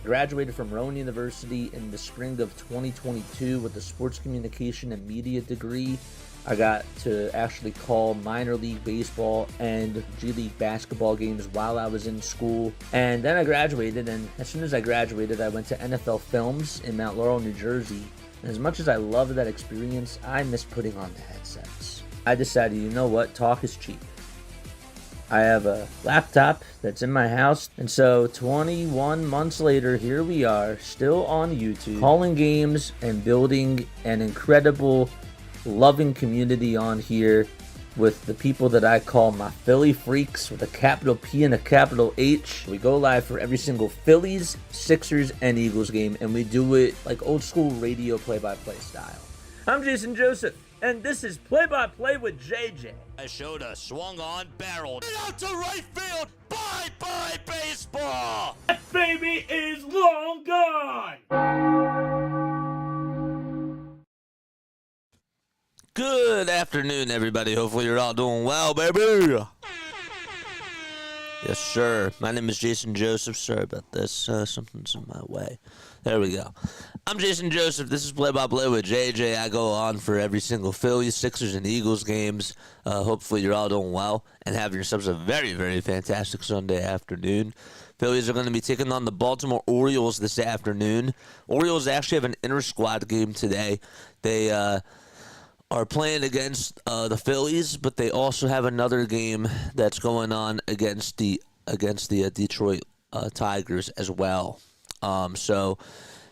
Graduated from Rowan University in the spring of 2022 with a sports communication and media degree. I got to actually call minor league baseball and G League basketball games while I was in school. And then I graduated, and as soon as I graduated, I went to NFL Films in Mount Laurel, New Jersey. And as much as I loved that experience, I missed putting on the headsets. I decided, you know what, talk is cheap. I have a laptop that's in my house, and so 21 months later, here we are, still on YouTube, calling games and building an incredible, loving community on here with the people that I call my Philly freaks with a capital P and a capital H. We go live for every single Phillies, Sixers, and Eagles game, and we do it like old school radio play-by-play style. I'm Jason Joseph, and this is Play-by-Play with JJ. I showed a swung on, barreled out to right field. Bye-bye baseball. That baby is long gone. Good afternoon, everybody. Hopefully you're all doing well, baby. Yes, sir. My name is Jason Joseph. Sorry about this. Something's in my way. There we go. I'm Jason Joseph. This is Play-by-Play with JJ. I go on for every single Phillies, Sixers, and Eagles games. Hopefully you're all doing well and having yourselves a very, very fantastic Sunday afternoon. Phillies are going to be taking on the Baltimore Orioles this afternoon. Orioles actually have an inter-squad game today. They are playing against the Phillies, but they also have another game that's going on against the Detroit Tigers as well. So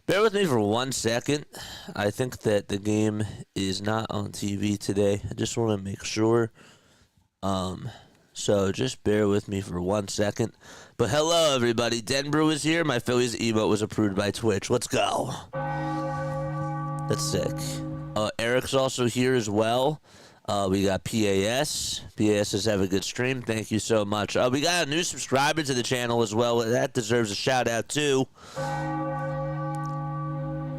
bear with me for 1 second. I think that the game is not on TV today. I just want to make sure. So just bear with me for 1 second. But hello, everybody. Denbrew is here. My Phillies emote was approved by Twitch. Let's go. That's sick. Eric's also here as well. We got PAS. PAS is have a good stream. Thank you so much. We got a new subscriber to the channel as well. That deserves a shout out too.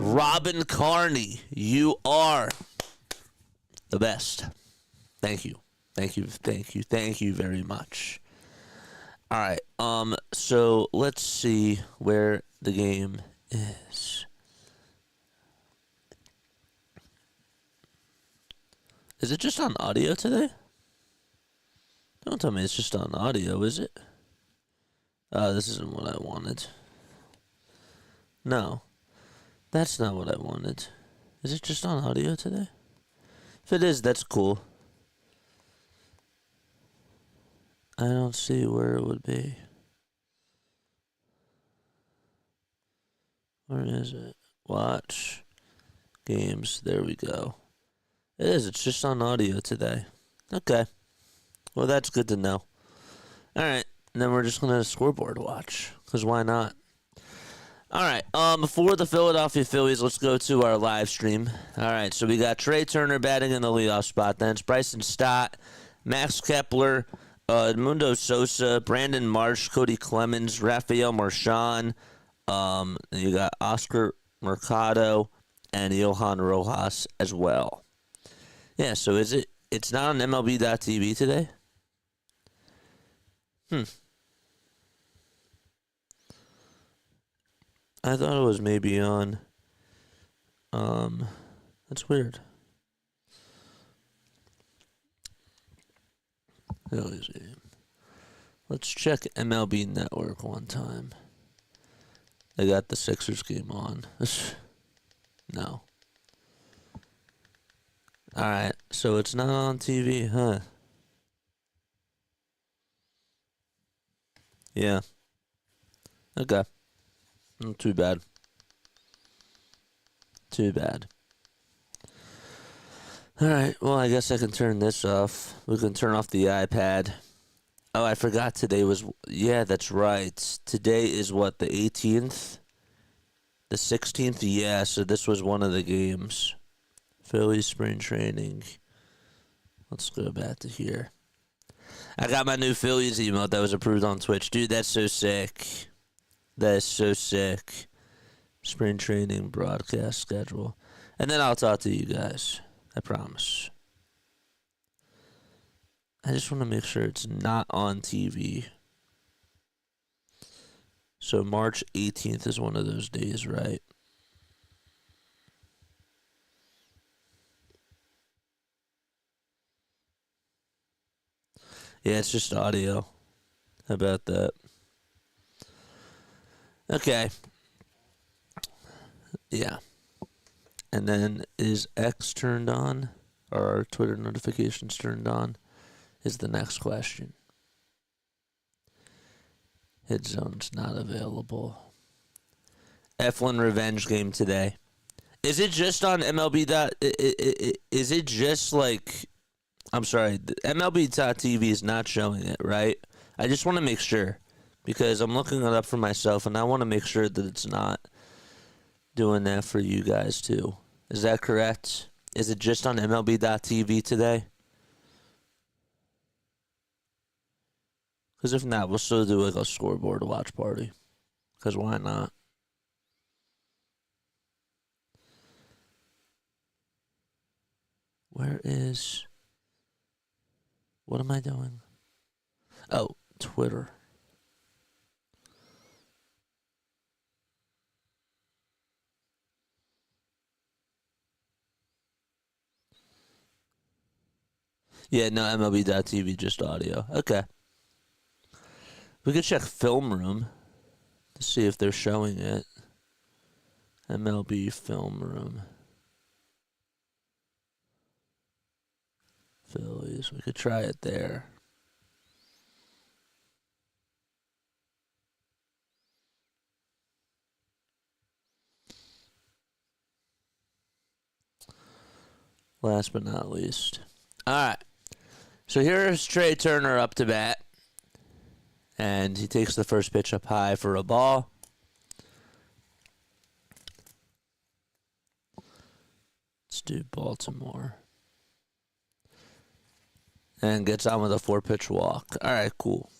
Robin Carney, you are the best. Thank you. Thank you. Thank you. Thank you very much. All right. So let's see where the game is. Is it just on audio today? Don't tell me it's just on audio, is it? This isn't what I wanted. No. That's not what I wanted. Is it just on audio today? If it is, that's cool. I don't see where it would be. Where is it? Watch. games. There we go. It is. It's just on audio today. Okay. Well, that's good to know. All right. And then we're just going to scoreboard watch. Because why not? All right. Before the Philadelphia Phillies, let's go to our live stream. All right. So we got Trey Turner batting in the leadoff spot. Then it's Bryson Stott, Max Kepler, Edmundo Sosa, Brandon Marsh, Cody Clemens, Rafael Marchand. You got Oscar Mercado and Johan Rojas as well. Yeah, so it's not on MLB.TV today? I thought it was maybe on, that's weird. Let's check MLB Network one time. They got the Sixers game on. No. Alright, so it's not on TV, huh? Yeah. Okay. Not too bad. Too bad. Alright, well, I guess I can turn this off. We can turn off the iPad. Oh, I forgot today was... Yeah, that's right. Today is what, the 18th? The 16th? Yeah, so this was one of the games. Phillies spring training. Let's go back to here. I got my new Phillies emote that was approved on Twitch. Dude, that's so sick. That is so sick. Spring training broadcast schedule. And then I'll talk to you guys. I promise. I just want to make sure it's not on TV. So March 18th is one of those days, right? Yeah, it's just audio. How about that? Okay. Yeah. And then is X turned on? Or are Twitter notifications turned on? Is the next question. Hit zone's not available. F1 revenge game today. Is it just on MLB? Is it just like... I'm sorry, MLB.TV is not showing it, right? I just want to make sure. Because I'm looking it up for myself, and I want to make sure that it's not doing that for you guys, too. Is that correct? Is it just on MLB.TV today? Because if not, we'll still do like a scoreboard watch party. Because why not? Where is... What am I doing? Oh, Twitter. Yeah, no, MLB.TV, just audio. Okay. We could check Film Room to see if they're showing it. MLB Film Room. Phillies. We could try it there. Last but not least. All right. So here's Trey Turner up to bat. And he takes the first pitch up high for a ball. Let's do Baltimore. And gets on with a 4-pitch walk. All right, cool.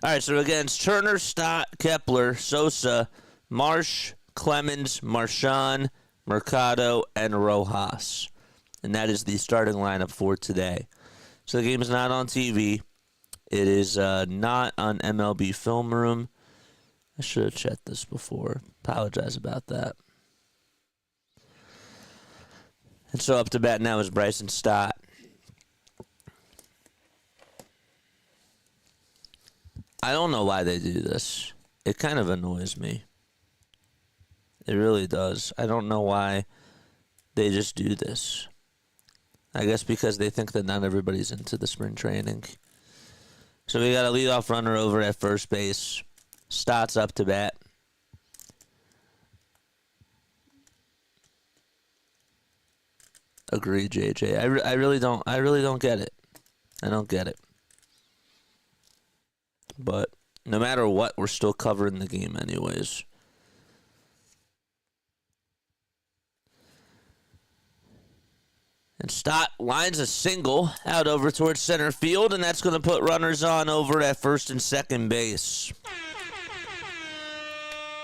All right, so again, it's Turner, Stott, Kepler, Sosa, Marsh, Clemens, Marchand, Mercado, and Rojas. And that is the starting lineup for today. So the game is not on TV. It is not on MLB Film Room. I should have checked this before. Apologize about that. And so up to bat now is Bryson Stott. I don't know why they do this. It kind of annoys me. It really does. I don't know why they just do this. I guess because they think that not everybody's into the spring training. So we got a leadoff runner over at first base. Stott's up to bat. agree, JJ. I really don't. I really don't get it. I don't get it. But no matter what, we're still covering the game anyways. And Stott lines a single out over towards center field, and that's going to put runners on over at first and second base.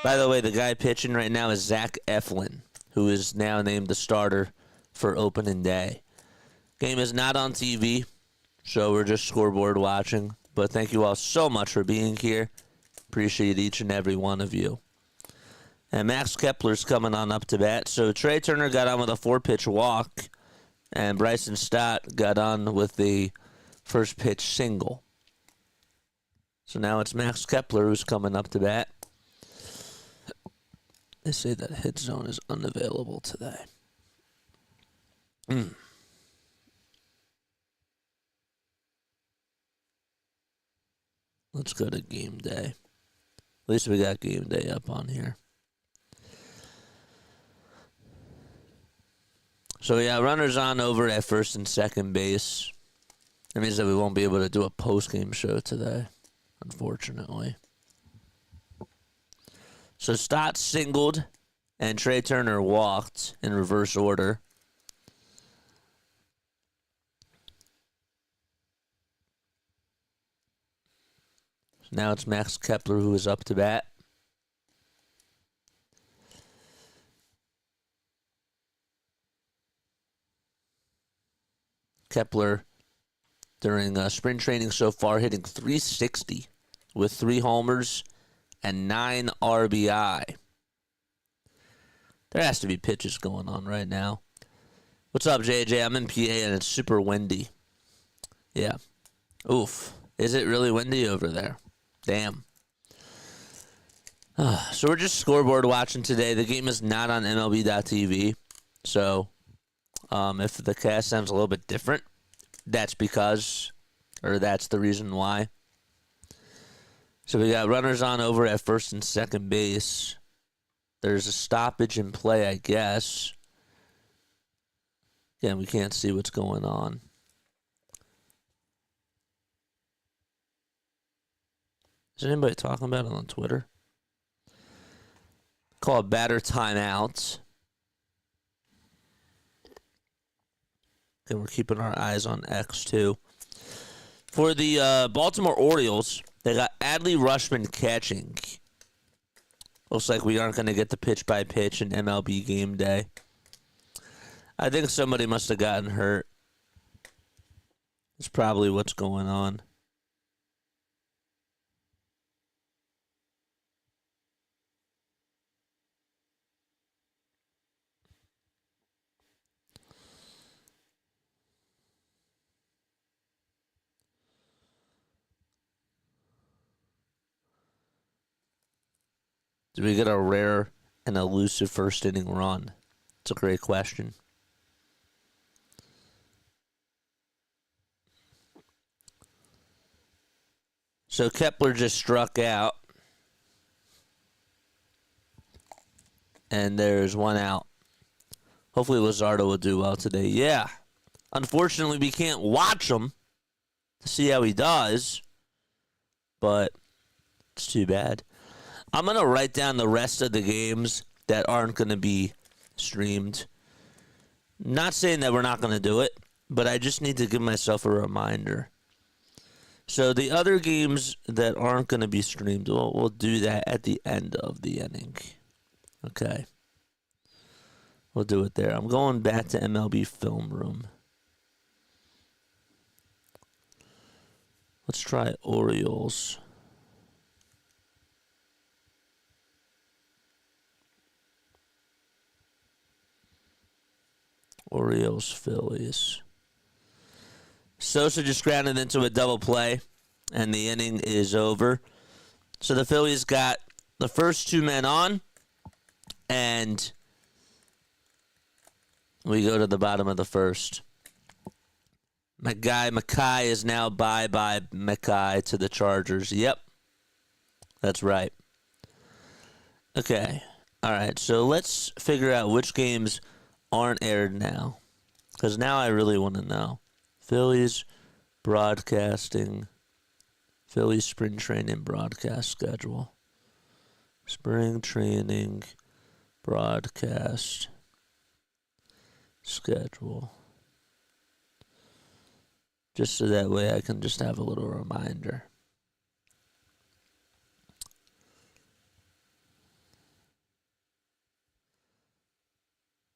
By the way, the guy pitching right now is Zach Eflin, who is now named the starter for opening day. Game is not on TV, so we're just scoreboard watching. But thank you all so much for being here. Appreciate each and every one of you. And Max Kepler's coming on up to bat. So Trey Turner got on with a 4-pitch walk, and Bryson Stott got on with the first pitch single. So now it's Max Kepler who's coming up to bat. They say that hit zone is unavailable today. Let's go to game day. At least we got game day up on here. So yeah, runners on over at first and second base. That means that we won't be able to do a post-game show today, unfortunately. So Stott singled and Trey Turner walked in reverse order. Now it's Max Kepler who is up to bat. Kepler, during spring training so far, hitting .360 with 3 homers and 9 RBI. There has to be pitches going on right now. What's up, JJ? I'm in PA and it's super windy. Yeah. Oof. Is it really windy over there? Damn. So we're just scoreboard watching today. The game is not on MLB.TV. So if the cast sounds a little bit different, that's because, or that's the reason why. So we got runners on over at first and second base. There's a stoppage in play, I guess. Again, we can't see what's going on. Is anybody talking about it on Twitter? Call it batter timeout. And we're keeping our eyes on X too. For the Baltimore Orioles, they got Adley Rutschman catching. Looks like we aren't going to get the pitch-by-pitch in MLB game day. I think somebody must have gotten hurt. That's probably what's going on. Did we get a rare and elusive first inning run? It's a great question. So Kepler just struck out. And there's one out. Hopefully Luzardo will do well today. Yeah. Unfortunately, we can't watch him to see how he does. But it's too bad. I'm going to write down the rest of the games that aren't going to be streamed. Not saying that we're not going to do it, but I just need to give myself a reminder. So the other games that aren't going to be streamed, we'll do that at the end of the inning. Okay. We'll do it there. I'm going back to MLB Film Room. Let's try Orioles. Orioles, Phillies. Sosa just grounded into a double play, and the inning is over. So the Phillies got the first 2 men on, and we go to the bottom of the first. My guy Mackay is now bye-bye Mackay to the Chargers. Yep, that's right. Okay, all right, so let's figure out which games aren't aired now. Because now I really want to know. Phillies broadcasting. Phillies spring training broadcast schedule. Spring training broadcast schedule. Just so that way I can just have a little reminder.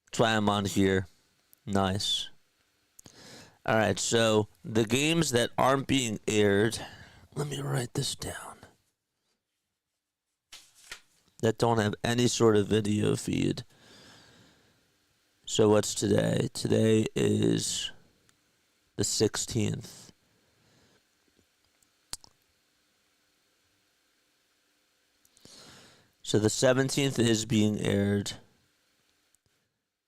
That's why I'm on here. Nice. All right, so the games that aren't being aired, let me write this down, that don't have any sort of video feed. So what's today? Today is the 16th. So the 17th is being aired.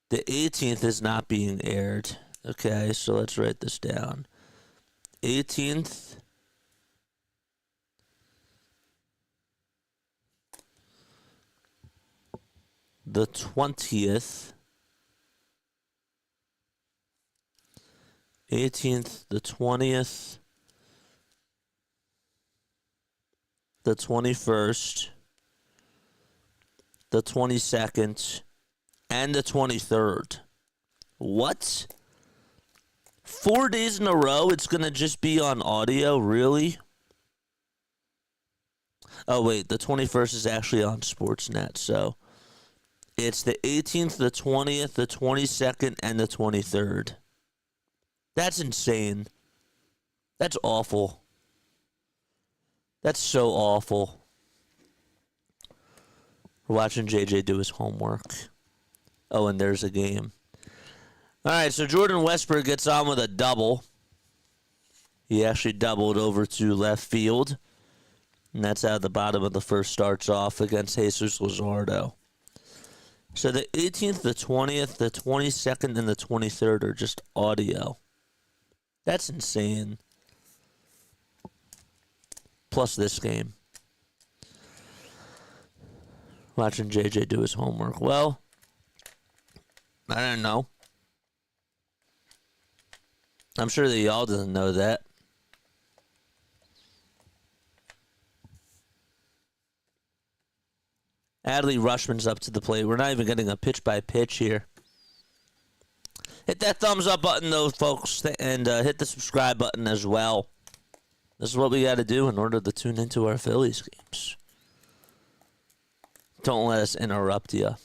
The 18th is not being aired. Okay, so let's write this down. 18th. The 20th. 18th, the 20th. The 21st. The 22nd. And the 23rd. What? 4 days in a row, it's going to just be on audio? Really? Oh, wait. The 21st is actually on Sportsnet. So it's the 18th, the 20th, the 22nd, and the 23rd. That's insane. That's awful. That's so awful. We're watching JJ do his homework. Oh, and there's a game. All right, so Jordan Westburg gets on with a double. He actually doubled over to left field. And that's how the bottom of the first starts off against Jesus Luzardo. So the 18th, the 20th, the 22nd, and the 23rd are just audio. That's insane. Plus this game. Watching JJ do his homework. Well, I don't know. I'm sure that y'all doesn't know that. Adley Rushman's up to the plate. We're not even getting a pitch by pitch here. Hit that thumbs up button, though, folks, and hit the subscribe button as well. This is what we got to do in order to tune into our Phillies games. Don't let us interrupt you.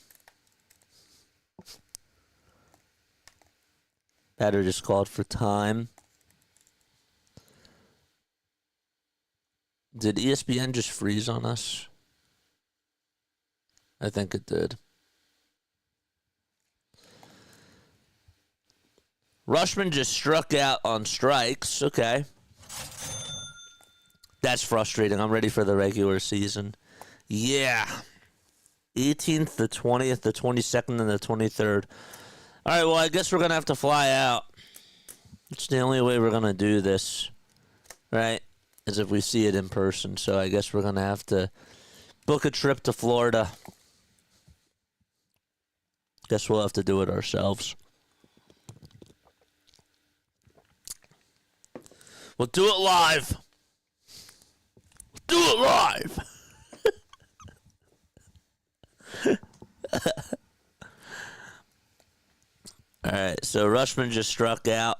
Batter just called for time. Did ESPN just freeze on us? I think it did. Rushman just struck out on strikes. Okay. That's frustrating. I'm ready for the regular season. Yeah. 18th, the 20th, the 22nd, and the 23rd. All right, well, I guess we're going to have to fly out. It's the only way we're going to do this, right, is if we see it in person. So I guess we're going to have to book a trip to Florida. Guess we'll have to do it ourselves. We'll do it live. Do it live. All right, so Rushman just struck out.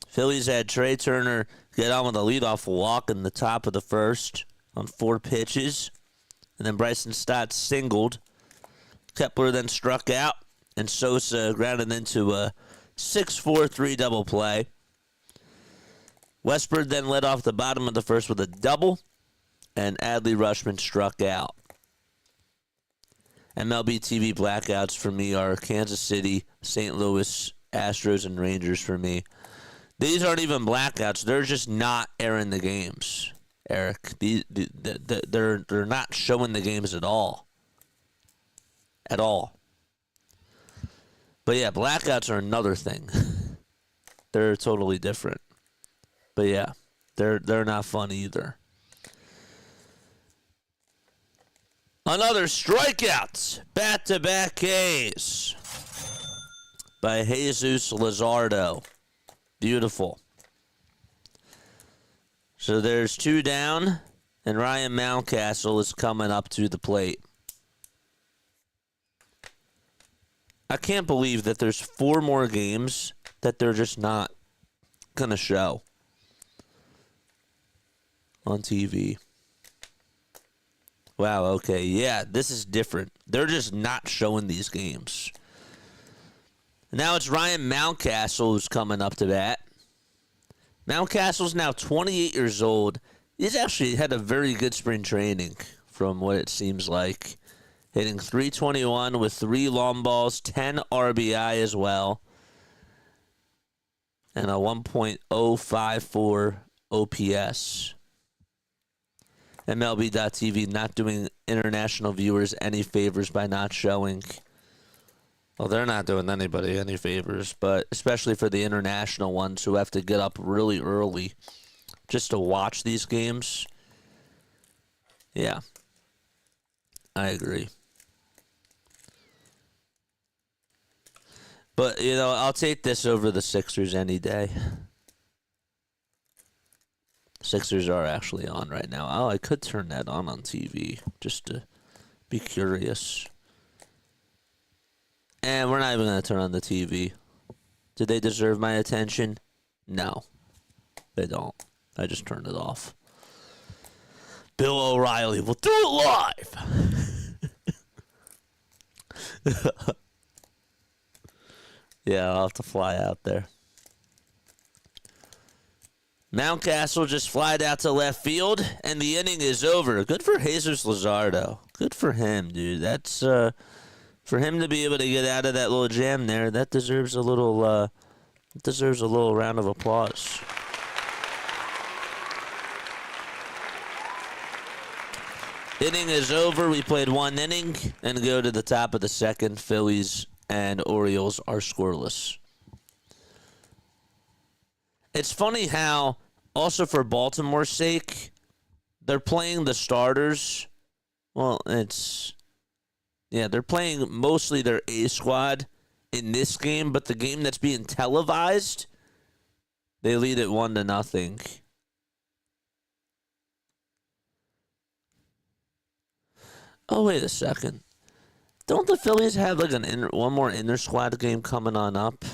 Phillies had Trey Turner get on with a leadoff walk in the top of the first on 4 pitches. And then Bryson Stott singled. Kepler then struck out, and Sosa grounded into a 6-4-3 double play. Westburg then led off the bottom of the first with a double, and Adley Rushman struck out. MLB TV blackouts for me are Kansas City, St. Louis, Astros, and Rangers for me. These aren't even blackouts. They're just not airing the games, Eric. They're not showing the games at all. At all. But yeah, blackouts are another thing. They're totally different. But yeah, they're not fun either. Another strikeouts. Back-to-back Ks. by Jesus Luzardo. Beautiful. So there's 2 down, and Ryan Mountcastle is coming up to the plate. I can't believe that there's 4 more games that they're just not going to show on TV. Wow, okay, yeah, this is different. They're just not showing these games. Now it's Ryan Mountcastle who's coming up to bat. Mountcastle's now 28 years old. He's actually had a very good spring training from what it seems like. Hitting .321 with 3 long balls, 10 RBI as well, and a 1.054 OPS. MLB.TV not doing international viewers any favors by not showing. Well, they're not doing anybody any favors, but especially for the international ones who have to get up really early just to watch these games. Yeah, I agree. But, you know, I'll take this over the Sixers any day. Sixers are actually on right now. Oh, I could turn that on TV just to be curious. And we're not even going to turn on the TV. Do they deserve my attention? No, they don't. I just turned it off. Bill O'Reilly will do it live. Yeah, I'll have to fly out there. Mountcastle just flied out to left field, and the inning is over. Good for Jesus Luzardo. Good for him, dude. That's for him to be able to get out of that little jam there. That deserves a little round of applause. Inning is over. We played 1 inning and go to the top of the second. Phillies and Orioles are scoreless. It's funny how, also for Baltimore's sake, they're playing the starters. Well, they're playing mostly their A squad in this game, but the game that's being televised, they lead it 1-0. Oh, wait a second. Don't the Phillies have like one more inter squad game coming on up?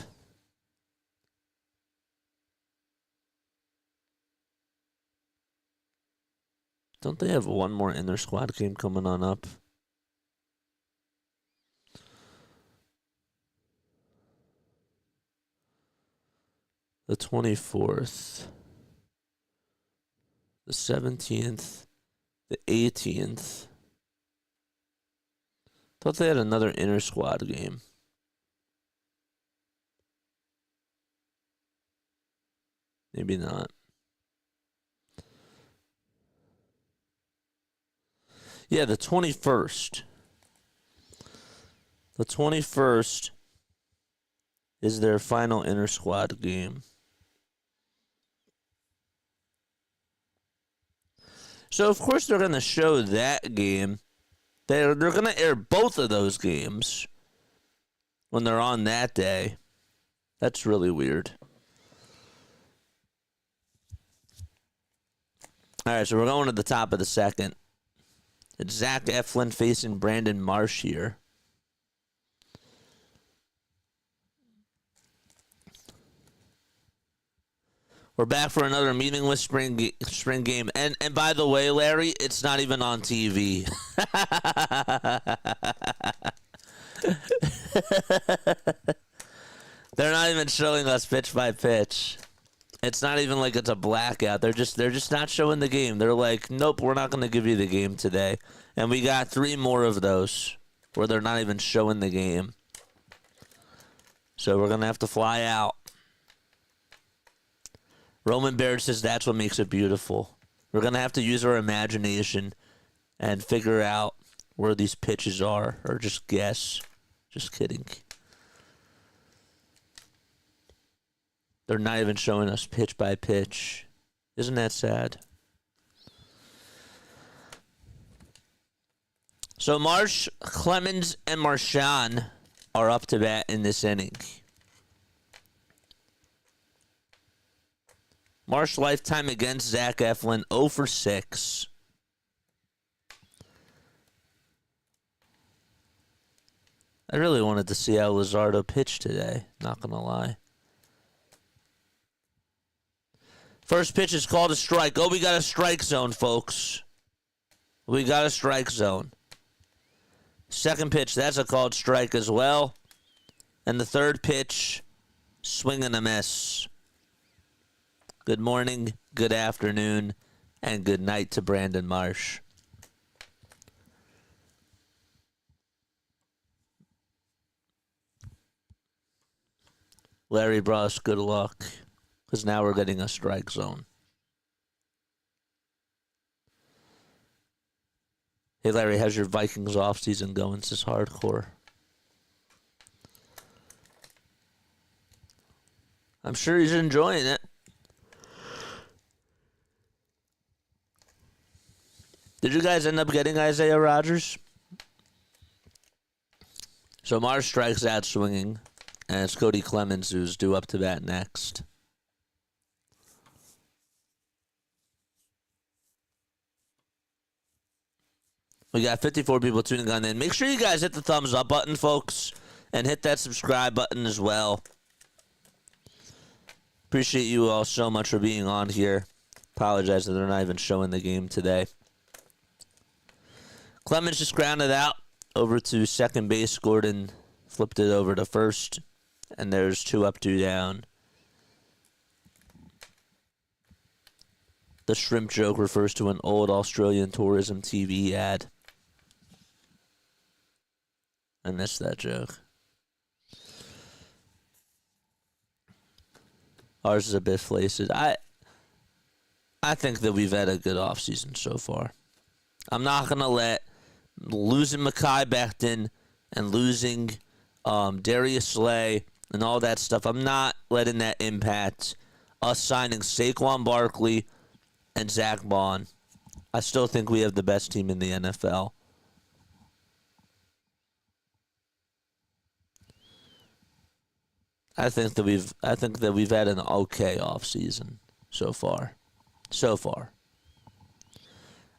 Don't they have one more inter squad game coming on up? The 24th, the 17th, the 18th. Thought they had another inter squad game. Maybe not. Yeah, the 21st. The 21st is their final inter squad game. So, of course, they're going to show that game. They're going to air both of those games when they're on that day. That's really weird. All right, so we're going to the top of the second. It's Zach Eflin facing Brandon Marsh here. We're back for another meaningless spring game. And by the way, Larry, it's not even on TV. They're not even showing us pitch by pitch. It's not even like it's a blackout. They're just not showing the game. They're like, nope, we're not going to give you the game today. And we got 3 more of those where they're not even showing the game. So we're going to have to fly out. Roman Baird says that's what makes it beautiful. We're going to have to use our imagination and figure out where these pitches are, or just guess. Just kidding. They're not even showing us pitch by pitch. Isn't that sad? So Marsh, Clemens, and Marchand are up to bat in this inning. Marsh lifetime against Zach Eflin, 0 for 6. I really wanted to see how Luzardo pitched today, not going to lie. First pitch is called a strike. Oh, we got a strike zone, folks. We got a strike zone. Second pitch, that's a called strike as well. And the third pitch, swing and a miss. Good morning, good afternoon, and good night to Brandon Marsh. Larry Bross, good luck, because now we're getting a strike zone. Hey, Larry, how's your Vikings offseason going? This is hardcore. I'm sure he's enjoying it. Did you guys end up getting Isaiah Rodgers? So Marsh strikes out swinging. And it's Cody Clemens who's due up to bat next. We got 54 people tuning on in. Make sure you guys hit the thumbs up button, folks. And hit that subscribe button as well. Appreciate you all so much for being on here. Apologize that they're not even showing the game today. Clemens just grounded out over to second base. Gordon flipped it over to first. And there's 2 up, 2 down. The shrimp joke refers to an old Australian tourism TV ad. I missed that joke. Ours is a bit flaccid. I think that we've had a good offseason so far. I'm not going to let losing Mekhi Becton and losing Darius Slay and all that stuff, I'm not letting that impact us signing Saquon Barkley and Zach Bond. I still think we have the best team in the NFL. I think that we've had an okay offseason so far.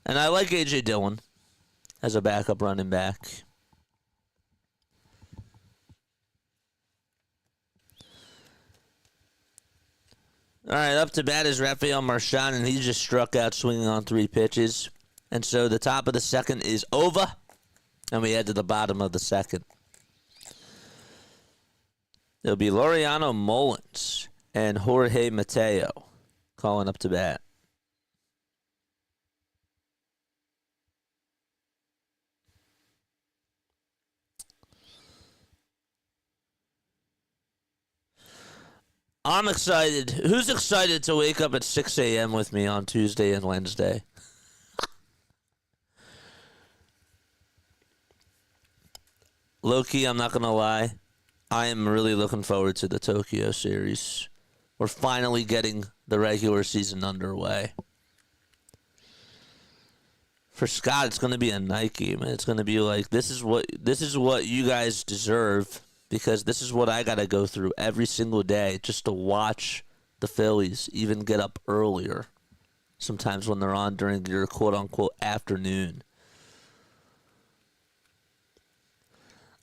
And I like A.J. Dillon as a backup running back. All right, up to bat is Rafael Marchand, and he just struck out swinging on 3 pitches. And so the top of the second is over, and we head to the bottom of the second. It'll be Laureano Mullins and Jorge Mateo calling up to bat. I'm excited. Who's excited to wake up at 6 a.m. with me on Tuesday and Wednesday? Low-key, I'm not going to lie. I am really looking forward to the Tokyo series. We're finally getting the regular season underway. For Scott, it's going to be a night game. And it's going to be like, this is what you guys deserve. Because this is what I got to go through every single day just to watch the Phillies even get up earlier. Sometimes when they're on during your quote-unquote afternoon.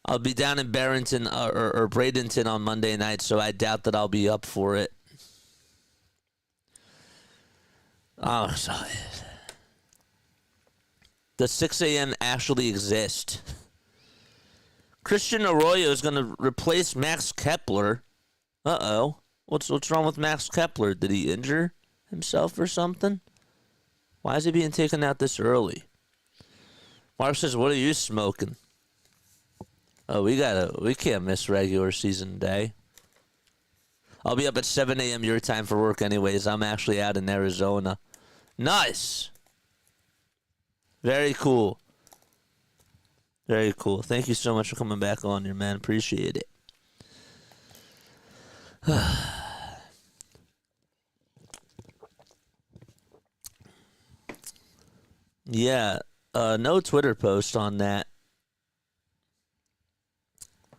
I'll be down in Barrington or Bradenton on Monday night, so I doubt that I'll be up for it. I'm excited. Does 6 a.m. actually exist? Christian Arroyo is going to replace Max Kepler. Uh-oh. What's wrong with Max Kepler? Did he injure himself or something? Why is he being taken out this early? Mark says, what are you smoking? Oh, we can't miss regular season day. I'll be up at 7 a.m. your time for work anyways. I'm actually out in Arizona. Nice. Very cool. Very cool. Thank you so much for coming back on here, man. Appreciate it. Yeah. No Twitter post on that.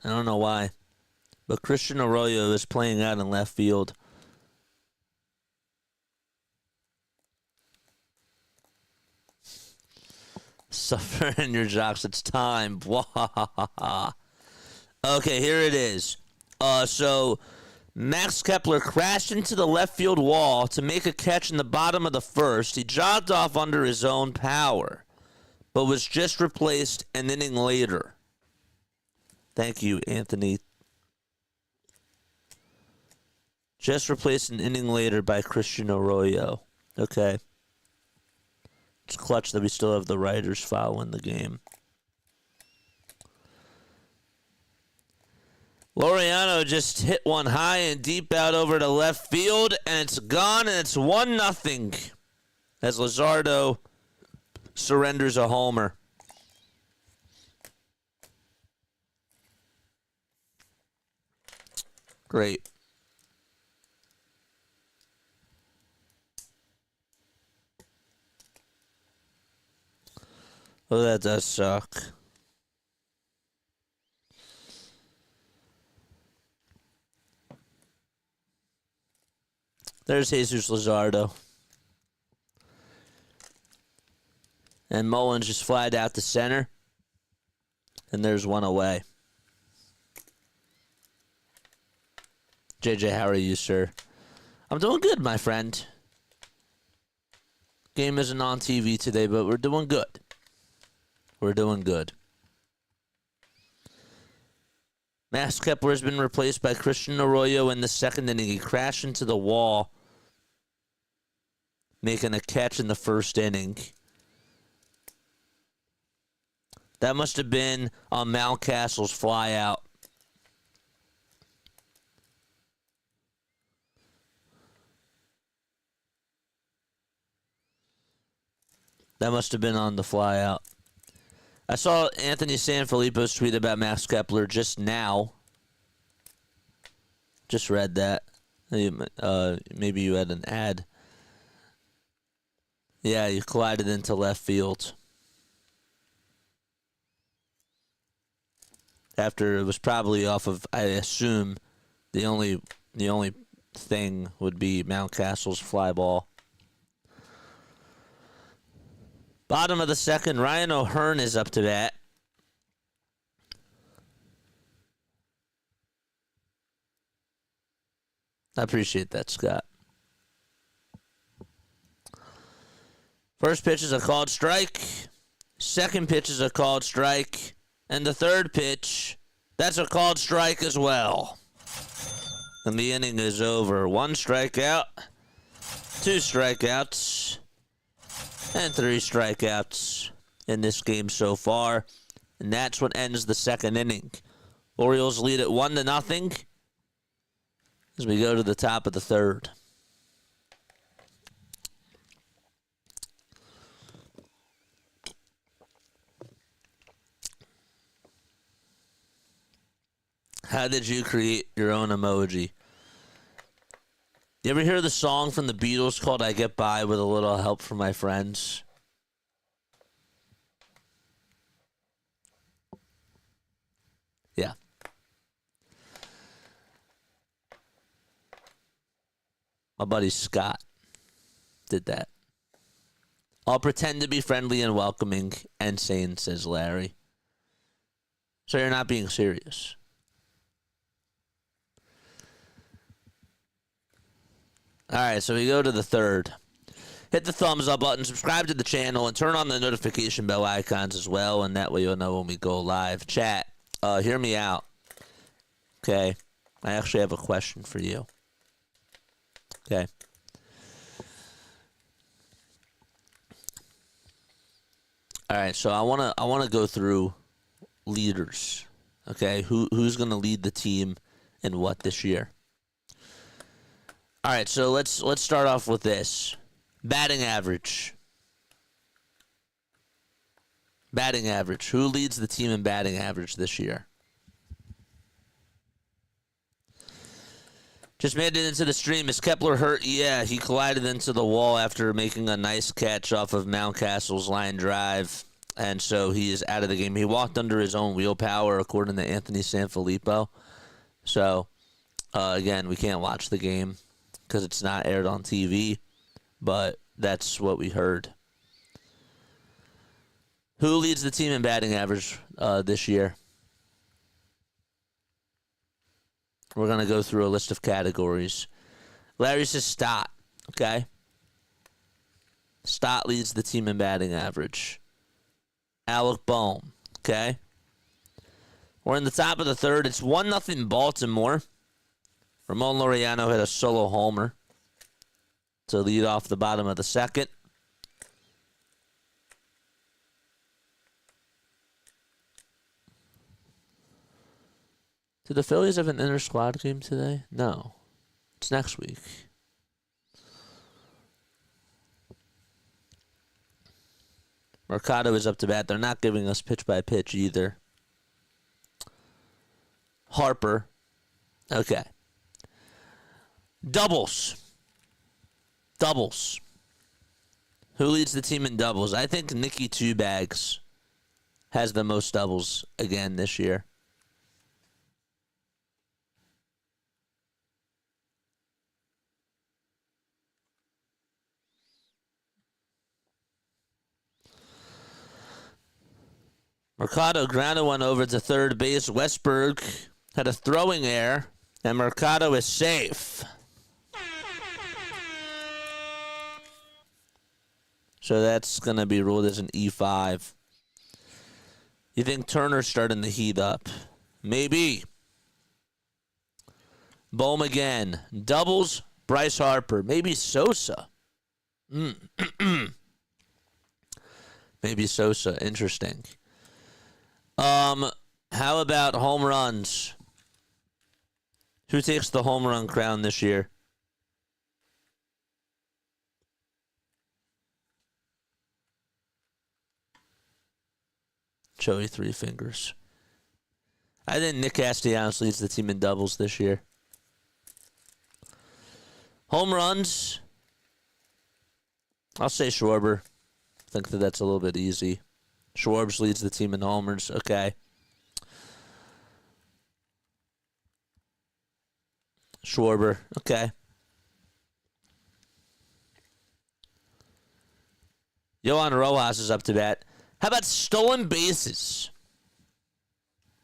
I don't know why. But Christian Arroyo is playing out in left field. Suffer in your jocks. It's time. Okay, here it is. So Max Kepler crashed into the left field wall to make a catch in the bottom of the first. He jogged off under his own power, but was just replaced an inning later. Thank you, Anthony. Just replaced an inning later by Christian Arroyo. Okay. It's clutch that we still have the writers following the game. Laureano just hit one high and deep out over to left field, and it's gone, and it's 1-0 as Luzardo surrenders a homer. Great. Oh, that does suck. There's Jesus Luzardo. And Mullins just flied out to center. And there's one away. JJ, how are you, sir? I'm doing good, my friend. Game isn't on TV today, but we're doing good. We're doing good. Max Kepler has been replaced by Christian Arroyo in the second inning. He crashed into the wall, making a catch in the first inning. That must have been on Mountcastle's fly out. That must have been on the fly out. I saw Anthony Sanfilippo's tweet about Max Kepler just now. Just read that. Maybe you had an ad. Yeah, you collided into left field. After it was probably off of, I assume, the only thing would be Mountcastle's fly ball. Bottom of the second, Ryan O'Hearn is up to bat. I appreciate that, Scott. First pitch is a called strike. Second pitch is a called strike. And the third pitch, that's a called strike as well. And the inning is over. 1 strikeout, 2 strikeouts, and 3 strikeouts in this game so far. And that's what ends the second inning. Orioles lead it 1-0 as we go to the top of the third. How did you create your own emoji? You ever hear the song from the Beatles called I Get By with a Little Help from My Friends? Yeah. My buddy Scott did that. I'll pretend to be friendly and welcoming and sane, says Larry. So you're not being serious. All right, so we go to the third. Hit the thumbs up button, subscribe to the channel, and turn on the notification bell icons as well, and that way you'll know when we go live. Chat, hear me out. Okay, I actually have a question for you. Okay. All right, so I wanna go through leaders. Okay, who's gonna lead the team and what this year? All right, so let's start off with this. Batting average. Batting average. Who leads the team in batting average this year? Just made it into the stream. Is Kepler hurt? Yeah, he collided into the wall after making a nice catch off of Mountcastle's line drive, and so he is out of the game. He walked under his own wheel power, according to Anthony Sanfilippo. So, again, we can't watch the game because it's not aired on TV, but that's what we heard. Who leads the team in batting average this year? We're going to go through a list of categories. Larry says Stott, okay? Stott leads the team in batting average. Alec Bohm, okay? We're in the top of the third. It's 1-0 Baltimore. Ramon Laureano hit a solo homer to lead off the bottom of the second. Did the Phillies have an inter-squad game today? No. It's next week. Mercado is up to bat. They're not giving us pitch-by-pitch either. Harper. Okay. Doubles. Who leads the team in doubles? I think Nicky Two Bags has the most doubles again this year. Mercado grounded one over to third base. Westberg had a throwing error, and Mercado is safe. So that's going to be ruled as an E5. You think Turner's starting to heat up? Maybe. Bohm again. Doubles, Bryce Harper. Maybe Sosa. Maybe Sosa. Interesting. How about home runs? Who takes the home run crown this year? Joey Three Fingers. I think Nick Castellanos leads the team in doubles this year. Home runs. I'll say Schwarber. I think that's a little bit easy. Schwarbs leads the team in homers. Okay. Schwarber. Okay. Johan Rojas is up to bat. How about stolen bases?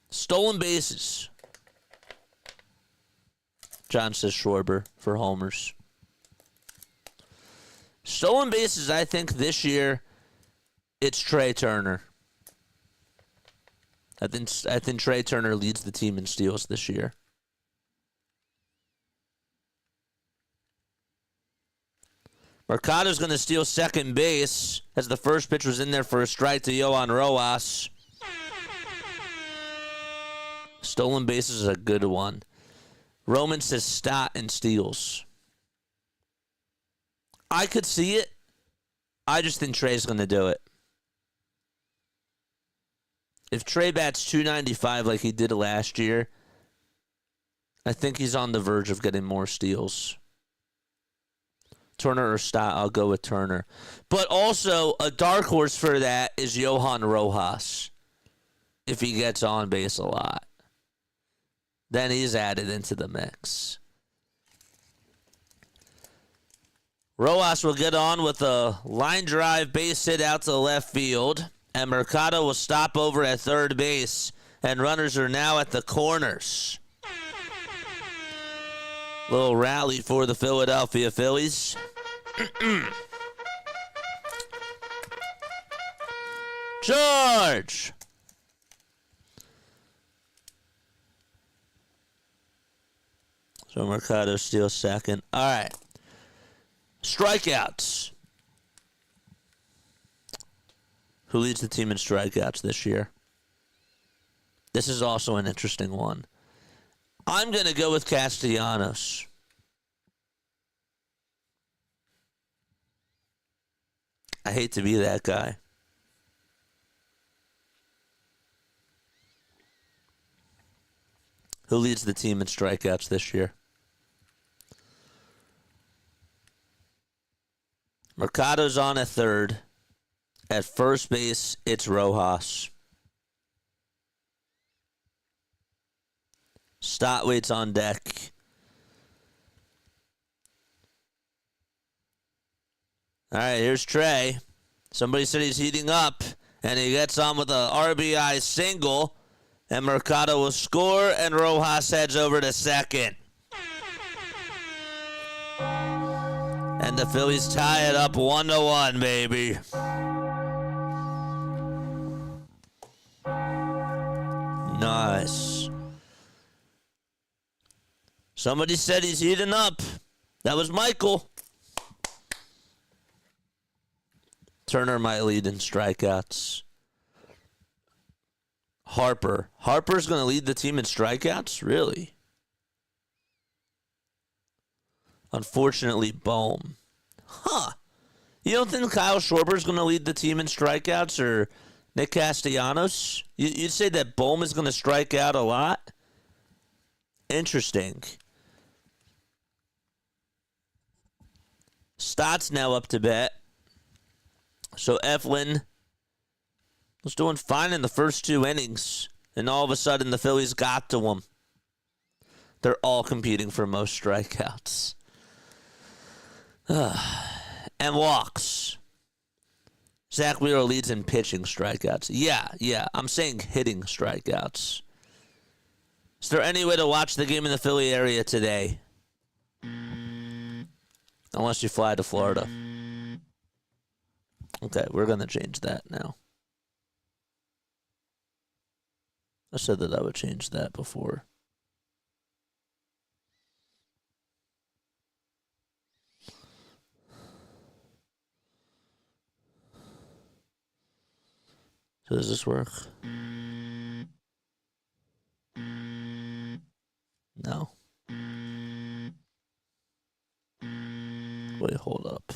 Stolen bases. John says Schwarber for homers. Stolen bases, I think this year it's Trey Turner. I think Trey Turner leads the team in steals this year. Mercado's going to steal second base as the first pitch was in there for a strike to Johan Rojas. Stolen bases is a good one. Roman says Stott and steals. I could see it. I just think Trey's going to do it. If Trey bats .295 like he did last year, I think he's on the verge of getting more steals. Turner or Stott, I'll go with Turner. But also, a dark horse for that is Johan Rojas. If he gets on base a lot, then he's added into the mix. Rojas will get on with a line drive base hit out to left field. And Mercado will stop over at third base. And runners are now at the corners. Little rally for the Philadelphia Phillies. George! So Mercado steals second. All right. Strikeouts. Who leads the team in strikeouts this year? This is also an interesting one. I'm going to go with Castellanos. I hate to be that guy. Who leads the team in strikeouts this year? Mercado's on at third. At first base, it's Rojas. Stott waits on deck. All right, here's Trey. Somebody said he's heating up. And he gets on with a RBI single. And Mercado will score, and Rojas heads over to second. And the Phillies tie it up 1-1, baby. Nice. Somebody said he's heating up. That was Michael. Turner might lead in strikeouts. Harper's going to lead the team in strikeouts? Really? Unfortunately, Bohm. Huh. You don't think Kyle Schwarber's going to lead the team in strikeouts or Nick Castellanos? You'd say that Bohm is going to strike out a lot? Interesting. Stott's now up to bat. So Eflin was doing fine in the first 2 innings. And all of a sudden, the Phillies got to him. They're all competing for most strikeouts. And walks. Zach Wheeler leads in pitching strikeouts. Yeah. I'm saying hitting strikeouts. Is there any way to watch the game in the Philly area today? Unless you fly to Florida. Okay, we're going to change that now. I said that I would change that before. So does this work? No. Wait, hold up.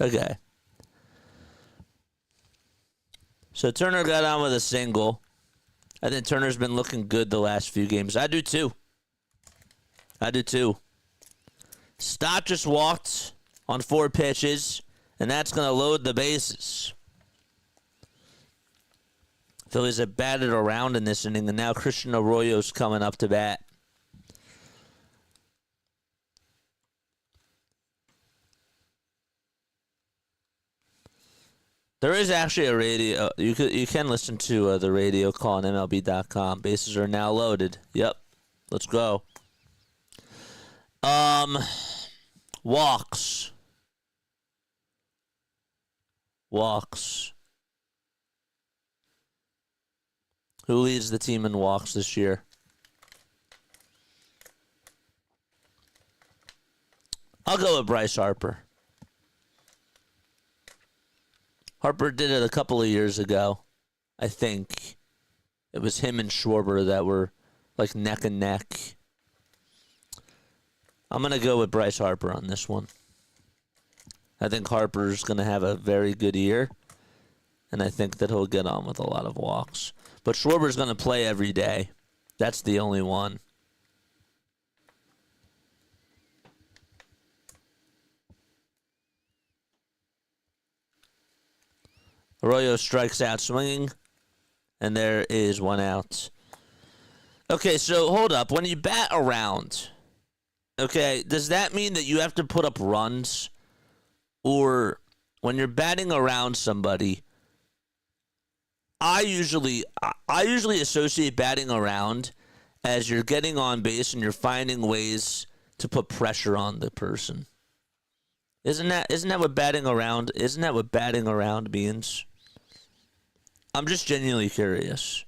Okay. So Turner got on with a single. I think Turner's been looking good the last few games. I do too. Stott just walked on 4 pitches, and that's going to load the bases. Phillies have batted around in this inning, and now Christian Arroyo's coming up to bat. There is actually a radio. You can listen to the radio call on MLB.com. Bases are now loaded. Yep. Let's go. Walks. Who leads the team in walks this year? I'll go with Bryce Harper. Harper did it a couple of years ago. I think it was him and Schwarber that were like neck and neck. I'm going to go with Bryce Harper on this one. I think Harper's going to have a very good year, and I think that he'll get on with a lot of walks. But Schwarber's going to play every day. That's the only one. Arroyo strikes out swinging, and there is 1 out. Okay, so hold up. When you bat around, okay, does that mean that you have to put up runs? Or when you're batting around somebody, I usually associate batting around as you're getting on base and you're finding ways to put pressure on the person. Isn't that what batting around means? I'm just genuinely curious.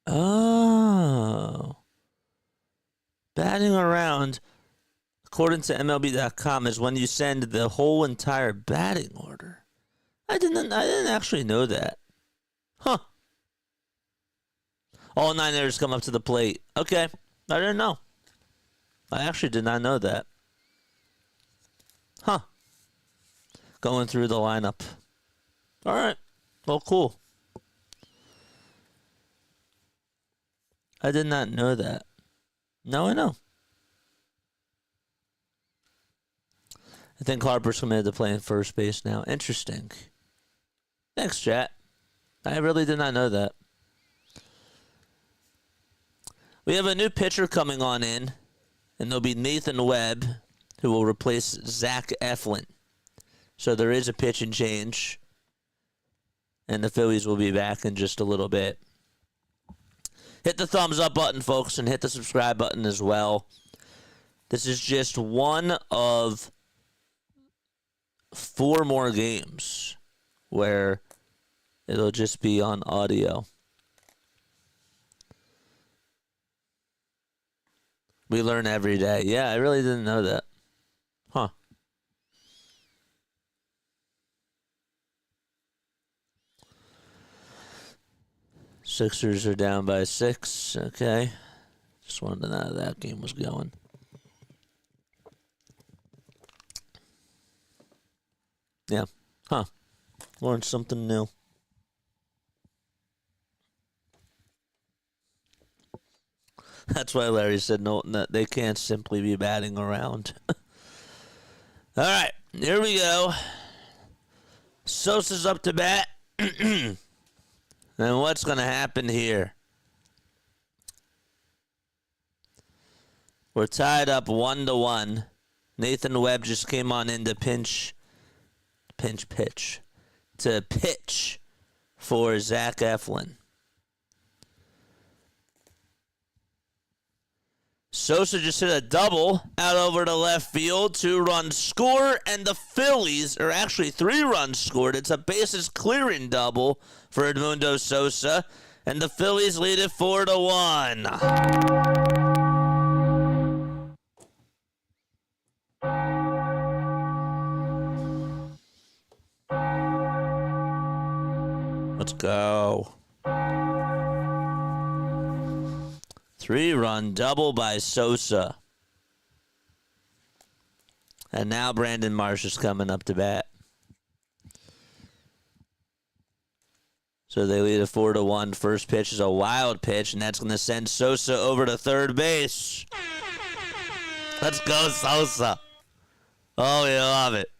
Oh. Batting around, according to MLB.com, is when you send the whole entire batting order. I didn't actually know that. Huh. All 9 hitters come up to the plate. Okay. I didn't know. I actually did not know that. Huh. Going through the lineup. All right. Well, cool. I did not know that. No, I know. I think Harper's committed to playing first base now. Interesting. Thanks, chat. I really did not know that. We have a new pitcher coming on in, and there'll be Nathan Webb, who will replace Zach Eflin. So there is a pitching change, and the Phillies will be back in just a little bit. Hit the thumbs up button, folks, and hit the subscribe button as well. This is just one of 4 more games where it'll just be on audio. We learn every day. Yeah, I really didn't know that. Huh. Sixers are down by 6. Okay. Just wanted to know how that game was going. Yeah. Huh. Learned something new. That's why Larry said no, they can't simply be batting around. All right, here we go. Sosa's up to bat. And what's going to happen here? We're tied up 1-1. Nathan Webb just came on in to pitch for Zach Eflin. Sosa just hit a double out over to left field. 2-run score, and the Phillies, or actually 3 runs scored. It's a bases clearing double for Edmundo Sosa, and the Phillies lead it 4-1. Let's go. 3-run double by Sosa. And now Brandon Marsh is coming up to bat. So they lead it 4-1. First pitch is a wild pitch, and that's going to send Sosa over to third base. Let's go, Sosa. Oh, we love it.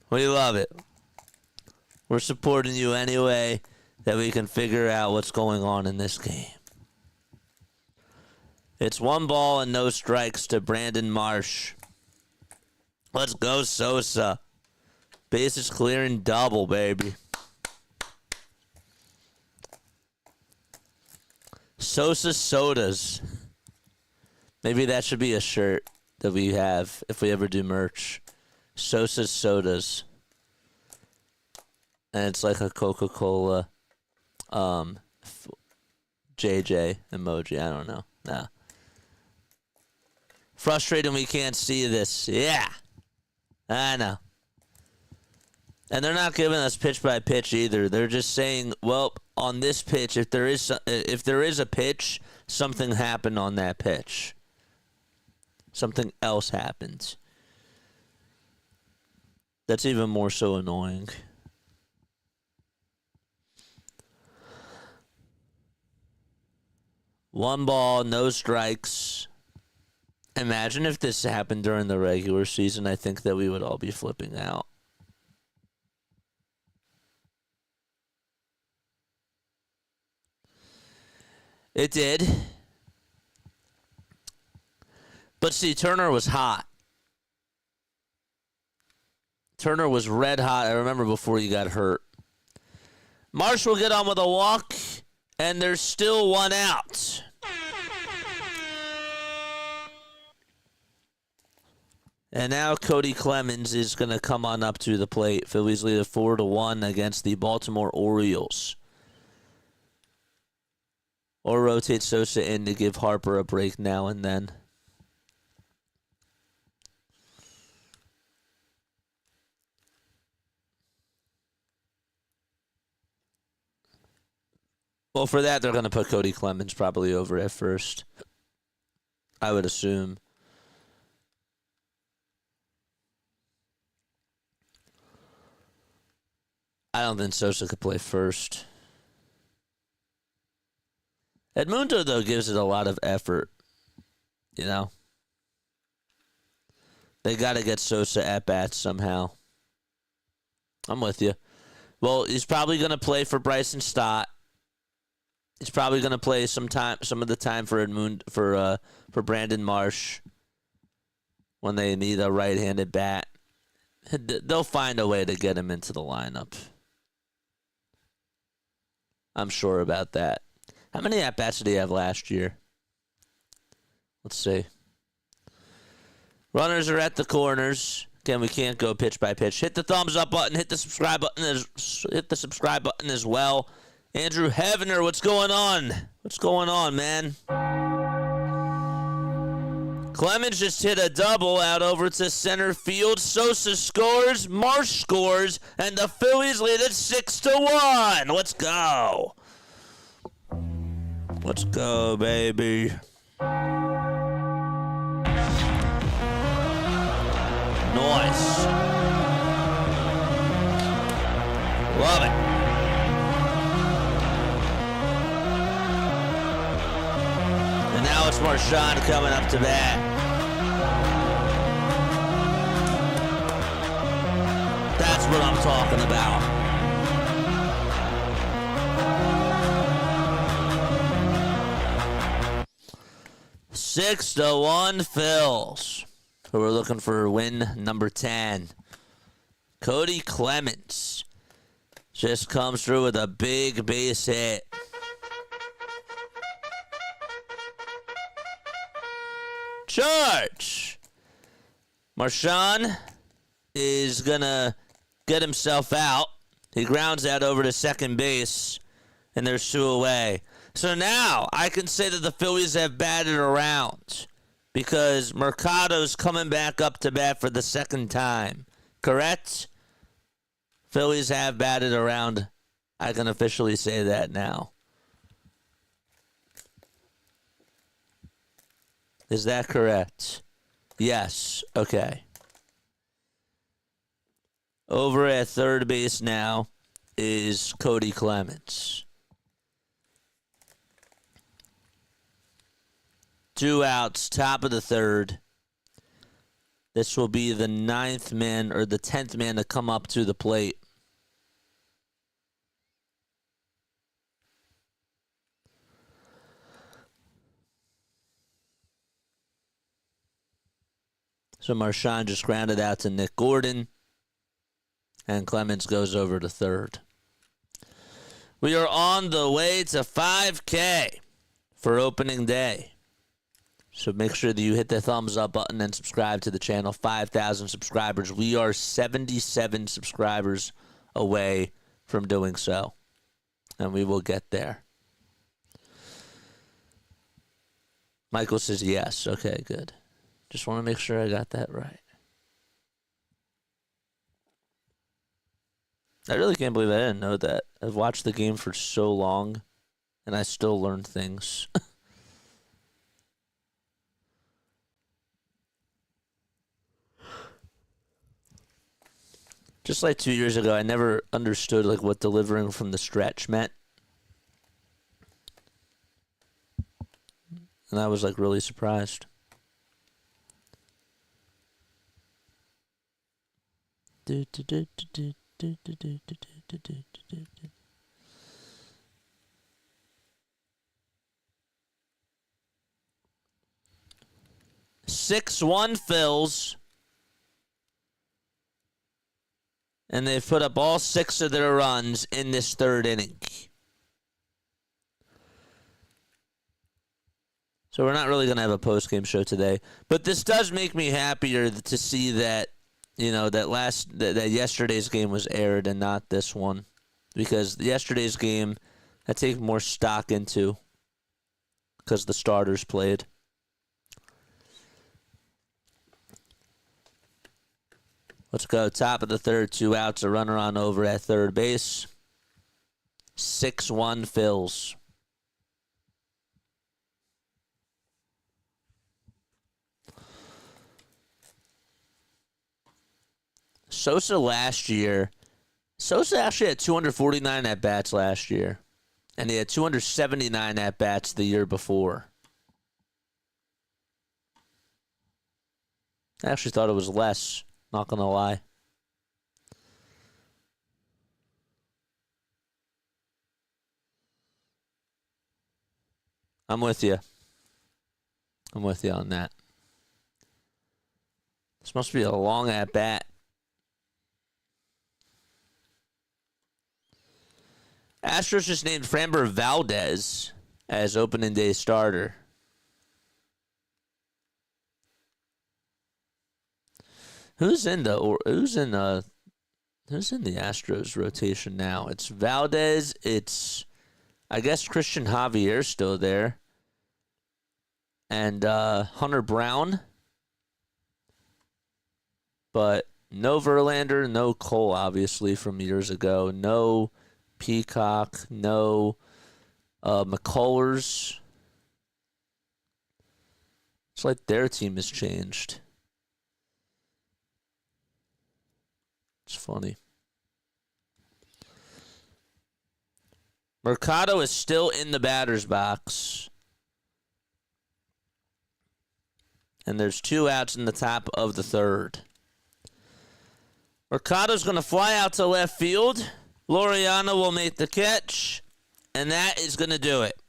We love it. We're supporting you any way that we can figure out what's going on in this game. It's 1 ball and no strikes to Brandon Marsh. Let's go, Sosa. Bases clearing double, baby. Sosa Sodas. Maybe that should be a shirt that we have if we ever do merch. Sosa Sodas. And it's like a Coca-Cola JJ emoji. I don't know. Nah. Frustrating we can't see this. Yeah. I know. And they're not giving us pitch by pitch either. They're just saying, well, on this pitch, if there is a pitch, something happened on that pitch. Something else happens. That's even more so annoying. One ball, no strikes. Imagine if this happened during the regular season. I think that we would all be flipping out. It did. But see, Turner was hot. Turner was red hot. I remember before he got hurt. Marsh will get on with a walk, and there's still 1 out. And now Cody Clemens is going to come on up to the plate. Phillies lead it 4-1 against the Baltimore Orioles. Or rotate Sosa in to give Harper a break now and then. Well, for that, they're going to put Cody Clemens probably over at first. I would assume. I don't think Sosa could play first. Edmundo, though, gives it a lot of effort. You know? They got to get Sosa at bats somehow. I'm with you. Well, he's probably going to play for Bryson Stott. He's probably going to play some of the time for Brandon Marsh when they need a right-handed bat. They'll find a way to get him into the lineup. I'm sure about that. How many at-bats did he have last year? Let's see. Runners are at the corners. Again, we can't go pitch by pitch. Hit the thumbs up button. Hit the subscribe button as well. Andrew Hevener, what's going on? What's going on, man? Clemens just hit a double out over to center field. Sosa scores, Marsh scores, and the Phillies lead it 6-1. Let's go. Let's go, baby. Nice. Love it. And now it's Marchand coming up to bat. That's what I'm talking about. Six to 1 Phils, who are looking for win number 10. Cody Clemens just comes through with a big base hit. Charge! Marchand is going to get himself out. He grounds out over to second base, and there's 2 away. So now I can say that the Phillies have batted around because Mercado's coming back up to bat for the second time. Correct? Phillies have batted around. I can officially say that now. Is that correct? Yes. Okay. Over at third base now is Cody Clemens. 2 outs, top of the third. This will be the 9th man or the 10th man to come up to the plate. So Marchand just grounded out to Nick Gordon, and Clemens goes over to third. We are on the way to 5K for opening day. So make sure that you hit the thumbs up button and subscribe to the channel. 5,000 subscribers. We are 77 subscribers away from doing so, and we will get there. Michael says yes. Okay, good. Just want to make sure I got that right. I really can't believe I didn't know that. I've watched the game for so long, and I still learn things. Just like 2 years ago, I never understood like what delivering from the stretch meant. And I was like really surprised. Do, do, do, do, do, do, do, do, do, do, do, do. 6-1 Phils. And they've put up all 6 of their runs in this third inning. So we're not really going to have a post-game show today. But this does make me happier to see that, you know, that yesterday's game was aired and not this one. Because yesterday's game, I take more stock into because the starters played. Let's go. Top of the third, 2 outs, a runner on over at third base. 6-1 Phils. Sosa actually had 249 at-bats last year. And he had 279 at-bats the year before. I actually thought it was less, not going to lie. I'm with you. I'm with you on that. This must be a long at bat. Astros just named Framber Valdez as opening day starter. Who's in the Astros rotation now? It's Valdez. It's, I guess, Christian Javier's still there, and Hunter Brown. But no Verlander, no Cole, obviously, from years ago. No Peacock, no McCullers. It's like their team has changed. It's funny. Mercado is still in the batter's box. And there's 2 outs in the top of the third. Mercado's going to fly out to left field. Laureano will make the catch. And that is going to do it.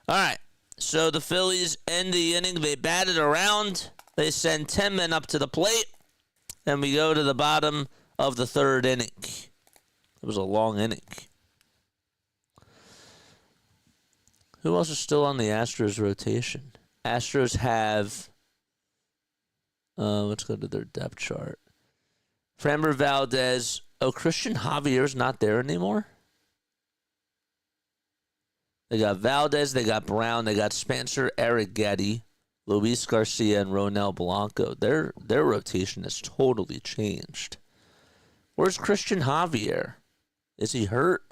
All right. So the Phillies end the inning. They batted around. They send 10 men up to the plate. And we go to the bottom of the third inning. It was a long inning. Who else is still on the Astros rotation? Astros have... let's go to their depth chart. Framber Valdez. Oh, Christian Javier's not there anymore? They got Valdez, they got Brown, they got Spencer Arrighetti, Luis Garcia, and Ronel Blanco. Their rotation has totally changed. Where's Christian Javier? Is he hurt?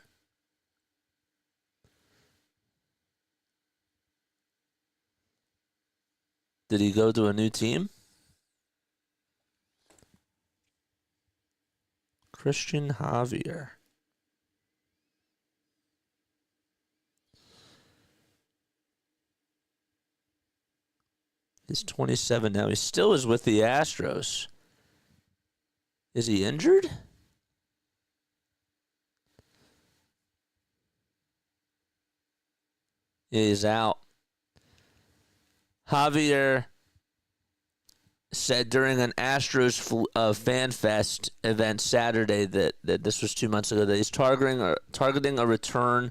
Did he go to a new team? Christian Javier. He's 27 now. He still is with the Astros. Is he injured? He's out. Javier said during an Astros Fan Fest event Saturday that this was 2 months ago, that he's targeting a return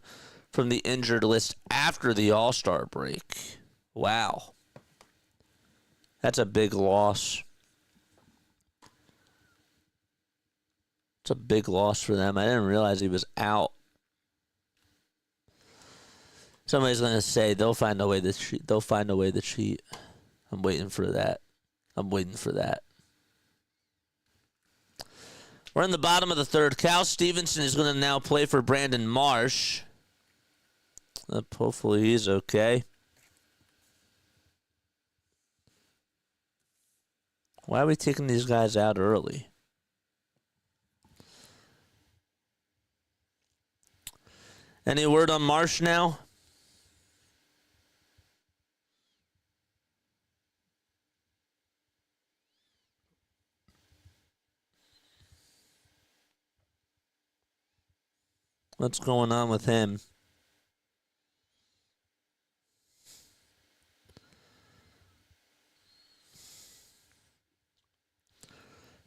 from the injured list after the All-Star break. Wow. That's a big loss. It's a big loss for them. I didn't realize he was out. Somebody's going to say they'll find a way to cheat. They'll find a way to cheat. I'm waiting for that. We're in the bottom of the third. Cal Stevenson is going to now play for Brandon Marsh. Hopefully he's okay. Why are we taking these guys out early? Any word on Marsh now? What's going on with him?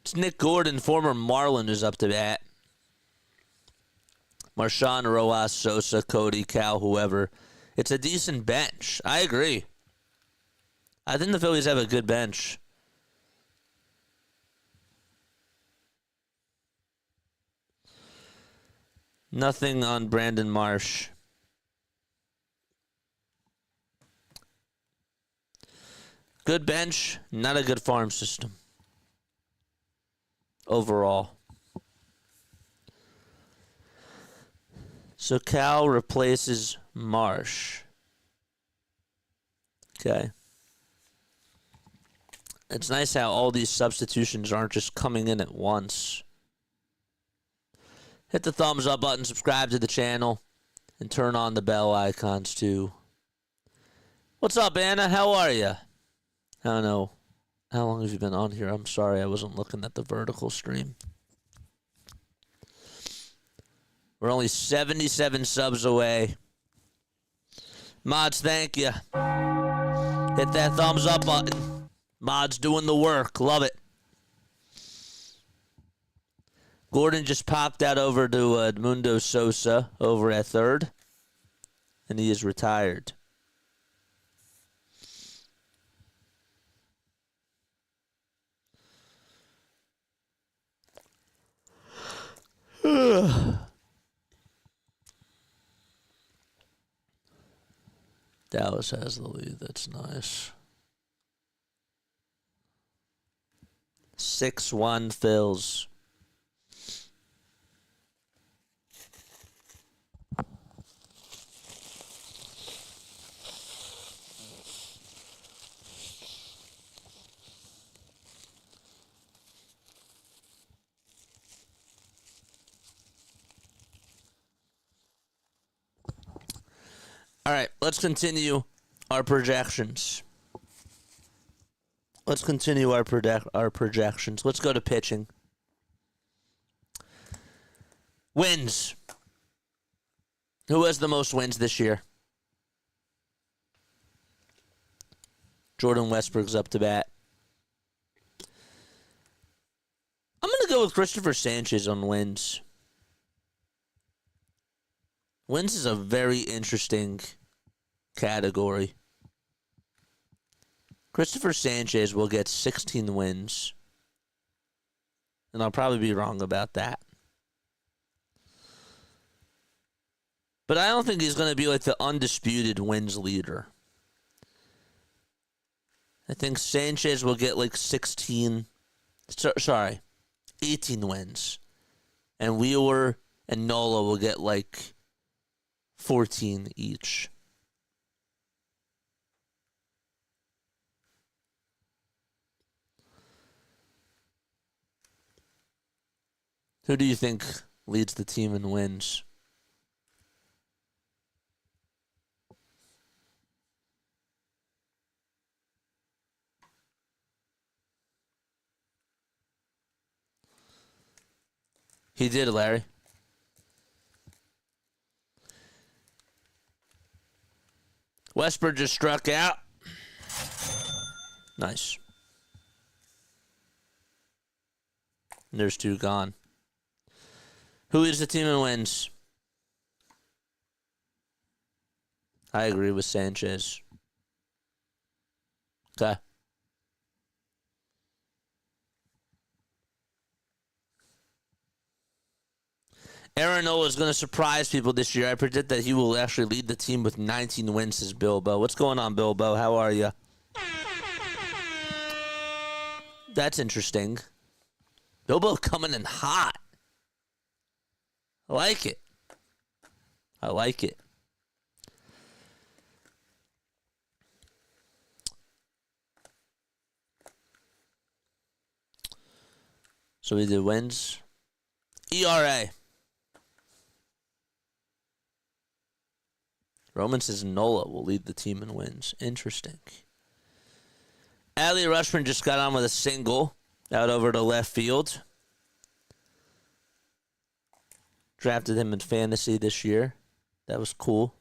It's Nick Gordon, former Marlin, who's up to bat. Marshawn, Rojas, Sosa, Cody, Cal, whoever. It's a decent bench. I agree. I think the Phillies have a good bench. Nothing on Brandon Marsh. Good bench, not a good farm system. Overall. So Cal replaces Marsh. Okay. It's nice how all these substitutions aren't just coming in at once. Hit the thumbs up button, subscribe to the channel, and turn on the bell icons too. What's up, Anna? How are you? I don't know. How long have you been on here? I'm sorry, I wasn't looking at the vertical stream. We're only 77 subs away. Mods, thank you. Hit that thumbs up button. Mods doing the work. Love it. Gordon just popped out over to Edmundo Sosa over at third. And he is retired. Dallas has the lead. That's nice. 6-1 Phils. All right, let's continue our projections. Let's projections. Let's go to pitching. Wins. Who has the most wins this year? Jordan Westbrook's up to bat. I'm going to go with Christopher Sanchez on wins. Wins is a very interesting category. Christopher Sanchez will get 16 wins. And I'll probably be wrong about that. But I don't think he's going to be like the undisputed wins leader. I think Sanchez will get like 18 wins. And Wheeler and Nola will get like 14 each. Who do you think leads the team in wins? He did, Larry. Westbrook just struck out. Nice. And there's two gone. Who leads the team in wins? I agree with Sanchez. Okay. Aaron Nola is going to surprise people this year. I predict that he will actually lead the team with 19 wins, says Bilbo. What's going on, Bilbo? How are you? That's interesting. Bilbo coming in hot. I like it. I like it. So we did wins. ERA. Roman says Nola will lead the team in wins. Interesting. Adley Rutschman just got on with a single out over to left field. Drafted him in fantasy this year. That was cool.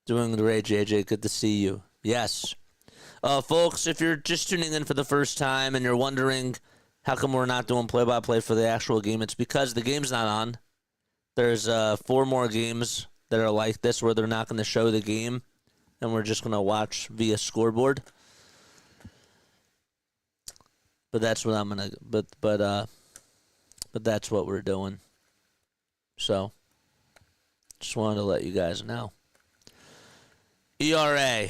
Doing great, JJ. Good to see you. Yes. Folks, if you're just tuning in for the first time and you're wondering how come we're not doing play-by-play for the actual game, it's because the game's not on. There's 4 more games that are like this where they're not going to show the game, and we're just going to watch via scoreboard. But that's what I'm gonna. But that's what we're doing. So, just wanted to let you guys know. ERA.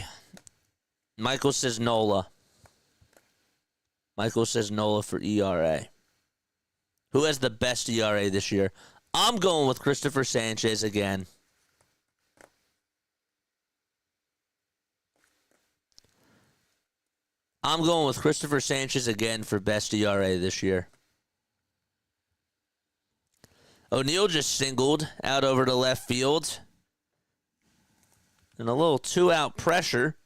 Michael says Nola. Michael says Nola for ERA. Who has the best ERA this year? I'm going with Christopher Sanchez again. I'm going with Christopher Sanchez again for best ERA this year. O'Neal just singled out over to left field. And a little 2-out pressure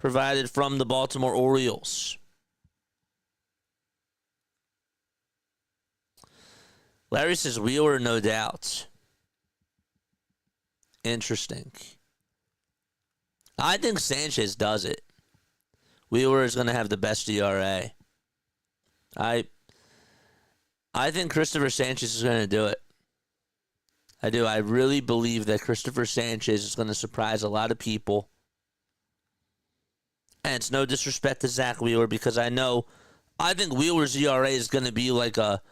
provided from the Baltimore Orioles. Larry says Wheeler, no doubt. Interesting. I think Sanchez does it. Wheeler is going to have the best ERA. I think Christopher Sanchez is going to do it. I do. I really believe that Christopher Sanchez is going to surprise a lot of people. And it's no disrespect to Zach Wheeler because I think Wheeler's ERA is going to be like a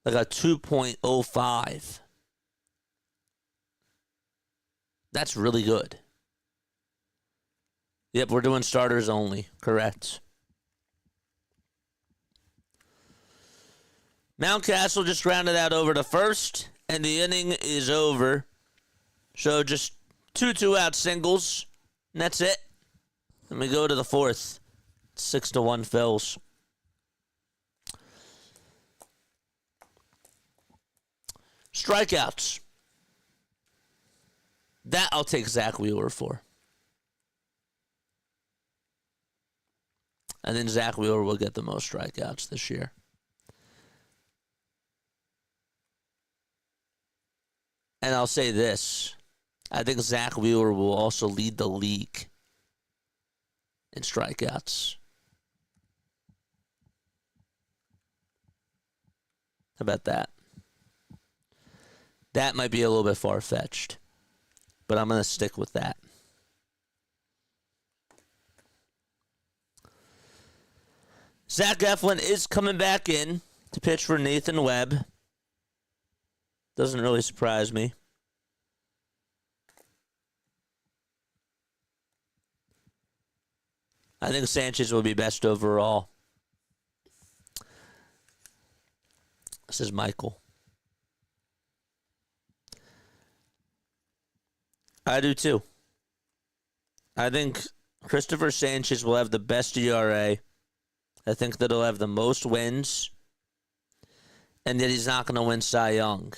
2.05. That's really good. Yep, we're doing starters only. Correct. Mountcastle just grounded out over to first, and the inning is over. So just 2-2-out singles, and that's it. And we go to the fourth. 6-1 Phils. Strikeouts. That I'll take Zach Wheeler for. I think Zach Wheeler will get the most strikeouts this year. And I'll say this. I think Zach Wheeler will also lead the league in strikeouts. How about that? That might be a little bit far-fetched, but I'm going to stick with that. Zach Eflin is coming back in to pitch for Nathan Webb. Doesn't really surprise me. I think Sanchez will be best overall. This is Michael. I do too. I think Christopher Sanchez will have the best ERA. I think that he'll have the most wins. And that he's not going to win Cy Young.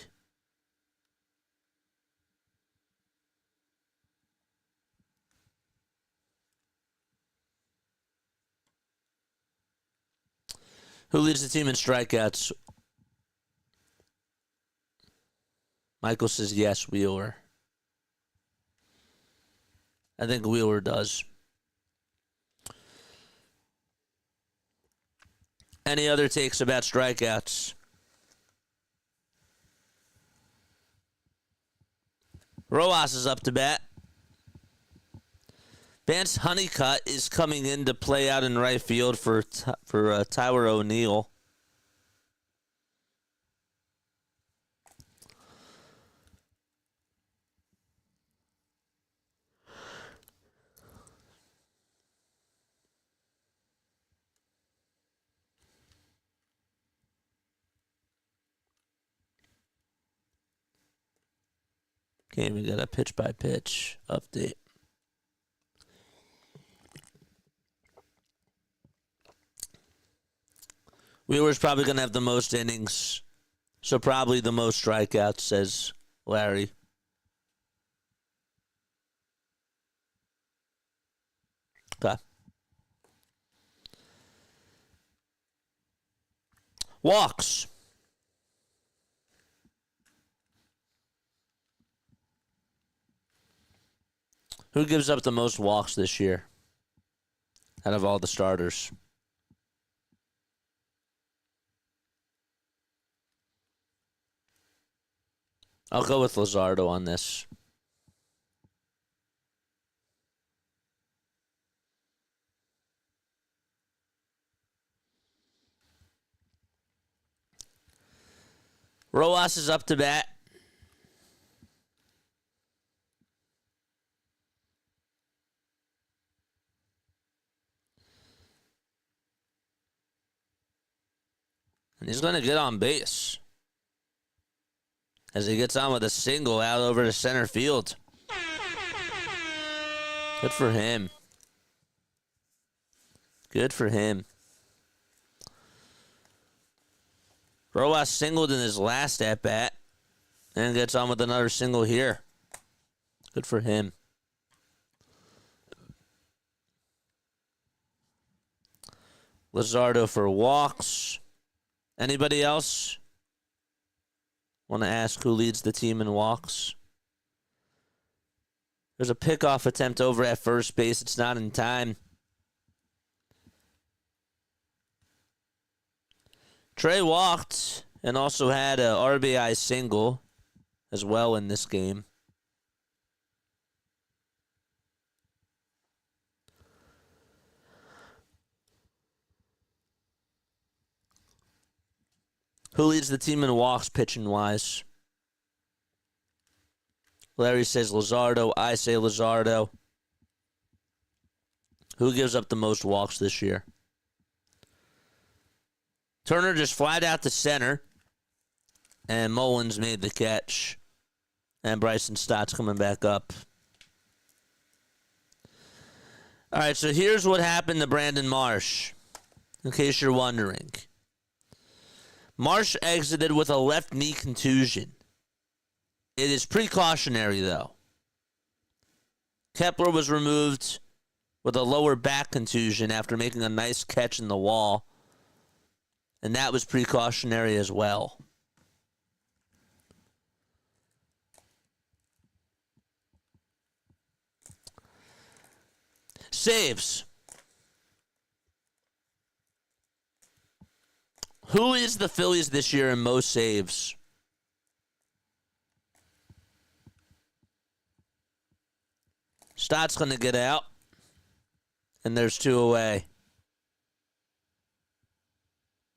Who leads the team in strikeouts? Michael says yes, Wheeler. I think Wheeler does. Any other takes about strikeouts? Rojas is up to bat. Vance Honeycutt is coming in to play out in right field for Tyler O'Neill. Okay, we got a pitch-by-pitch update. Wheeler's probably going to have the most innings, so probably the most strikeouts, says Larry. Okay. Walks. Who gives up the most walks this year out of all the starters? I'll go with Luzardo on this. Rojas is up to bat. And he's going to get on base as he gets on with a single out over to center field. Good for him. Good for him. Rojas singled in his last at-bat and gets on with another single here. Good for him. Luzardo for walks. Anybody else want to ask who leads the team in walks? There's a pickoff attempt over at first base. It's not in time. Trey walked and also had a RBI single as well in this game. Who leads the team in walks pitching-wise? Larry says Luzardo. I say Luzardo. Who gives up the most walks this year? Turner just flied out to center. And Mullins made the catch. And Bryson Stott's coming back up. All right, so here's what happened to Brandon Marsh, in case you're wondering. Marsh exited with a left knee contusion. It is precautionary, though. Kepler was removed with a lower back contusion after making a nice catch in the wall. And that was precautionary as well. Saves. Who is the Phillies this year in most saves? Stott's going to get out. And there's 2 away.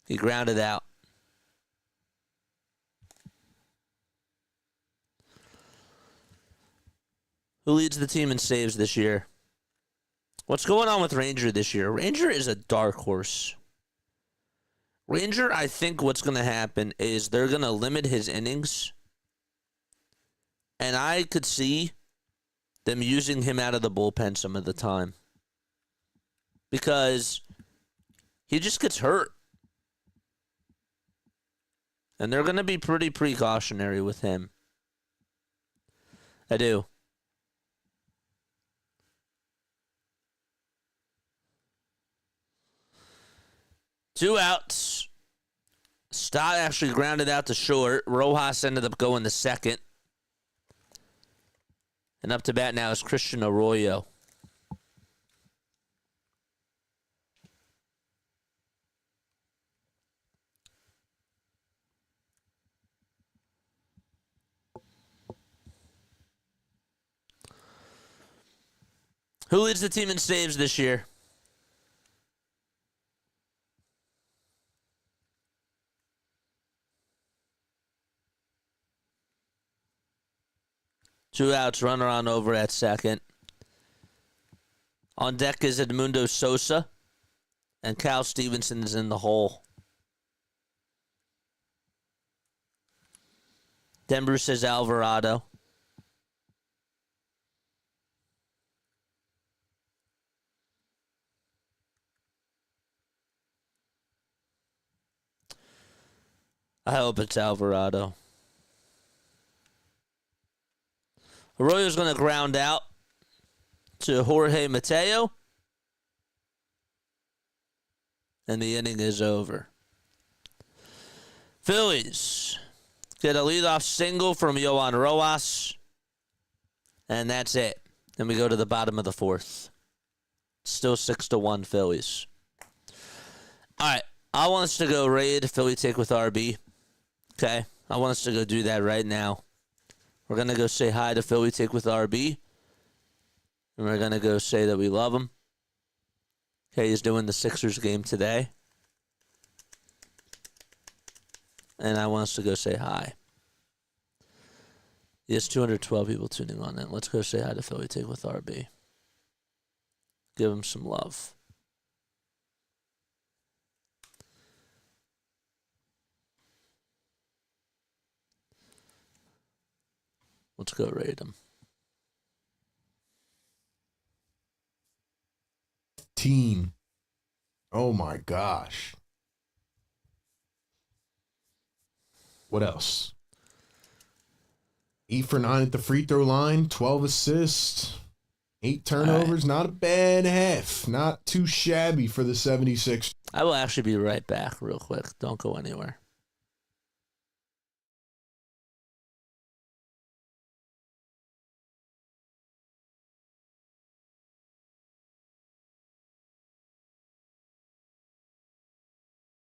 He grounded out. Who leads the team in saves this year? What's going on with Ranger this year? Ranger is a dark horse. Ranger, I think what's going to happen is they're going to limit his innings. And I could see them using him out of the bullpen some of the time. Because he just gets hurt. And they're going to be pretty precautionary with him. I do. Two outs. Stott actually grounded out to short. Rojas ended up going to second. And up to bat now is Christian Arroyo. Who leads the team in saves this year? Two outs, runner on over at second. On deck is Edmundo Sosa, and Cal Stevenson is in the hole. Denver says Alvarado. I hope it's Alvarado. Arroyo's going to ground out to Jorge Mateo. And the inning is over. Phillies get a leadoff single from Yohan Rojas. And that's it. Then we go to the bottom of the fourth. Still 6-1 Phillies. All right. I want us to go raid Philly take with RB. Okay. I want us to go do that right now. We're going to go say hi to Philly take with RB. And we're going to go say that we love him. Okay, he's doing the Sixers game today. And I want us to go say hi. Yes, 212 people tuning on in. Let's go say hi to Philly take with RB. Give him some love. Let's go raid him. Team. Oh my gosh. What else? 8 for 9 at the free throw line, 12 assists. 8 turnovers, not a bad half. Not too shabby for the 76. I will actually be right back real quick. Don't go anywhere.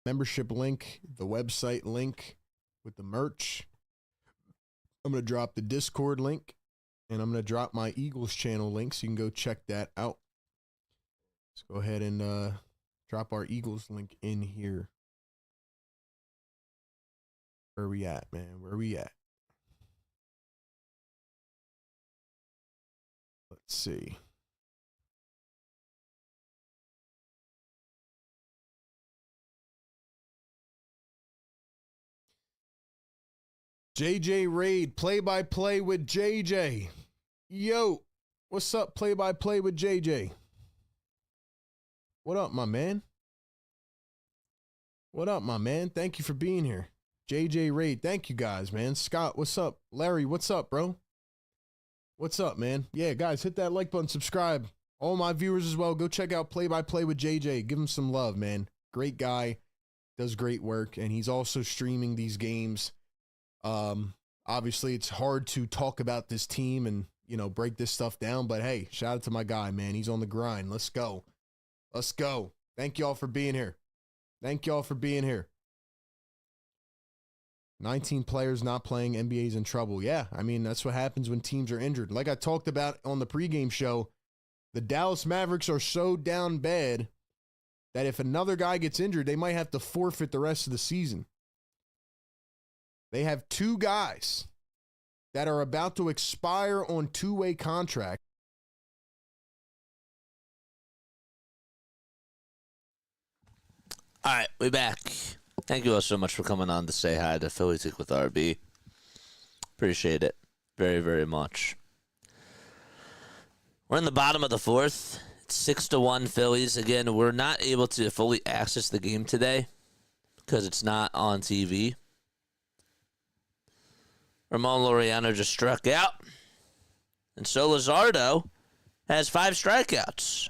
Membership link, the website link with the merch. I'm going to drop the Discord link, and I'm going to drop my Eagles channel link so you can go check that out. Let's go ahead and drop our Eagles link in here. Where are we at, man? Where are we at? Let's see. JJ Raid, play-by-play with JJ. Yo, what's up, play-by-play with JJ? What up, my man? What up, my man? Thank you for being here. JJ Raid, thank you guys, man. Scott, what's up? Larry, what's up, bro? What's up, man? Yeah, guys, hit that like button, subscribe. All my viewers as well, go check out play-by-play with JJ. Give him some love, man. Great guy, does great work, and he's also streaming these games. Obviously it's hard to talk about this team and, you know, break this stuff down, but hey, shout out to my guy, man. He's on the grind. Let's go. Let's go. Thank y'all for being here. Thank y'all for being here. 19 players not playing, NBA's in trouble. Yeah, I mean, that's what happens when teams are injured. Like I talked about on the pregame show, the Dallas Mavericks are so down bad that if another guy gets injured, they might have to forfeit the rest of the season. They have 2 guys that are about to expire on 2-way contract. All right, we back. Thank you all so much for coming on to say hi to Philly Tick with RB. Appreciate it very, very much. We're in the bottom of the 4th. It's 6-1 Phillies. Again, we're not able to fully access the game today because it's not on TV. Ramon Laureano just struck out. And so Luzardo has 5 strikeouts.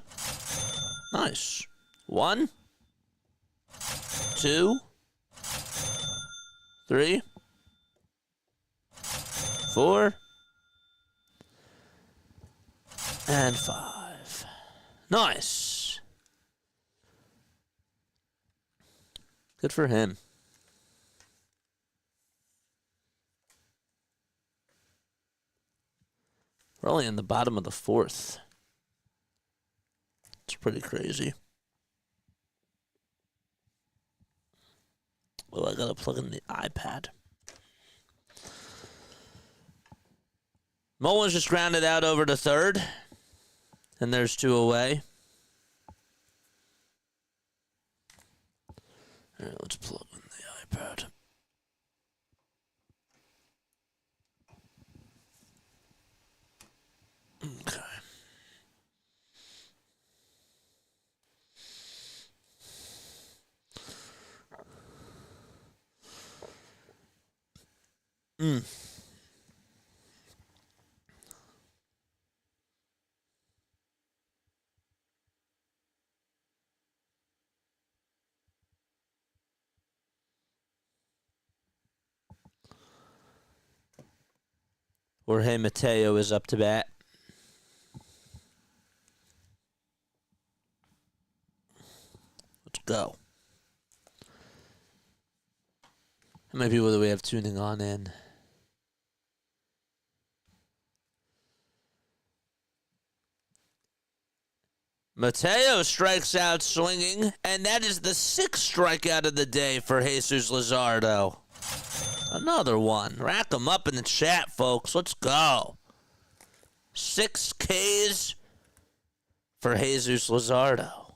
Nice. 1, 2, 3, 4, and 5. Nice. Good for him. We're only in the bottom of the 4th. It's pretty crazy. Well, I gotta plug in the iPad. Mullins just grounded out over to 3rd. And there's 2 away. All right, let's plug in the iPad. Okay. Jorge Mateo is up to bat. Let's go. How many people do we have tuning on in? Mateo strikes out swinging, and that is the 6th strikeout of the day for Jesus Luzardo. Another one. Rack them up in the chat, folks. Let's go. 6 Ks for Jesus Luzardo.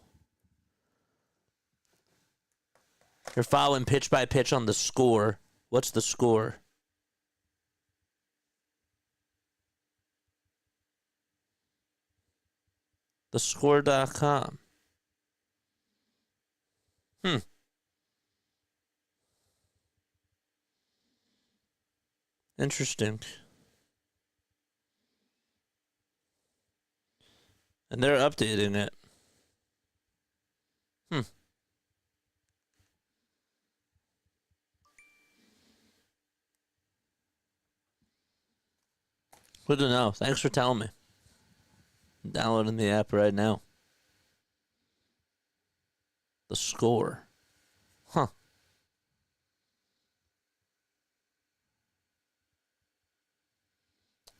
You're following pitch by pitch on the score. What's the score? TheScore.com. Interesting. And they're updating it. Good to know. Thanks for telling me. I'm downloading the app right now. The score. Huh.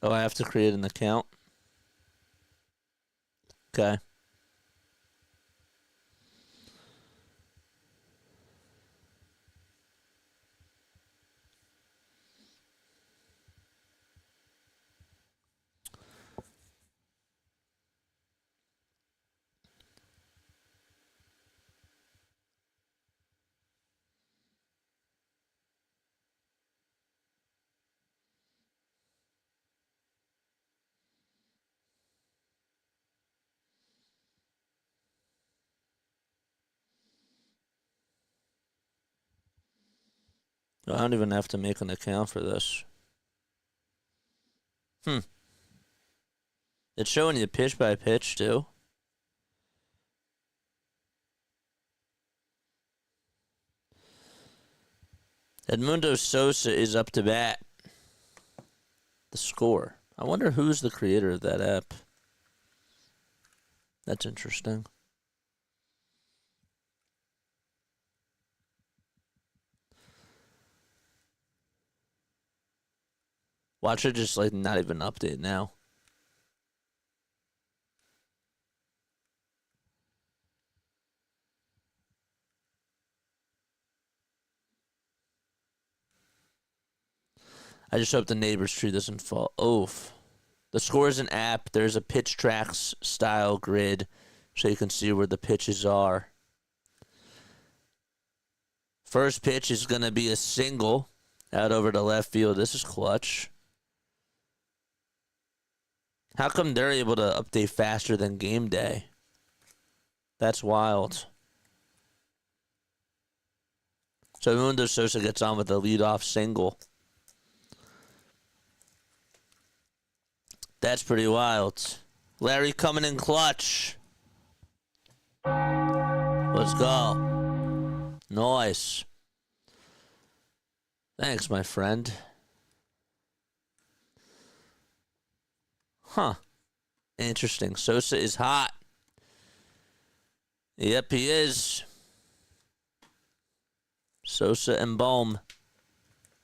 Oh, I have to create an account? Okay. I don't even have to make an account for this. It's showing you pitch by pitch, too. Edmundo Sosa is up to bat. The score. I wonder who's the creator of that app. That's interesting. Watch it just like not even update now. I just hope the neighbor's tree doesn't fall. Oof. The score is an app. There's a pitch tracks style grid so you can see where the pitches are. First pitch is going to be a single out over to left field. This is clutch. How come they're able to update faster than game day? That's wild. So Mundo Sosa gets on with a leadoff single. That's pretty wild. Larry coming in clutch. Let's go. Nice. Thanks, my friend. Huh. Interesting. Sosa is hot. Yep, he is. Sosa and Bohm.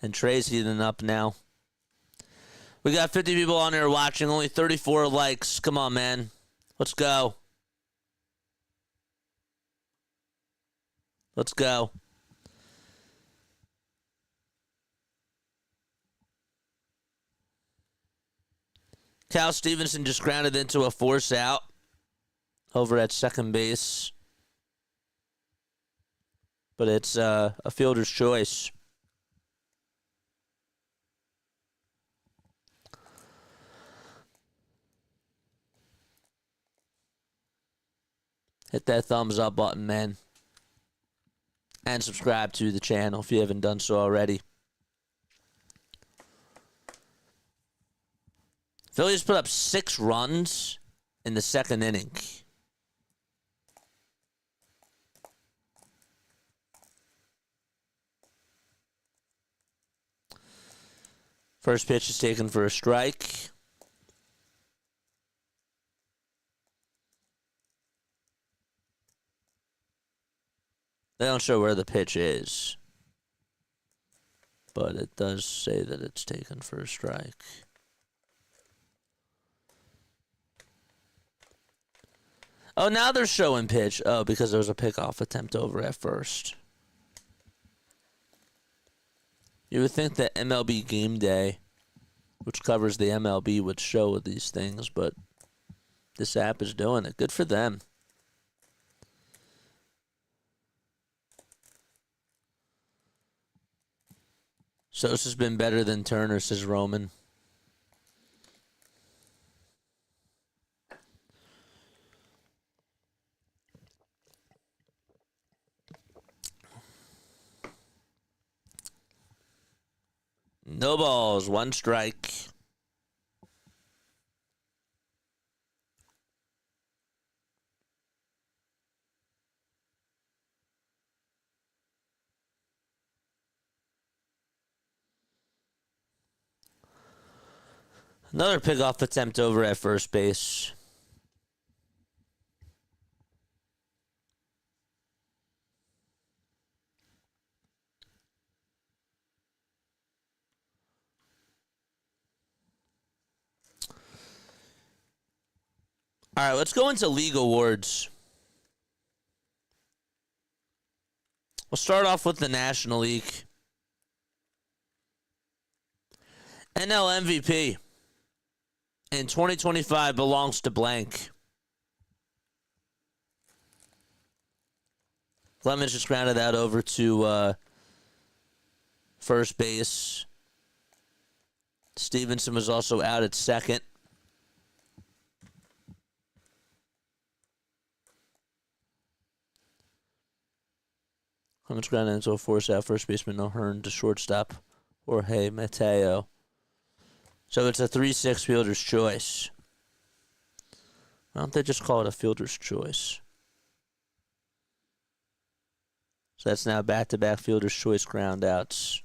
And Trey's heating up now. We got 50 people on here watching. Only 34 likes. Come on, man. Let's go. Let's go. Cal Stevenson just grounded into a force out over at second base. But it's a fielder's choice. Hit that thumbs up button, man. And subscribe to the channel if you haven't done so already. Phillies put up 6 runs in the second inning. First pitch is taken for a strike. They don't show where the pitch is, but it does say that it's taken for a strike. Oh, now they're showing pitch. Oh, because there was a pickoff attempt over at first. You would think that MLB Game Day, which covers the MLB, would show these things, but this app is doing it. Good for them. Sosa's been better than Turner, says Roman. No balls, 1 strike. Another pickoff attempt over at first base. All right, let's go into league awards. We'll start off with the National League. NL MVP in 2025 belongs to blank. Clemens just grounded that over to first base. Stevenson was also out at second. Clemens grounded into a force out first baseman O'Hearn to shortstop Jorge Mateo. So it's a 3-6 fielder's choice. Why don't they just call it a fielder's choice? So that's now back-to-back fielder's choice ground outs.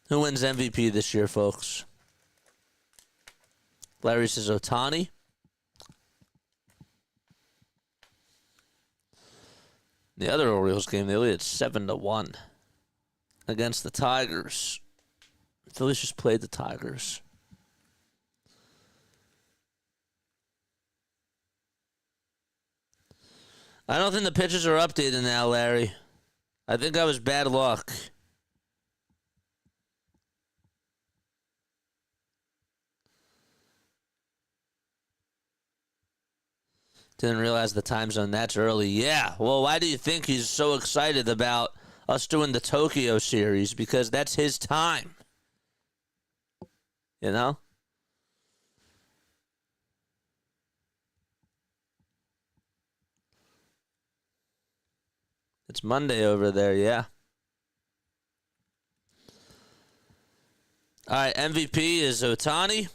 Who wins MVP this year, folks? Larry says Ohtani. The other Orioles game, they lead at 7-1 against the Tigers. The Phillies just played the Tigers. I don't think the pitchers are updated now, Larry. I think that was bad luck. Didn't realize the time zone that's early. Yeah. Well, why do you think he's so excited about us doing the Tokyo series? Because that's his time. You know? It's Monday over there, yeah. All right, MVP is Ohtani.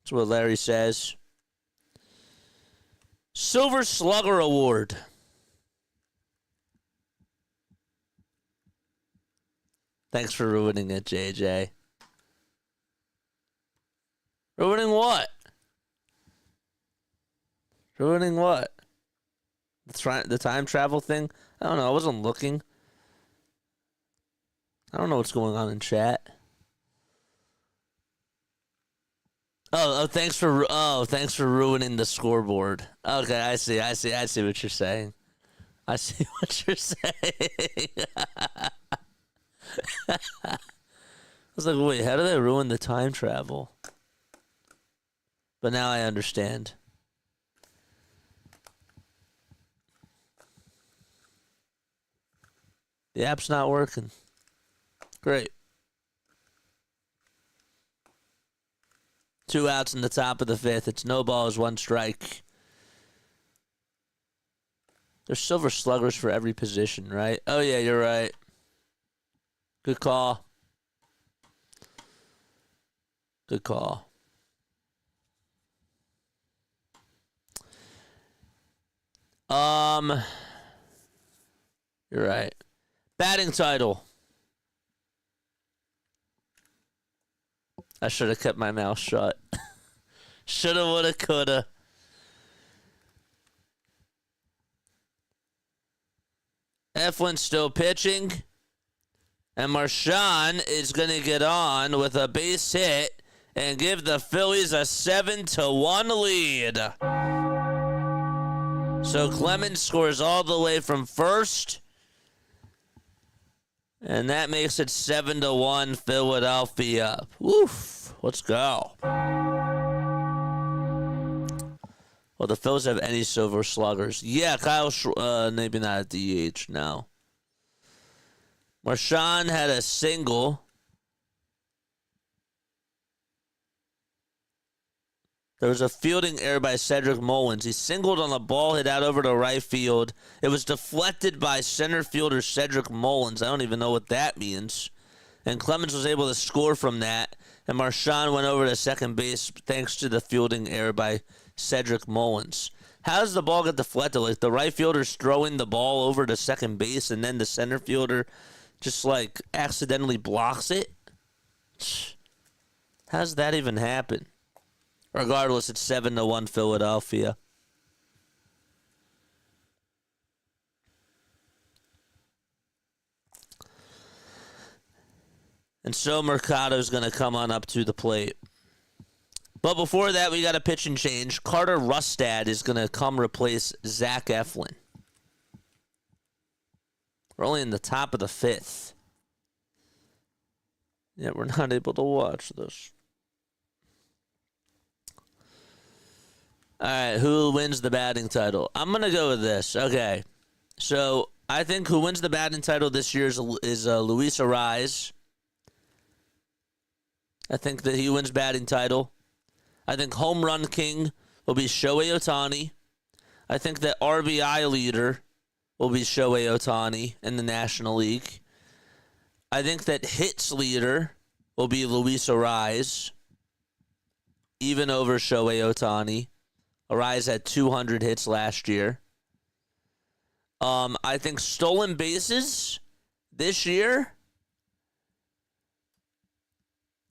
That's what Larry says. Silver Slugger Award. Thanks for ruining it, JJ. Ruining what? Ruining what? The time travel thing? I don't know. I wasn't looking. I don't know what's going on in chat. Thanks for ruining the scoreboard. Okay, I see what you're saying. I see what you're saying. I was like, wait, how did I ruin the time travel? But now I understand. The app's not working. Great. 2 outs in the top of the 5th. It's no balls, 1 strike. There's silver sluggers for every position, right? Oh, yeah, you're right. Good call. Good call. You're right. Batting title. I should have kept my mouth shut. Shoulda, woulda, coulda. Eflin's still pitching. And Marchand is going to get on with a base hit and give the Phillies a 7-1 lead. So Clemens scores all the way from first. And that makes it 7-1 Philadelphia. Woof. Let's go. Well, the Phillies have any silver sluggers. Yeah, Kyle, maybe not at DH now. Marchand had a single. There was a fielding error by Cedric Mullins. He singled on a ball hit out over to right field. It was deflected by center fielder Cedric Mullins. I don't even know what that means. And Clemens was able to score from that. And Marchand went over to second base thanks to the fielding error by Cedric Mullins. How does the ball get deflected? Like the right fielder's throwing the ball over to second base and then the center fielder just like accidentally blocks it. How does that even happen? Regardless, it's 7-1 Philadelphia. And so Mercado's going to come on up to the plate. But before that, we got a pitching change. Carter Rustad is going to come replace Zach Eflin. We're only in the top of the 5th. Yeah, we're not able to watch this. All right, who wins the batting title? I'm going to go with this. Okay. So I think who wins the batting title this year is Luis Arraez. I think that he wins batting title. I think home run king will be Shohei Ohtani. I think that RBI leader will be Shohei Ohtani in the National League. I think that hits leader will be Luis Arraez, even over Shohei Ohtani. Arraez had 200 hits last year. I think stolen bases this year,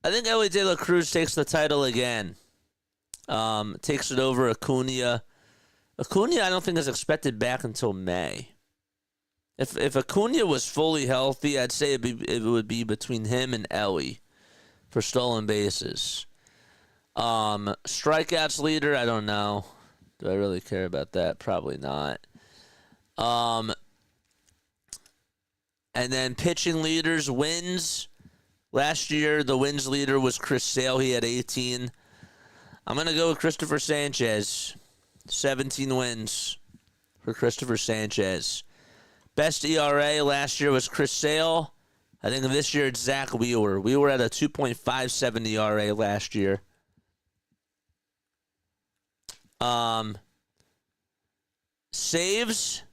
I think Elly De La Cruz takes the title again. Takes it over Acuna. Acuna, I don't think is expected back until May. If Acuna was fully healthy, I'd say it would be between him and Elly for stolen bases. Strikeouts leader, I don't know. Do I really care about that? Probably not. And then pitching leaders, wins. Last year, the wins leader was Chris Sale. He had 18. I'm going to go with Christopher Sanchez. 17 wins for Christopher Sanchez. Best ERA last year was Chris Sale. I think this year it's Zach Wheeler. We were at a 2.57 ERA last year. Saves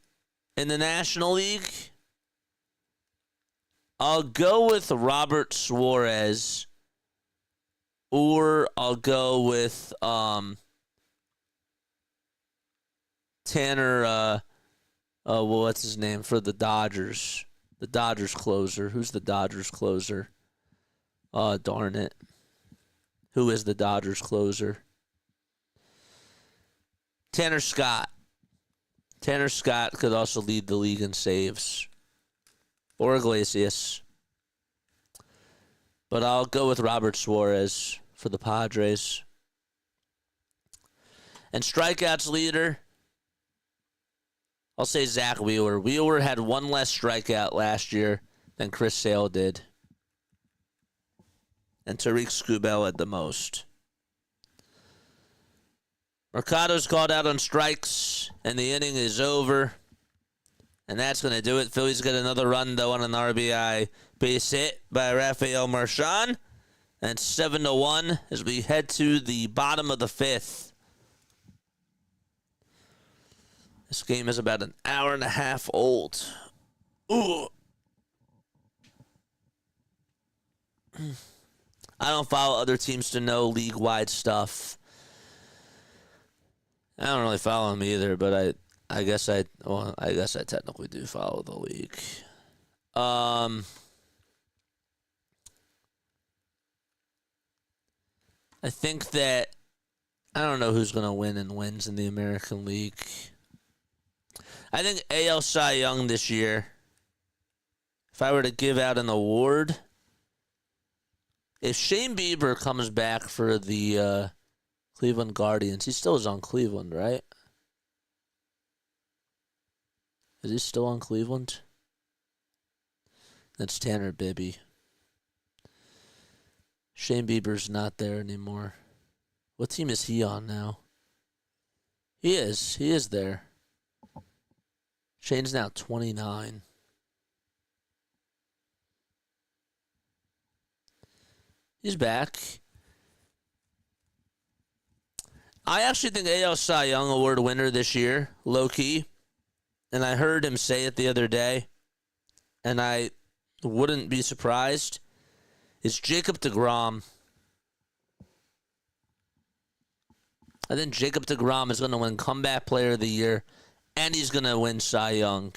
in the National League, I'll go with Robert Suarez, or I'll go with Tanner. What's his name for the Dodgers? The Dodgers closer. Who's the Dodgers closer? Oh, darn it. Who is the Dodgers closer? Tanner Scott. Tanner Scott could also lead the league in saves. Or Iglesias. But I'll go with Robert Suarez for the Padres. And strikeouts leader, I'll say Zach Wheeler. Wheeler had one less strikeout last year than Chris Sale did. And Tariq Skubal had the most. Mercado's called out on strikes, and the inning is over. And that's going to do it. Phillies get another run, though, on an RBI base hit by Rafael Marchand. And 7-1 as we head to the bottom of the 5th. This game is about an hour and a half old. Ooh. I don't follow other teams to know league-wide stuff. I don't really follow them either, but I guess I technically do follow the league. I think that I don't know who's going to win and wins in the American League. I think AL Cy Young this year, if I were to give out an award, if Shane Bieber comes back for the Cleveland Guardians, he still is on Cleveland, right? Is he still on Cleveland? That's Tanner Bibby. Shane Bieber's not there anymore. What team is he on now? He is. He is there. Shane's now 29. He's back. I actually think AL Cy Young Award winner this year, low-key. And I heard him say it the other day, and I wouldn't be surprised. It's Jacob deGrom. I think Jacob deGrom is going to win Comeback Player of the Year, and he's going to win Cy Young.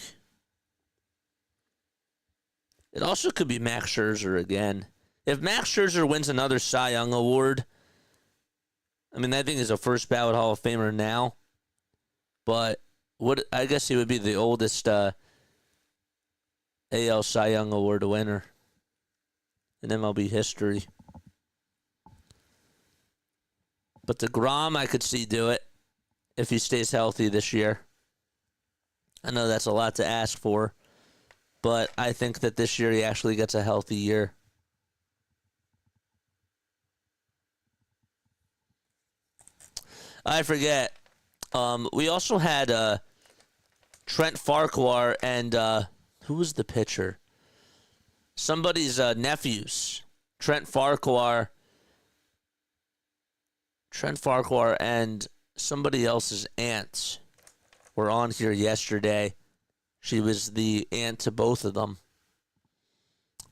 It also could be Max Scherzer again. If Max Scherzer wins another Cy Young award, I mean, I think he's a first ballot Hall of Famer now. But I guess he would be the oldest AL Cy Young award winner in MLB history. But DeGrom, I could see do it if he stays healthy this year. I know that's a lot to ask for, but I think that this year he actually gets a healthy year. I forget. We also had Trent Farquhar and who was the pitcher? Somebody's nephews. Trent Farquhar and somebody else's aunt were on here yesterday. She was the aunt to both of them.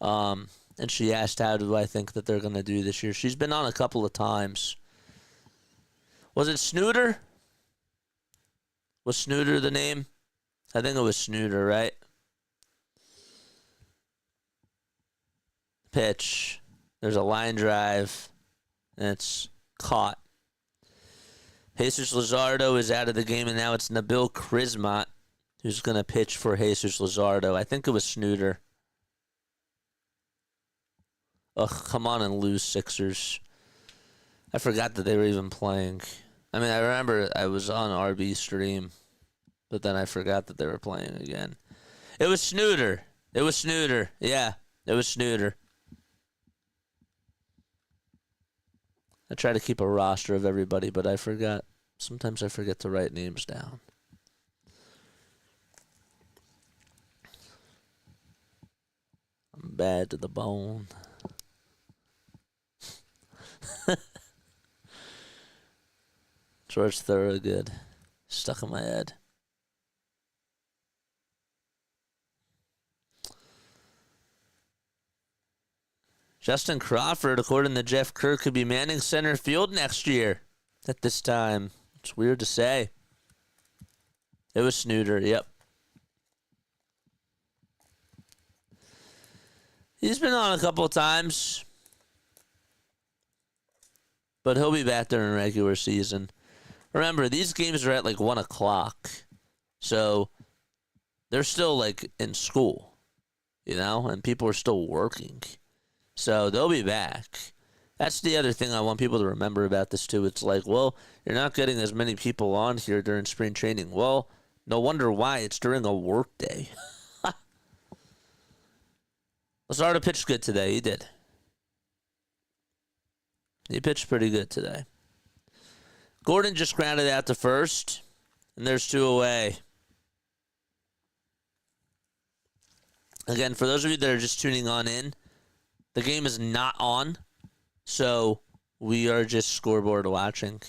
And she asked, how do I think that they're going to do this year? She's been on a couple of times. Was it Snooter? Was Snooter the name? I think it was Snooter, right? Pitch. There's a line drive. And it's caught. Jesus Luzardo is out of the game, and now it's Nabil Krismat who's going to pitch for Jesus Luzardo. I think it was Snooter. Ugh, come on and lose, Sixers. I forgot that they were even playing. I mean, I remember I was on RB stream, but then I forgot that they were playing again. It was Snooter. It was Snooter. Yeah, it was Snooter. I try to keep a roster of everybody, but I forgot. Sometimes I forget to write names down. I'm bad to the bone. George Thorogood. Stuck in my head. Justin Crawford, according to Jeff Kerr, could be manning center field next year at this time. It's weird to say. It was Snooter, yep. He's been on a couple of times, but he'll be back during regular season. Remember, these games are at like 1 o'clock, so they're still like in school, you know, and people are still working. So they'll be back. That's the other thing I want people to remember about this too. It's like, well, you're not getting as many people on here during spring training. Well, no wonder why. It's during a work day. Luzardo pitched good today. He did. He pitched pretty good today. Gordon just grounded out to first, and there's 2 away. Again, for those of you that are just tuning on in, the game is not on, so we are just scoreboard watching.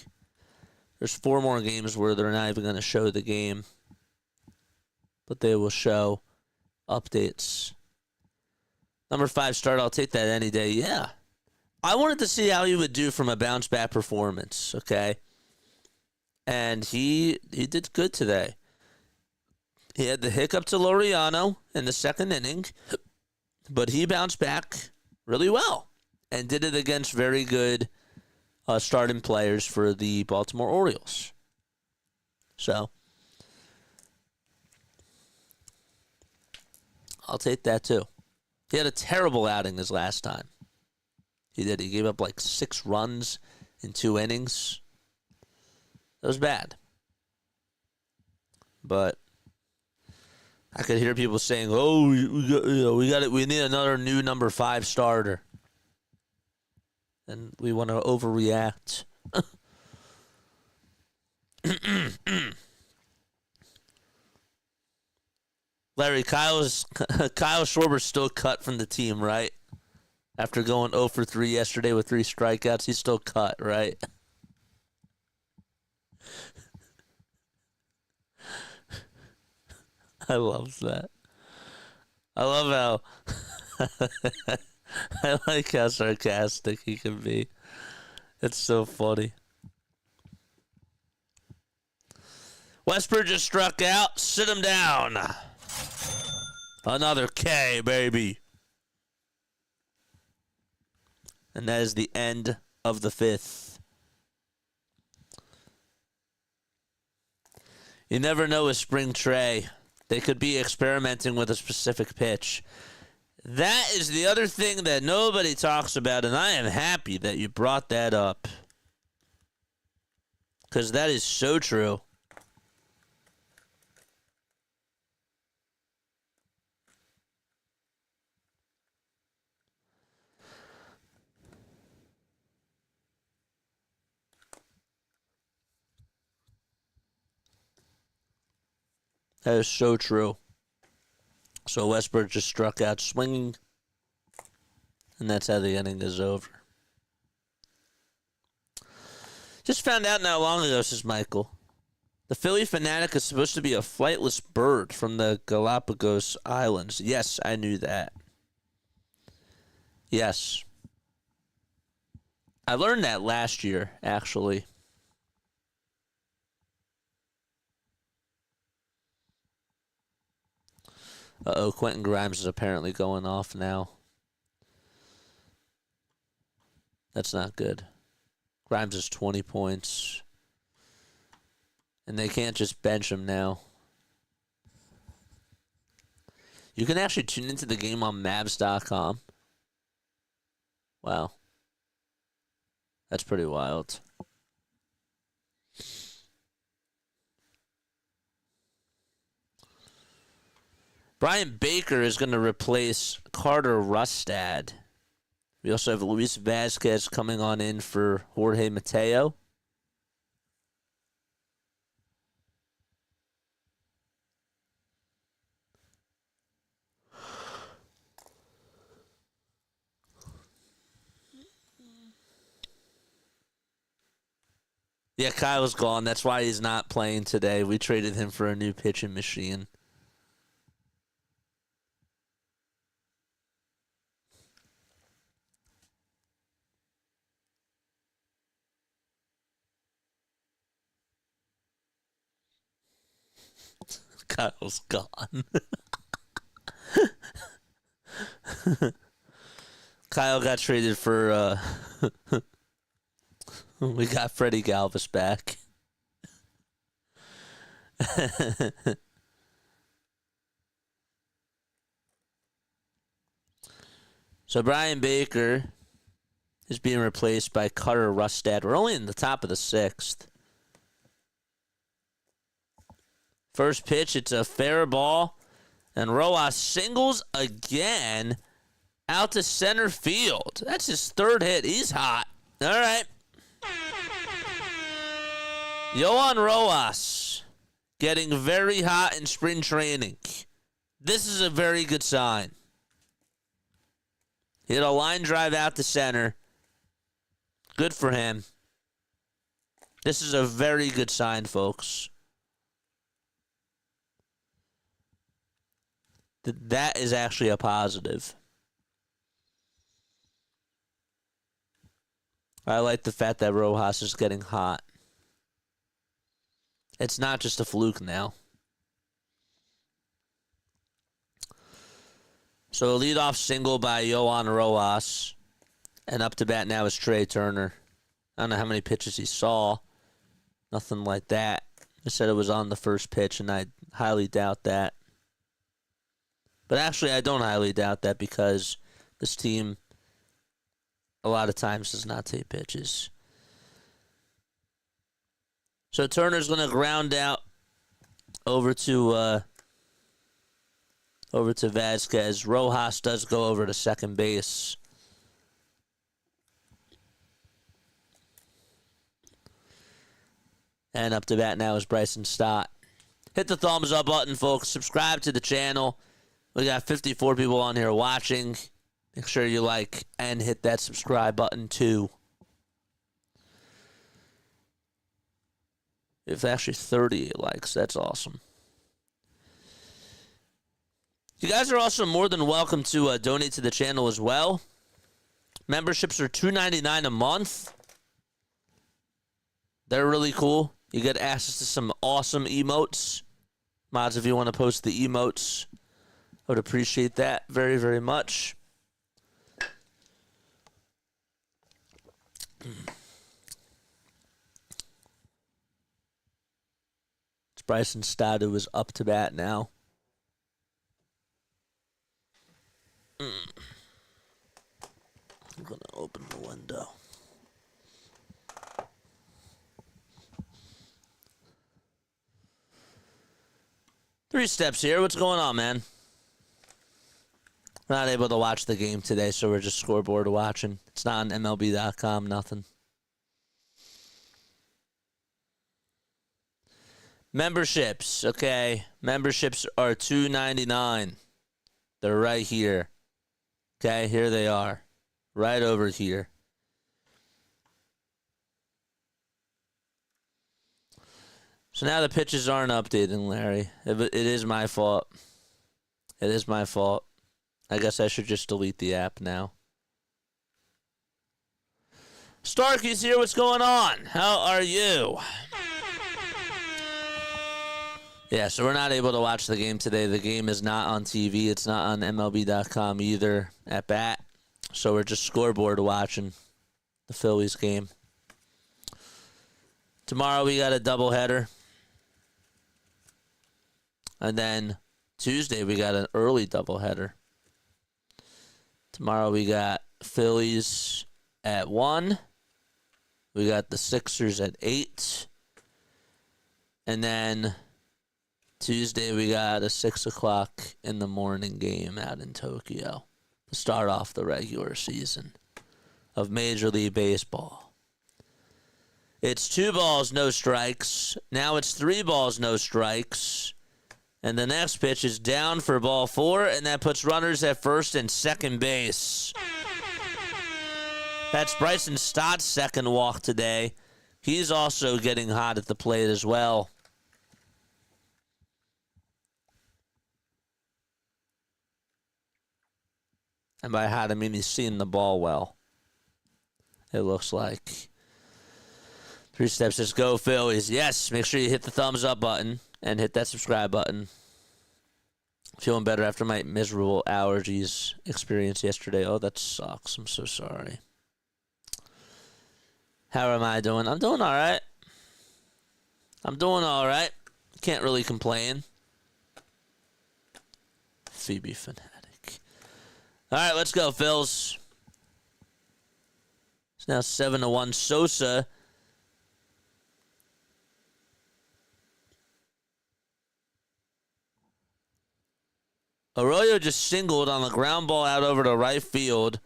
There's 4 more games where they're not even going to show the game, but they will show updates. Number 5 start, I'll take that any day. Yeah. I wanted to see how he would do from a bounce back performance, okay? And he did good today. He had the hiccup to Laureano in the 2nd inning, but he bounced back really well and did it against very good starting players for the Baltimore Orioles. So, I'll take that too. He had a terrible outing his last time. He did. He gave up like 6 runs in 2 innings. It was bad. But I could hear people saying, "Oh, we need another new number 5 starter," and we want to overreact. Larry, Kyle Schwarber's still cut from the team, right? After going 0 for 3 yesterday with 3 strikeouts, he's still cut, right? I love that. I love how I like how sarcastic he can be. It's so funny. Westbrook just struck out. Sit him down. Another K, baby. And that is the end of the 5th. You never know with spring Trey. They could be experimenting with a specific pitch. That is the other thing that nobody talks about, and I am happy that you brought that up. Because that is so true. That is so true. So Westbrook just struck out swinging, and that's how the inning is over. Just found out not long ago, says Michael. The Philly Fanatic is supposed to be a flightless bird from the Galapagos Islands. Yes, I knew that. Yes. I learned that last year, actually. Uh-oh, Quentin Grimes is apparently going off now. That's not good. Grimes is 20 points. And they can't just bench him now. You can actually tune into the game on Mavs.com. Wow. That's pretty wild. Brian Baker is going to replace Carter Rustad. We also have Luis Vazquez coming on in for Jorge Mateo. Yeah, Kyle's gone. That's why he's not playing today. We traded him for a new pitching machine. Kyle's gone. Kyle got traded for, we got Freddie Galvis back. So Brian Baker is being replaced by Carter Rustad. We're only in the top of the 6th. First pitch, it's a fair ball. And Rojas singles again out to center field. That's his 3rd hit. He's hot. All right. Yohan Rojas getting very hot in spring training. This is a very good sign. Hit a line drive out to center. Good for him. This is a very good sign, folks. That is actually a positive. I like the fact that Rojas is getting hot. It's not just a fluke now. So a leadoff single by Yohan Rojas. And up to bat now is Trey Turner. I don't know how many pitches he saw. Nothing like that. I said it was on the first pitch, and I highly doubt that. But actually, I don't highly doubt that because this team a lot of times does not take pitches. So Turner's going to ground out over to Vazquez. Rojas does go over to second base. And up to bat now is Bryson Stott. Hit the thumbs up button, folks. Subscribe to the channel. We got 54 people on here watching. Make sure you like and hit that subscribe button too. If actually 38 likes, that's awesome. You guys are also more than welcome to donate to the channel as well. Memberships are $2.99 a month. They're really cool. You get access to some awesome emotes. Mods, if you want to post the emotes, I would appreciate that very, very much. Bryson Stott is up to bat now. I'm going to open the window. Three steps here. What's going on, man? We're not able to watch the game today, so we're just scoreboard watching. It's not on MLB.com, nothing. Memberships, okay. Memberships are $2.99. They're right here. Okay, here they are. Right over here. So now the pitches aren't updating, Larry. It is my fault. It is my fault. I guess I should just delete the app now. Starkey's here. What's going on? How are you? Yeah, so we're not able to watch the game today. The game is not on TV. It's not on MLB.com either at bat. So we're just scoreboard watching the Phillies game. Tomorrow we got a doubleheader. And then Tuesday we got an early doubleheader. Tomorrow we got Phillies at 1. We got the Sixers at 8. And then Tuesday, we got a 6 o'clock in the morning game out in Tokyo to start off the regular season of Major League Baseball. It's 2 balls, no strikes. Now it's 3 balls, no strikes. And the next pitch is down for ball 4, and that puts runners at first and second base. That's Bryson Stott's second walk today. He's also getting hot at the plate as well. And by hot, I mean he's seeing the ball well. It looks like. 3 steps, just go Phillies. Yes, make sure you hit the thumbs up button and hit that subscribe button. Feeling better after my miserable allergies experience yesterday. Oh, that sucks. I'm so sorry. How am I doing? I'm doing all right. I'm doing all right. Can't really complain. Phoebe fanatic. All right, let's go, Phils. It's now 7-1. Sosa. Arroyo just singled on the ground ball out over to right field.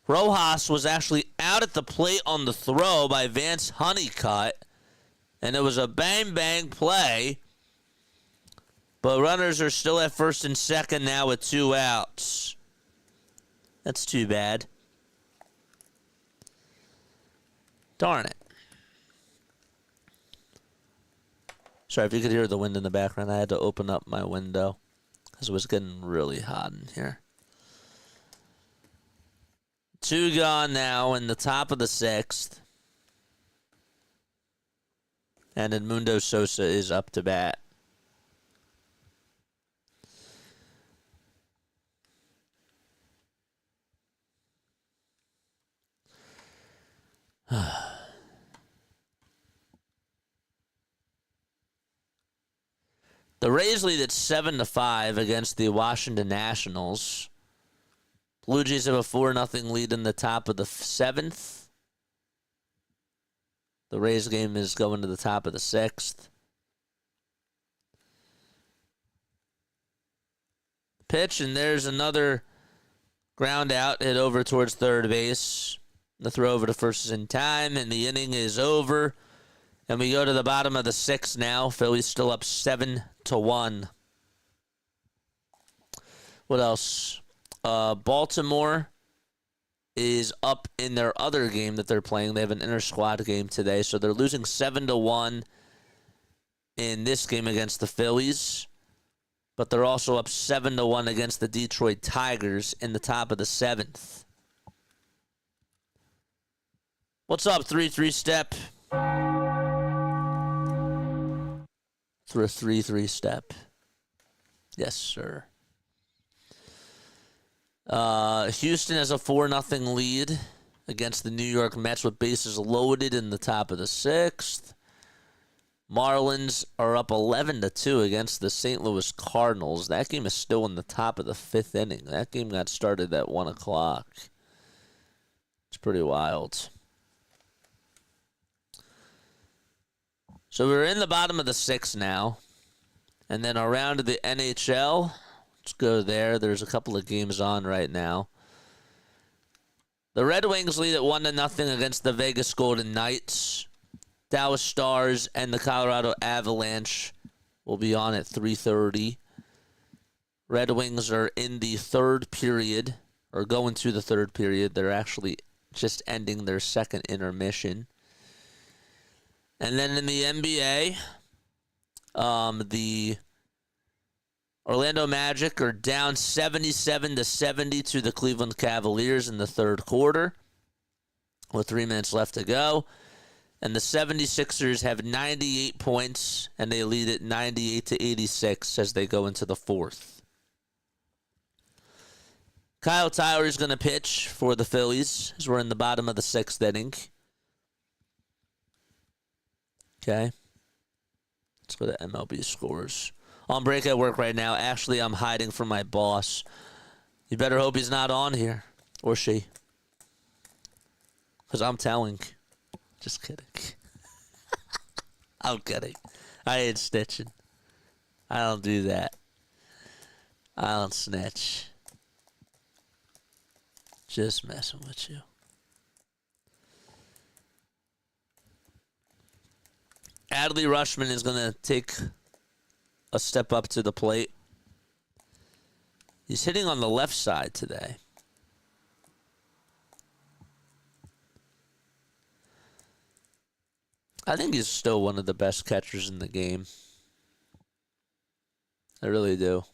Rojas was actually out at the plate on the throw by Vance Honeycutt. And it was a bang-bang play. But runners are still at first and second now with 2 outs. That's too bad. Darn it. Sorry if you could hear the wind in the background. I had to open up my window because it was getting really hot in here. 2 gone now in the top of the 6th. And Edmundo Sosa is up to bat. The Rays lead at 7-5 against the Washington Nationals. Blue Jays have a 4-0 lead in the top of the 7th. The Rays game is going to the top of the 6th. Pitch, and there's another ground out, hit over towards third base. The throw over to first is in time, and the inning is over. And we go to the bottom of the 6th now. Phillies still up 7-1. What else? Baltimore is up in their other game that they're playing. They have an inter-squad game today, so they're losing 7-1 in this game against the Phillies. But they're also up 7-1 against the Detroit Tigers in the top of the 7th. What's up, 3-3 step? For a 3-3 step. Yes, sir. Houston has a 4-0 lead against the New York Mets with bases loaded in the top of the 6th. Marlins are up 11-2 against the St. Louis Cardinals. That game is still in the top of the 5th inning. That game got started at 1 o'clock. It's pretty wild. So we're in the bottom of the 6th now. And then around to the NHL. Let's go there. There's a couple of games on right now. The Red Wings lead at 1-0 against the Vegas Golden Knights. Dallas Stars and the Colorado Avalanche will be on at 3:30. Red Wings are in the 3rd period, or going to the 3rd period. They're actually just ending their 2nd intermission. And then in the NBA, the Orlando Magic are down 77-70 to the Cleveland Cavaliers in the 3rd quarter with 3 minutes left to go. And the 76ers have 98 points, and they lead at 98-86 as they go into the 4th. Kyle Tyler is going to pitch for the Phillies as we're in the bottom of the 6th inning. Okay. Let's go to MLB scores. On break at work right now. Actually, I'm hiding from my boss. You better hope he's not on here. Or she. Because I'm telling. Just kidding. I'm kidding. I ain't snitching. I don't do that. I don't snitch. Just messing with you. Adley Rutschman is going to take a step up to the plate. He's hitting on the left side today. I think he's still one of the best catchers in the game. I really do.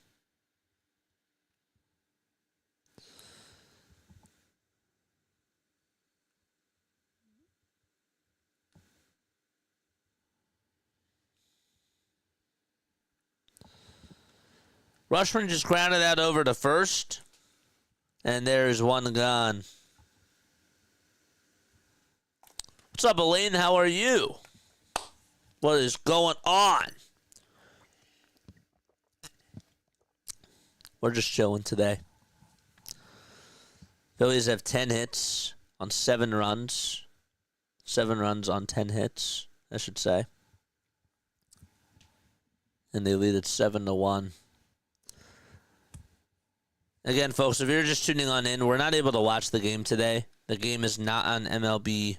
Rushman just grounded that over to first. And there's one gone. What's up, Elaine? How are you? What is going on? We're just chilling today. Phillies have 10 hits on 7 runs. 7 runs on 10 hits, I should say. And they lead at 7-1. Again, folks, if you're just tuning on in, we're not able to watch the game today. The game is not on MLB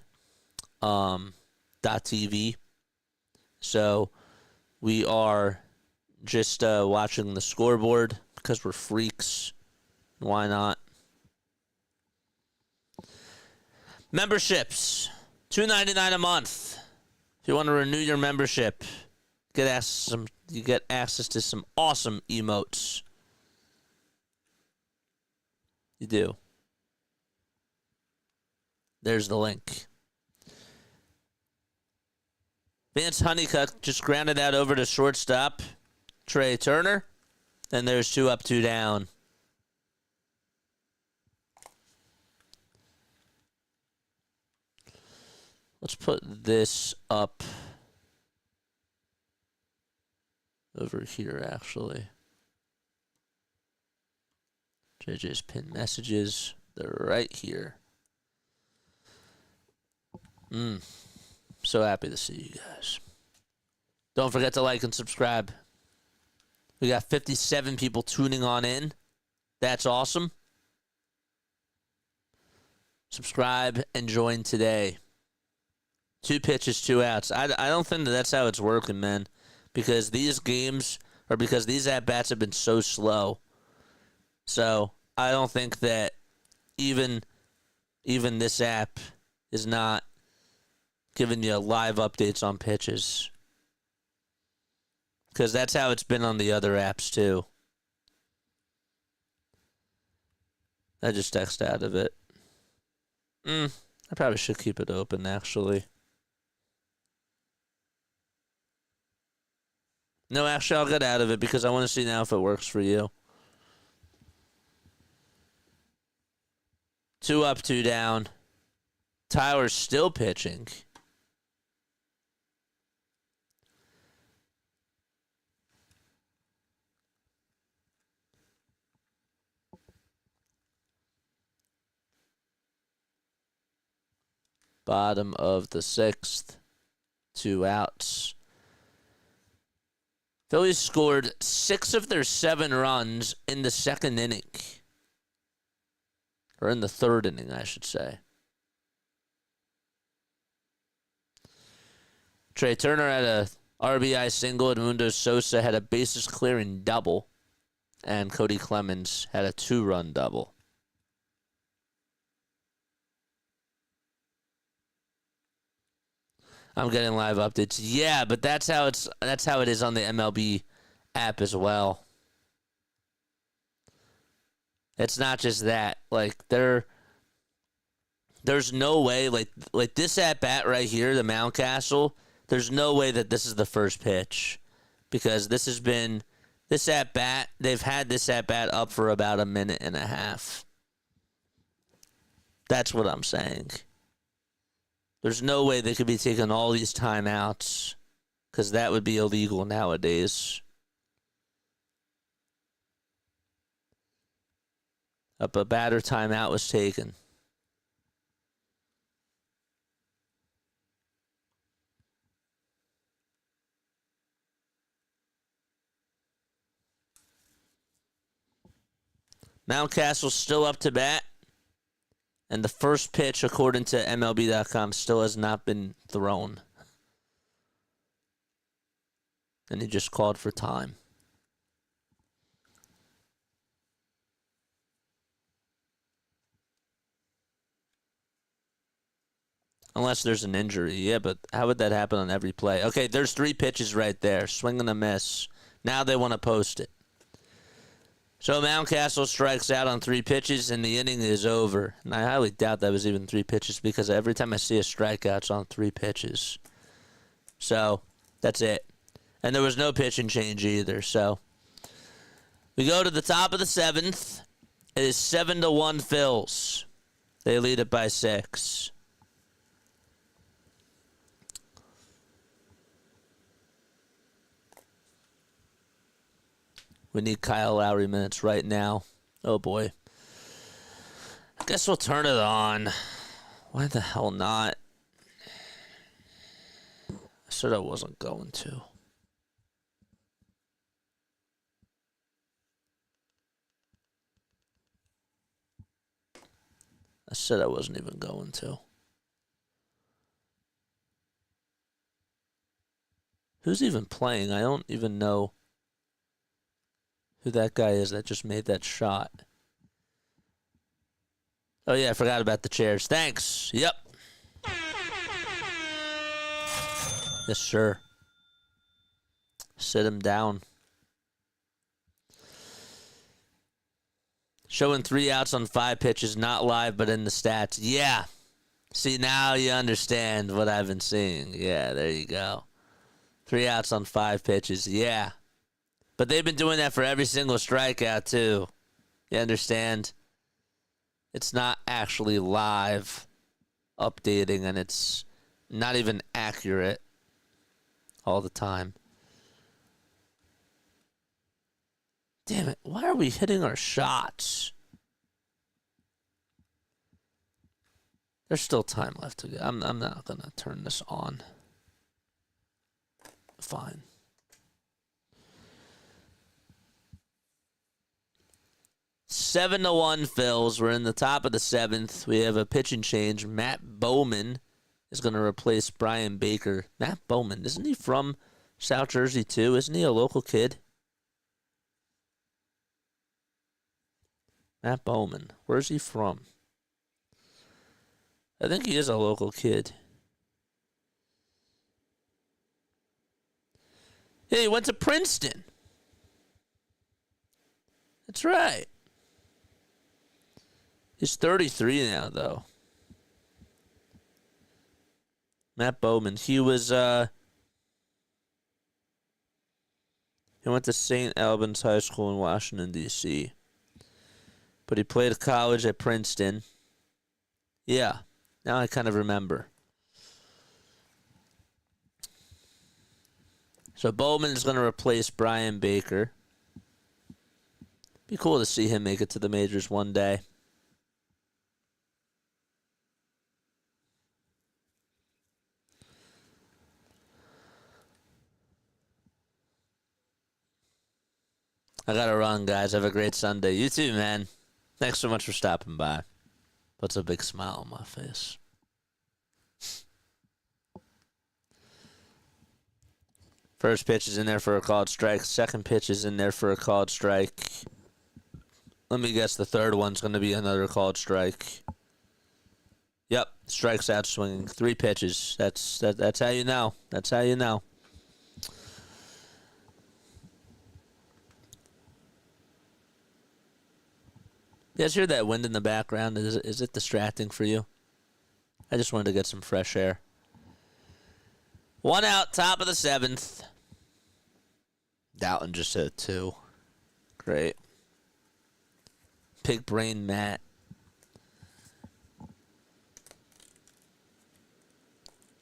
.tv. So we are just watching the scoreboard because we're freaks. Why not? Memberships, $2.99 a month. If you want to renew your membership, you get access to some awesome emotes. You do. There's the link. Vance Honeycutt just grounded that over to shortstop Trey Turner. And there's 2 up, 2 down. Let's put this up over here, actually. JJ's pinned messages. They're right here. So happy to see you guys. Don't forget to like and subscribe. We got 57 people tuning on in. That's awesome. Subscribe and join today. 2 pitches, 2 outs. I don't think that's how it's working, man. Because these games, or because these at-bats have been so slow. So I don't think that even this app is not giving you live updates on pitches. Because that's how it's been on the other apps, too. I just X'd out of it. I probably should keep it open, actually. No, actually, I'll get out of it because I want to see now if it works for you. 2 up, 2 down. Tyler's still pitching. Bottom of the sixth. 2 outs. Phillies scored 6 of their 7 runs in the second inning. Or in the third inning, I should say. Trey Turner had a RBI single, and Mundo Sosa had a bases clearing double. And Cody Clemens had a 2-run double. I'm getting live updates. Yeah, but that's how it is on the MLB app as well. It's not just that. Like there's no way like this at bat right here, the Mountcastle, there's no way that this is the first pitch. Because this at bat, they've had this at bat up for about a minute and a half. That's what I'm saying. There's no way they could be taking all these timeouts, because that would be illegal nowadays. A batter timeout was taken. Mountcastle's still up to bat. And the first pitch, according to MLB.com, still has not been thrown. And he just called for time. Unless there's an injury. Yeah, but how would that happen on every play? Okay, there's 3 pitches right there. Swing and a miss. Now they want to post it. So Mountcastle strikes out on 3 pitches, and the inning is over. And I highly doubt that was even 3 pitches, because every time I see a strikeout, it's on 3 pitches. So that's it. And there was no pitching change either. So we go to the top of the 7th. It is 7-1 Phils. They lead it by 6. We need Kyle Lowry minutes right now. Oh, boy. I guess we'll turn it on. Why the hell not? I said I wasn't going to. I said I wasn't even going to. Who's even playing? I don't even know who that guy is that just made that shot. Oh, yeah, I forgot about the chairs. Thanks. Yep. Yes, sir. Sit him down. Showing 3 outs on 5 pitches, not live, but in the stats. Yeah. See, now you understand what I've been seeing. Yeah, there you go. 3 outs on 5 pitches. Yeah. But they've been doing that for every single strikeout, too. You understand? It's not actually live updating, and it's not even accurate all the time. Damn it. Why are we hitting our shots? There's still time left to go. I'm not going to turn this on. Fine. Seven to 1 Phils. We're in the top of the 7th. We have a pitching change. Matt Bowman is going to replace Brian Baker. Matt Bowman, isn't he from South Jersey too? Isn't he a local kid? Matt Bowman. Where's he from? I think he is a local kid. Yeah, he went to Princeton. That's right. He's 33 now, though. Matt Bowman. He was, he went to St. Albans High School in Washington, D.C. But he played college at Princeton. Yeah. Now I kind of remember. So Bowman is going to replace Brian Baker. Be cool to see him make it to the majors one day. I gotta run, guys. Have a great Sunday. You too, man. Thanks so much for stopping by. Puts a big smile on my face. First pitch is in there for a called strike. Second pitch is in there for a called strike. Let me guess, the third one's going to be another called strike. Yep, strikes out swinging. 3 pitches. That's how you know. That's how you know. You guys hear that wind in the background? Is it distracting for you? I just wanted to get some fresh air. 1 out, top of the 7th. Doughton just hit 2. Great. Pig brain Matt.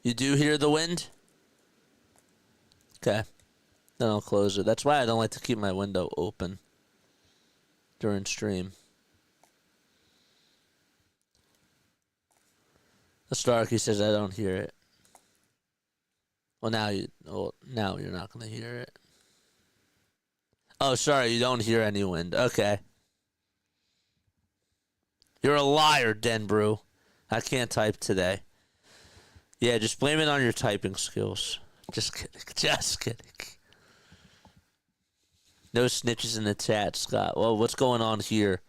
You do hear the wind? Okay. Then I'll close it. That's why I don't like to keep my window open during stream. The Starkey says I don't hear it. Well, now you're not going to hear it. Oh, sorry, you don't hear any wind. Okay. You're a liar, Denbrew. I can't type today. Yeah, just blame it on your typing skills. Just kidding. Just kidding. No snitches in the chat, Scott. Well, what's going on here?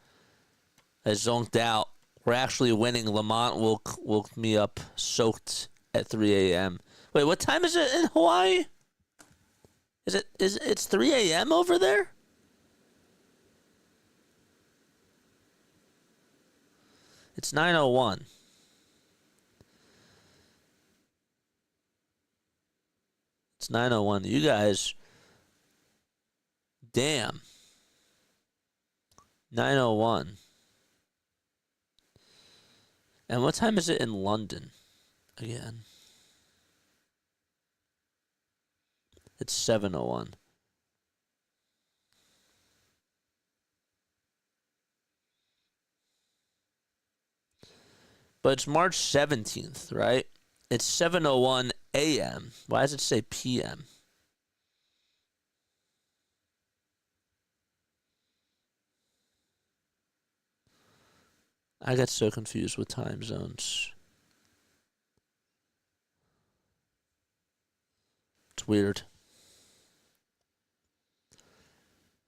I zonked out. We're actually winning. Lamont woke me up soaked at 3 a.m. Wait, what time is it in Hawaii? It's 3 a.m. over there? It's 9:01. It's 9:01. You guys, damn. 9:01. And what time is it in London again? It's 7:01. But it's March 17th, right? It's 7:01 a.m. Why does it say p.m.? I got so confused with time zones. It's weird.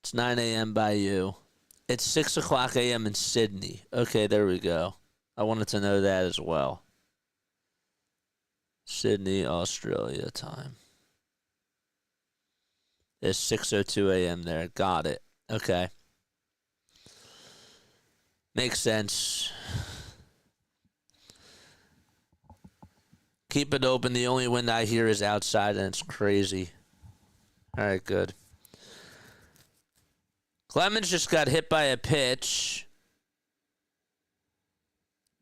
It's 9 a.m. by you. It's 6 o'clock a.m. in Sydney. Okay, there we go. I wanted to know that as well. Sydney, Australia time. It's 6:02 a.m. there. Got it. Okay. Makes sense. Keep it open. The only wind I hear is outside, and it's crazy. All right, good. Clemens just got hit by a pitch.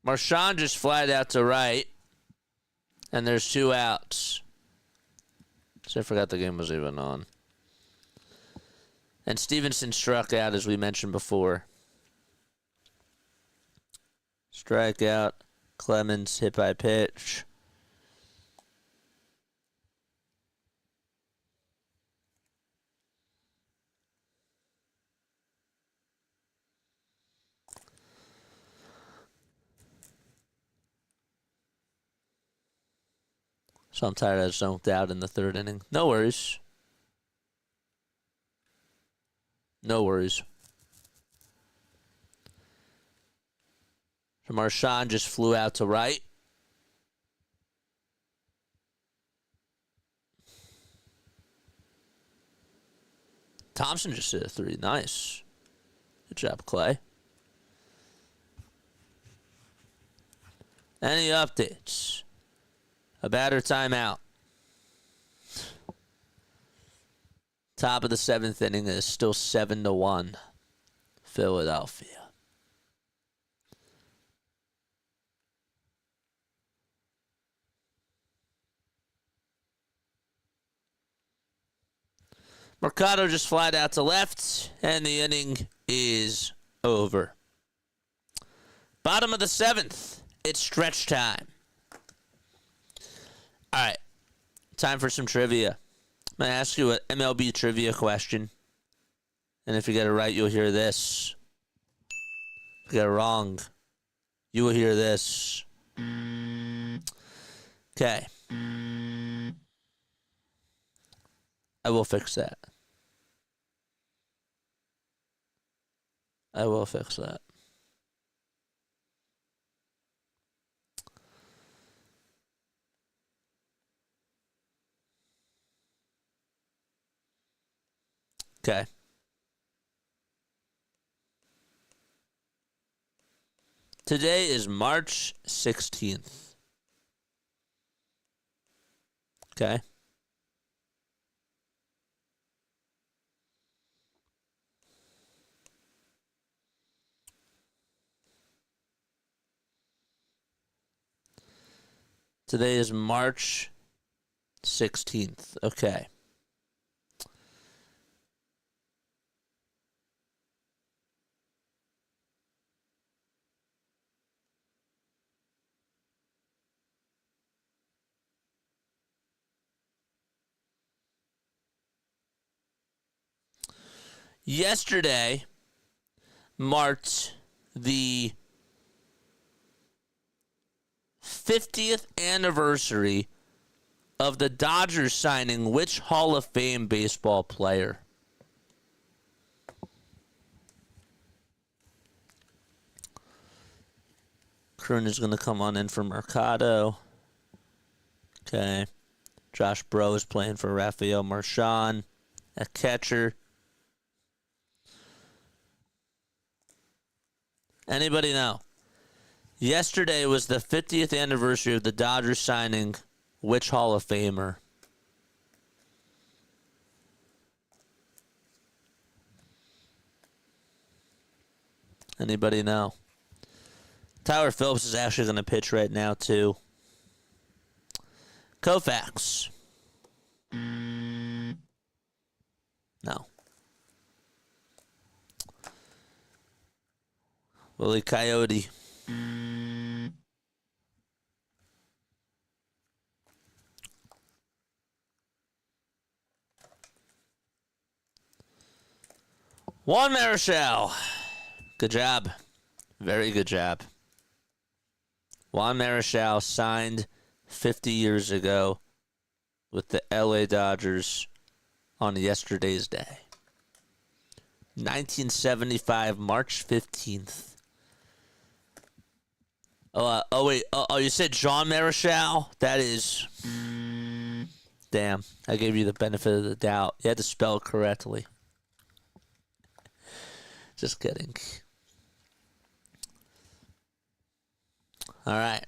Marchand just flied out to right. And there's 2 outs. So I forgot the game was even on. And Stevenson struck out, as we mentioned before. Strikeout. Clemens hit by pitch. So I'm tired of zonked out in the 3rd inning. No worries. No worries. So Marchand just flew out to right. Thompson just hit a 3. Nice. Good job, Clay. Any updates? A batter timeout. Top of the 7th inning is still 7-1. Philadelphia. Mercado just flied out to left, and the inning is over. Bottom of the 7th. It's stretch time. All right. Time for some trivia. I'm going to ask you an MLB trivia question. And if you get it right, you'll hear this. If you get it wrong, you will hear this. Okay. I will fix that. I will fix that. Okay. Today is March 16th. Okay. Today is March 16th. Okay. Yesterday marked the 50th anniversary of the Dodgers signing which Hall of Fame baseball player? Kroon is going to come on in for Mercado. Okay. Josh Bro is playing for Rafael Marchand at catcher. Anybody know? Yesterday was the 50th anniversary of the Dodgers signing which Hall of Famer? Anybody know? Tyler Phillips is actually going to pitch right now, too. Koufax. No. Willie Coyote. Juan Marichal. Good job. Very good job. Juan Marichal signed 50 years ago with the LA Dodgers on yesterday's day. 1975, March 15th. Wait. You said Jean Marichal? That is... Damn. I gave you the benefit of the doubt. You had to spell it correctly. Just kidding. All right.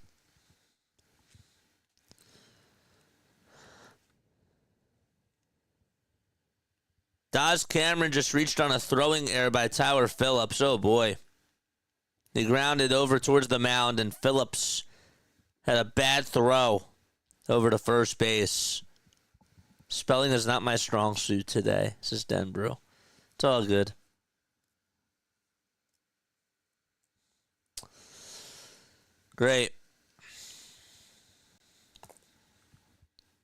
Daz Cameron just reached on a throwing error by Tyler Phillips. Oh, boy. He grounded over towards the mound, and Phillips had a bad throw over to first base. Spelling is not my strong suit today. This is Denbrew. It's all good. Great.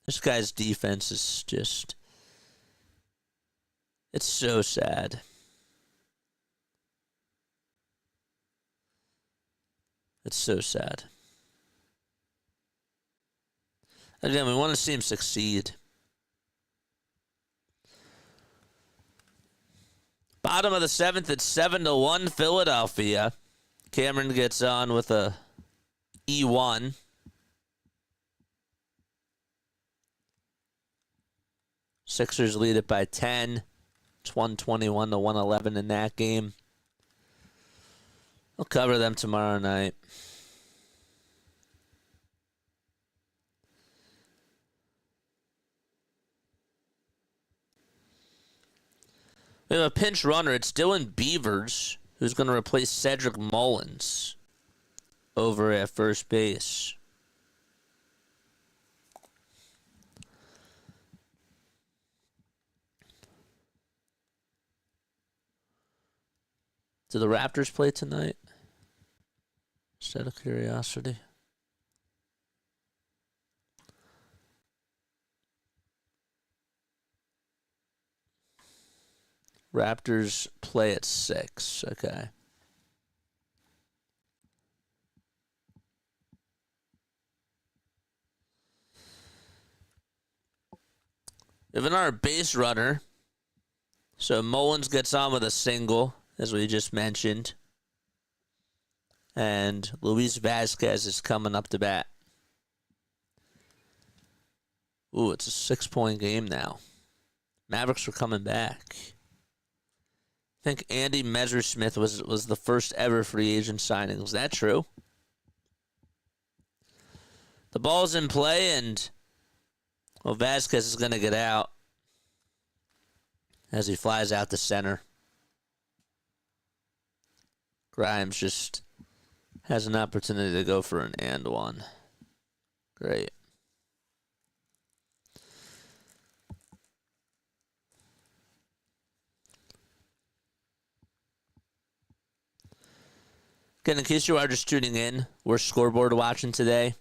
This guy's defense is just... It's so sad. It's so sad. Again, we want to see him succeed. Bottom of the 7th, it's 7-1 Philadelphia. Cameron gets on with a E1. Sixers lead it by 10. It's 121 to 111 in that game. We'll cover them tomorrow night. We have a pinch runner. It's Dylan Beavers, who's going to replace Cedric Mullins over at first base. Do the Raptors play tonight? Just out of curiosity. Raptors play at 6. Okay. We have another base runner. So Mullins gets on with a single, as we just mentioned. And Luis Vazquez is coming up to bat. Ooh, it's a 6-point game now. Mavericks are coming back. I think Andy Messersmith was the first ever free agent signing. Is that true? The ball's in play, and Vazquez is going to get out as he flies out to center. Grimes just has an opportunity to go for an and one. Great. Again, in case you are just tuning in, we're scoreboard watching today.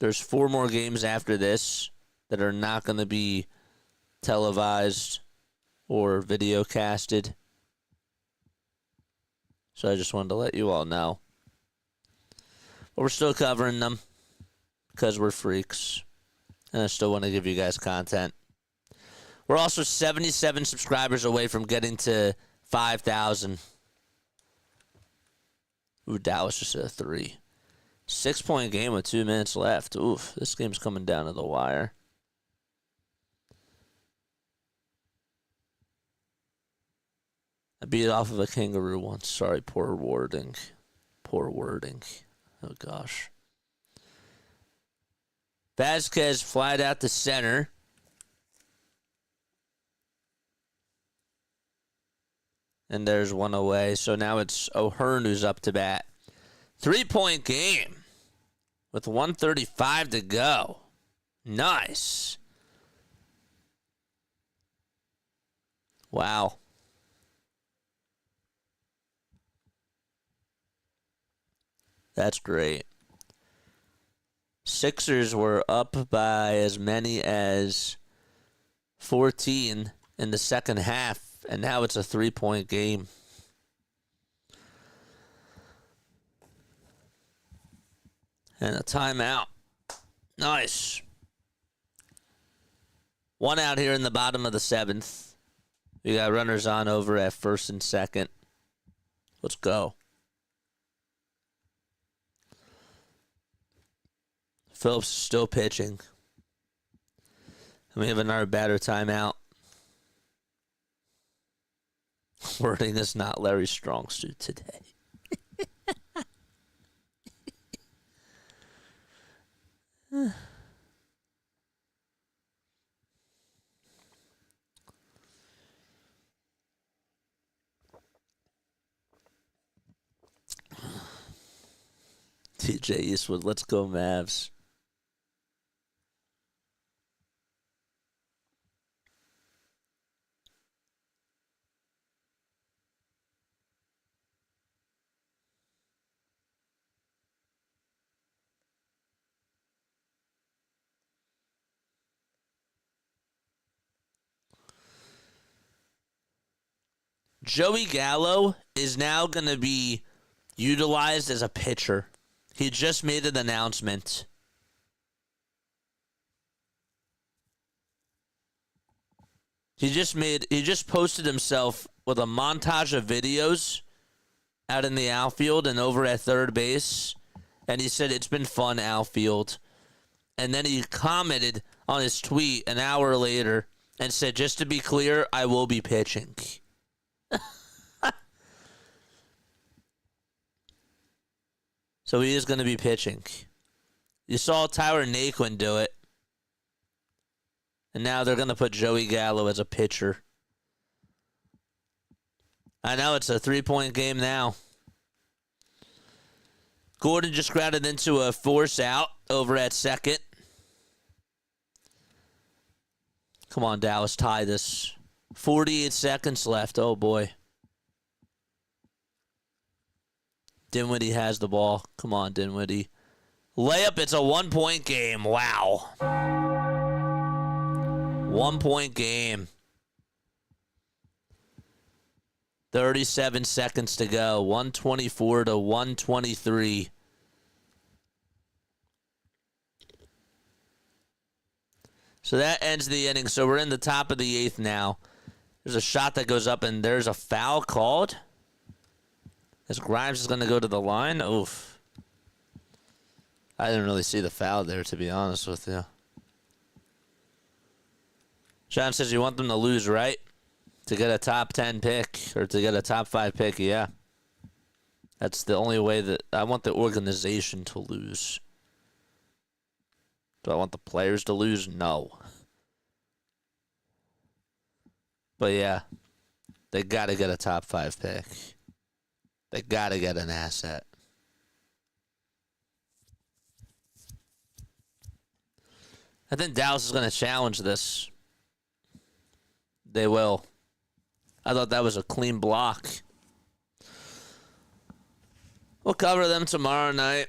There's 4 more games after this that are not going to be televised or video casted. So I just wanted to let you all know. But we're still covering them because we're freaks. And I still want to give you guys content. We're also 77 subscribers away from getting to 5,000. Ooh, Dallas just hit a 3. 6-point game with 2 minutes left. Oof, this game's coming down to the wire. I beat off of a kangaroo once. Sorry, poor wording. Poor wording. Oh, gosh. Vazquez flied out to center. And there's one away. So now it's O'Hearn who's up to bat. 3-point game with 1:35 to go. Nice. Wow. That's great. Sixers were up by as many as 14 in the second half. And now it's a 3-point game. And a timeout. Nice. 1 out here in the bottom of the 7th. We got runners on over at first and second. Let's go. Phillips is still pitching. And we have another batter timeout. Wording is not Larry's strong suit today. TJ Eastwood, let's go Mavs. Joey Gallo is now going to be utilized as a pitcher. He just made an announcement. He just posted himself with a montage of videos out in the outfield and over at third base. And he said, it's been fun outfield. And then he commented on his tweet an hour later and said, just to be clear, I will be pitching. So he is going to be pitching. You saw Tyler Naquin do it. And now they're going to put Joey Gallo as a pitcher. I know it's a 3-point game now. Gordon just grounded into a force out over at second. Come on, Dallas, tie this. 48 seconds left. Oh, boy. Dinwiddie has the ball. Come on, Dinwiddie. Layup, it's a 1-point game. Wow. 1-point game. 37 seconds to go. 124 to 123. So that ends the inning. So we're in the top of the 8th now. There's a shot that goes up, and there's a foul called. As Grimes is going to go to the line. Oof. I didn't really see the foul there, to be honest with you. John says you want them to lose, right? To get a top 10 pick or to get a top 5 pick, yeah. That's the only way that I want the organization to lose. Do I want the players to lose? No. But yeah, they got to get a top 5 pick. They got to get an asset. I think Dallas is going to challenge this. They will. I thought that was a clean block. We'll cover them tomorrow night.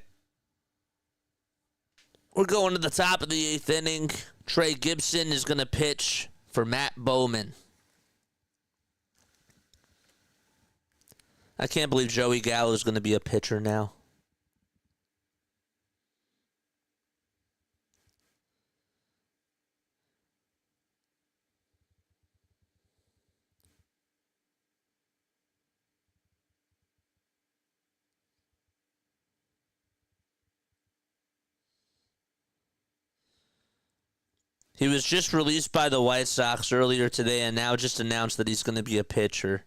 We're going to the top of the 8th inning. Trey Gibson is going to pitch for Matt Bowman. I can't believe Joey Gallo is going to be a pitcher now. He was just released by the White Sox earlier today and now just announced that he's going to be a pitcher.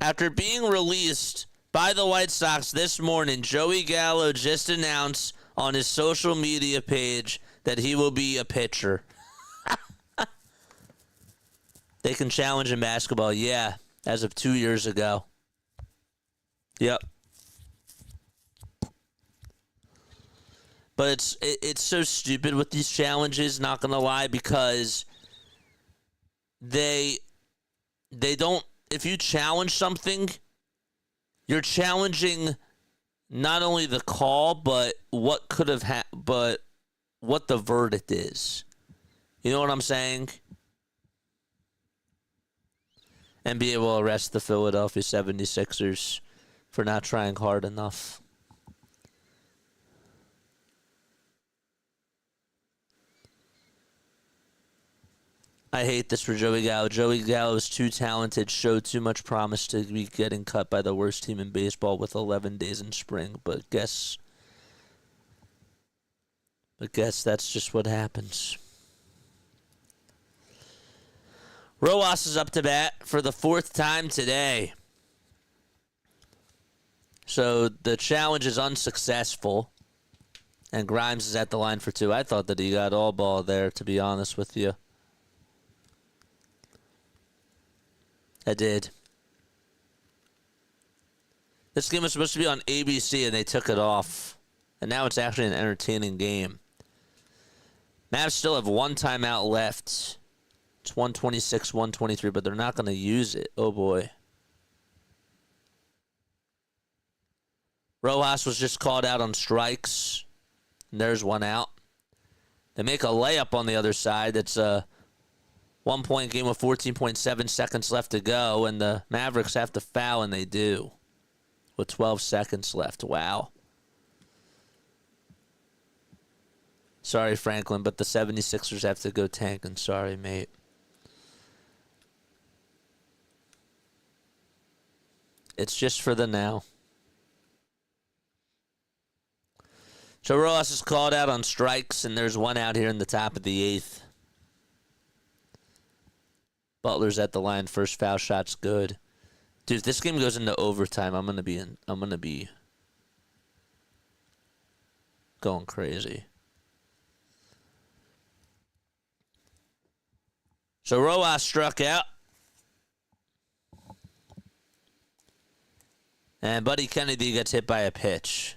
After being released by the White Sox this morning, Joey Gallo just announced on his social media page that he will be a pitcher. They can challenge in basketball, yeah, as of 2 years ago. Yep. But it's so stupid with these challenges, not going to lie, because they don't, if you challenge something, you're challenging not only the call, but what could have but what the verdict is. You know what I'm saying? NBA will arrest the Philadelphia 76ers for not trying hard enough. I hate this for Joey Gallo. Joey Gallo is too talented, showed too much promise to be getting cut by the worst team in baseball with 11 days in spring. But guess that's just what happens. Rojas is up to bat for the 4th time today. So the challenge is unsuccessful. And Grimes is at the line for 2. I thought that he got all ball there, to be honest with you. I did. This game was supposed to be on ABC, and they took it off. And now it's actually an entertaining game. Mavs still have 1 timeout left. It's 126, 123, but they're not going to use it. Oh, boy. Rojas was just called out on strikes. And there's 1 out. They make a layup on the other side. That's a 1-point game with 14.7 seconds left to go, and the Mavericks have to foul, and they do with 12 seconds left. Wow. Sorry, Franklin, but the 76ers have to go tanking. Sorry, mate. It's just for the now. So Rojas is called out on strikes, and there's 1 out here in the top of the 8th. Butler's at the line. First foul shot's good. Dude, if this game goes into overtime, I'm gonna be going crazy. So Rojas struck out. And Buddy Kennedy gets hit by a pitch.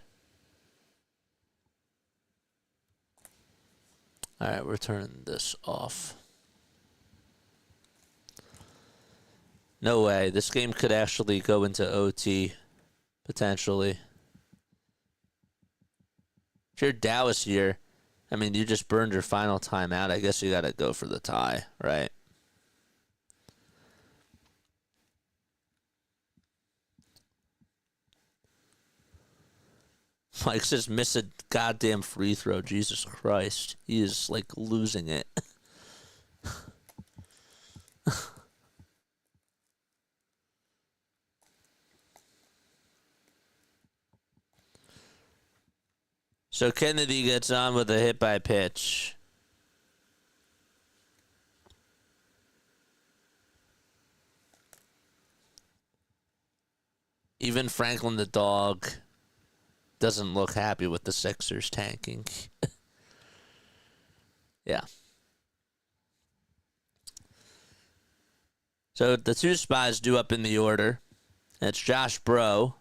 All right, we're turning this off. No way. This game could actually go into OT. potentially. If you're Dallas here, I mean, you just burned your final timeout. I guess you got to go for the tie, right? Mike's just missed a goddamn free throw. Jesus Christ. He is, like, losing it. So Kennedy gets on with a hit by pitch. Even Franklin the dog doesn't look happy with the Sixers tanking. Yeah. So the two spies due up in the order. And it's Josh Bro.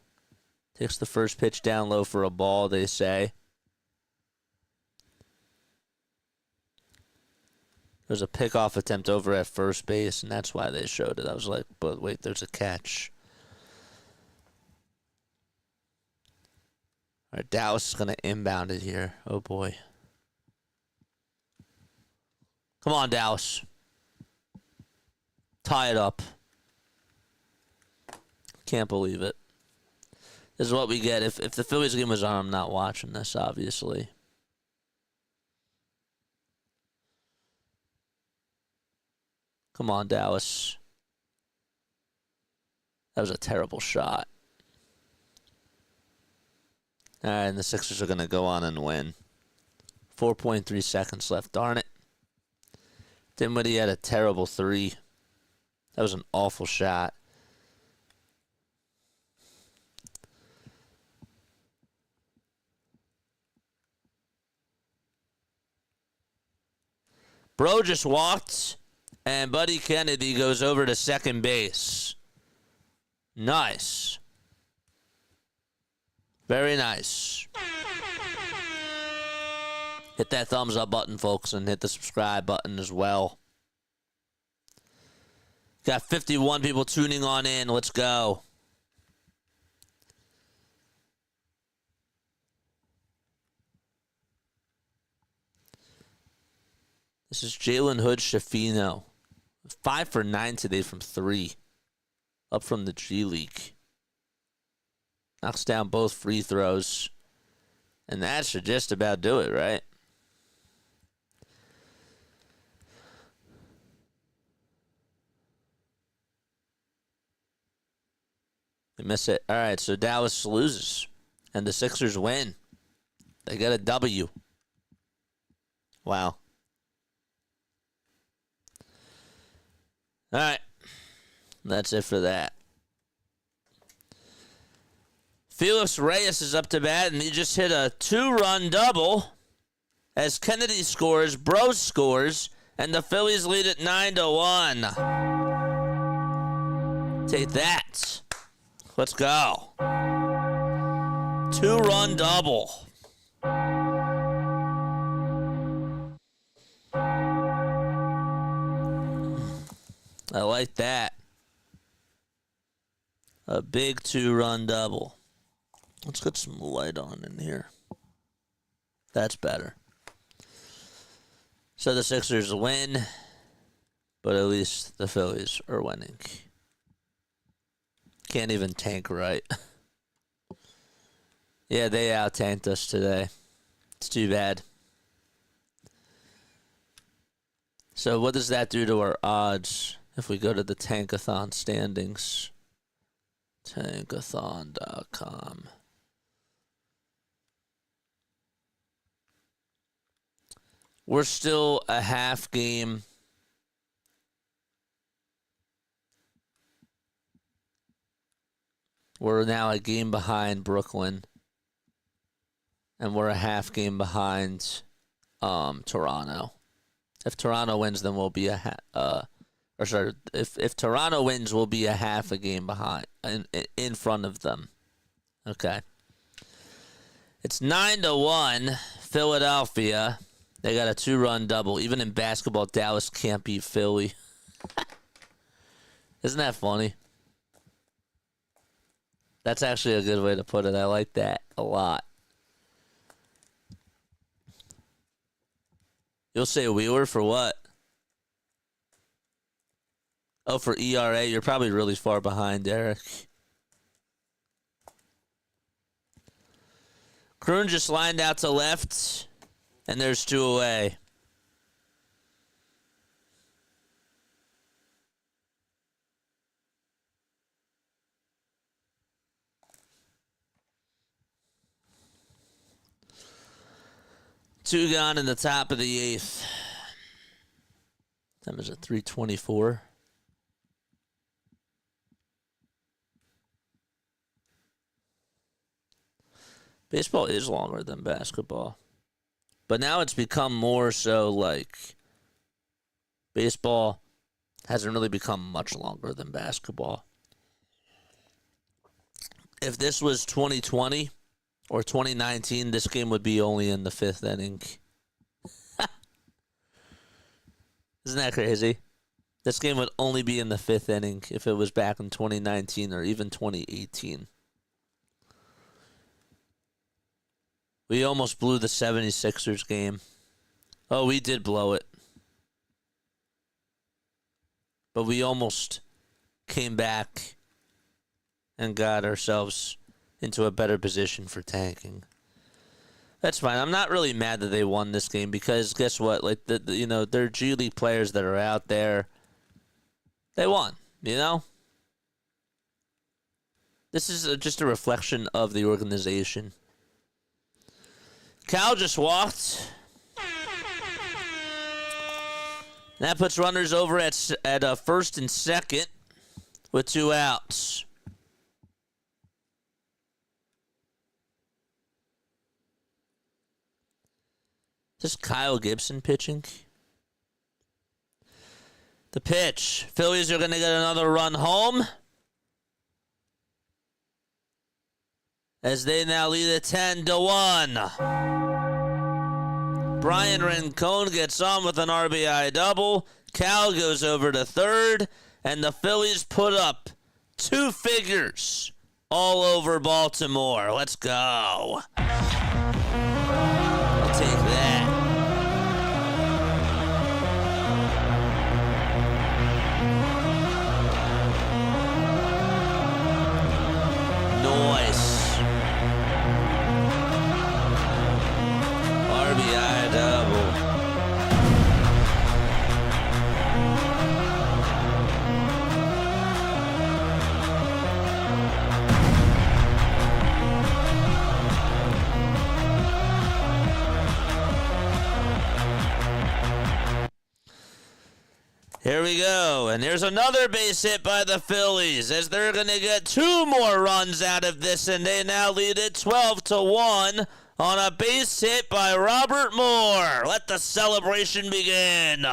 Takes the first pitch down low for a ball, they say. There's a pickoff attempt over at first base, and that's why they showed it. I was like, but wait, there's a catch. All right, Dallas is going to inbound it here. Oh, boy. Come on, Dallas. Tie it up. Can't believe it. This is what we get. If the Phillies game was on, I'm not watching this, obviously. Come on, Dallas. That was a terrible shot. All right, and the Sixers are going to go on and win. 4.3 seconds left. Darn it. Dinwiddie had a terrible three. That was an awful shot. Bro just walked, and Buddy Kennedy goes over to second base. Nice. Very nice. Hit that thumbs up button, folks, and hit the subscribe button as well. Got 51 people tuning on in. Let's go. This is Jalen Hood Shafino. 5 for 9 today from 3. Up from the G League. Knocks down both free throws. And that should just about do it, right? They miss it. All right, so Dallas loses. And the Sixers win. They get a W. Wow. All right. That's it for that. Felix Reyes is up to bat, and he just hit a 2-run double as Kennedy scores, Bro scores, and the Phillies lead it 9-1. Take that. Let's go. 2-run double. I like that. A big 2-run double. Let's get some light on in here. That's better. So the Sixers win, but at least the Phillies are winning. Can't even tank right. Yeah, they out-tanked us today. It's too bad. So what does that do to our odds if we go to the Tankathon standings? Tankathon.com. We're still a half game. We're now a game behind Brooklyn. And we're a half game behind Toronto. If Toronto wins, then we'll be if Toronto wins, we'll be a half a game behind in front of them. Okay. It's 9-1 Philadelphia. They got a 2-run double. Even in basketball, Dallas can't beat Philly. Isn't that funny? That's actually a good way to put it. I like that a lot. You'll say Wheeler for what? Oh, for ERA? You're probably really far behind, Eric. Kroon just lined out to left, and there's 2 away. Two gone in the top of the 8th. That was a 3:24. Baseball is longer than basketball. But now it's become more so like baseball hasn't really become much longer than basketball. If this was 2020 or 2019, this game would be only in the 5th inning. Isn't that crazy? This game would only be in the 5th inning if it was back in 2019 or even 2018. We almost blew the 76ers game. Oh, we did blow it. But we almost came back and got ourselves into a better position for tanking. That's fine. I'm not really mad that they won this game because guess what? Like they're G League players that are out there. They won, you know? This is just a reflection of the organization. Cal just walked. That puts runners over at first and second with 2 outs. Is this Kyle Gibson pitching? The pitch. Phillies are going to get another run home, as they now lead it 10-1. Brian Rincon gets on with an RBI double. Cal goes over to third, and the Phillies put up 2 figures all over Baltimore. Let's go. I'll take that. Nice. RBI double. Here we go, and there's another base hit by the Phillies as they're going to get 2 more runs out of this, and they now lead it 12-1 on a base hit by Robert Moore. Let the celebration begin.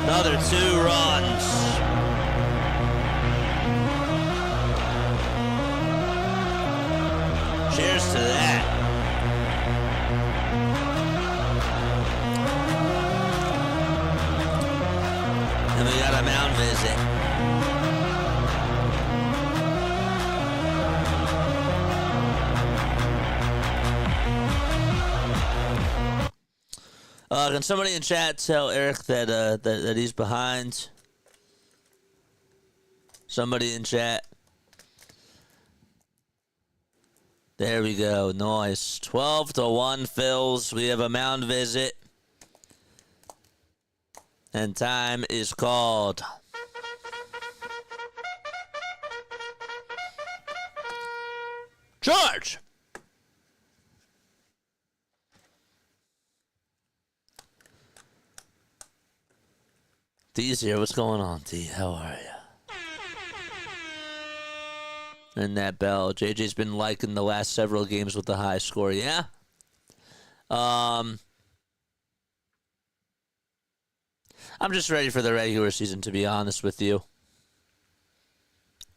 Another 2 runs. Cheers to that. And we got a mound visit. Can somebody in chat tell Eric that he's behind? Somebody in chat. There we go. Nice. 12-1 Phils. We have a mound visit. And time is called. Charge! D's here. What's going on, D? How are you? And that bell. JJ's been liking the last several games with the high score, yeah? I'm just ready for the regular season, to be honest with you.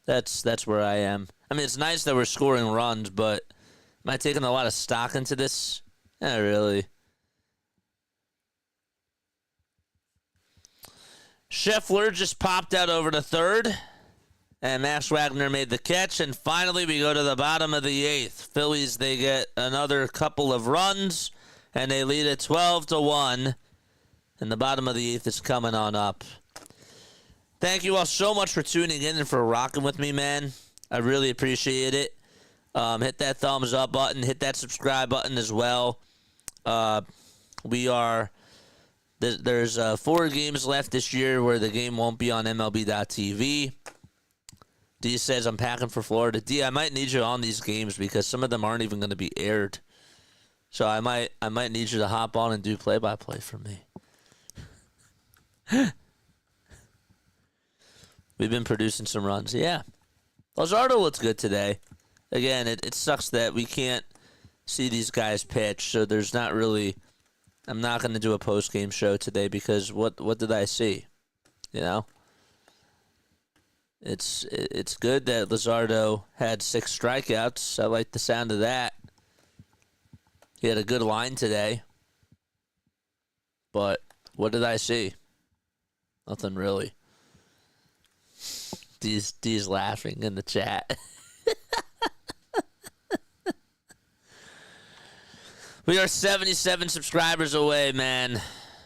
That's where I am. I mean, it's nice that we're scoring runs, but am I taking a lot of stock into this? Not really. Scheffler just popped out over to third, and Max Wagner made the catch. And finally, we go to the bottom of the eighth. Phillies, they get another couple of runs, and they lead it 12-1. And the bottom of the eighth is coming on up. Thank you all so much for tuning in and for rocking with me, man. I really appreciate it. Hit that thumbs up button. Hit that subscribe button as well. There's 4 games left this year where the game won't be on MLB.tv. D says, I'm packing for Florida. D, I might need you on these games because some of them aren't even going to be aired. So I might need you to hop on and do play-by-play for me. We've been producing some runs. Yeah. Luzardo looks good today. Again, it sucks that we can't see these guys pitch, so there's not really... I'm not going to do a post-game show today because what did I see? You know? It's good that Luzardo had 6 strikeouts. I like the sound of that. He had a good line today. But what did I see? Nothing really. D's laughing in the chat. We are 77 subscribers away, man,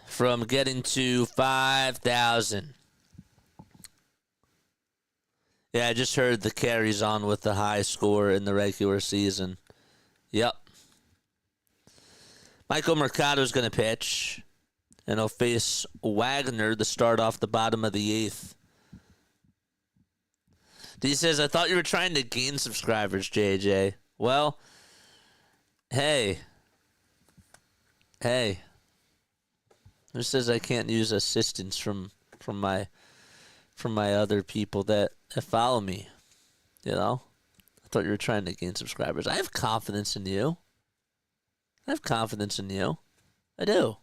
from getting to 5,000. Yeah, I just heard the carries on with the high score in the regular season. Yep. Michael Mercado's going to pitch, and he'll face Wagner to start off the bottom of the eighth. D says, I thought you were trying to gain subscribers, JJ. Well, hey. Who says I can't use assistance from my other people that follow me? You know? I thought you were trying to gain subscribers. I have confidence in you. I do.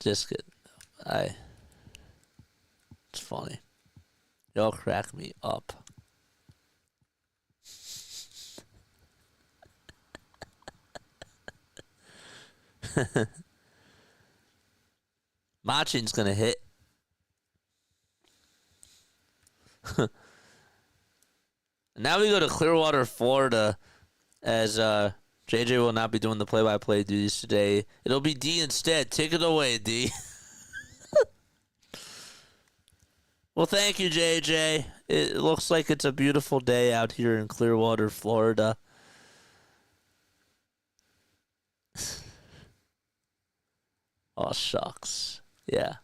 Just kidding. It's funny. Y'all crack me up. Machin's gonna hit. Now we go to Clearwater, Florida, as JJ will not be doing the play-by-play duties today. It'll be D instead. Take it away, D. Well, thank you, JJ. It looks like it's a beautiful day out here in Clearwater, Florida. Oh, shucks. Yeah.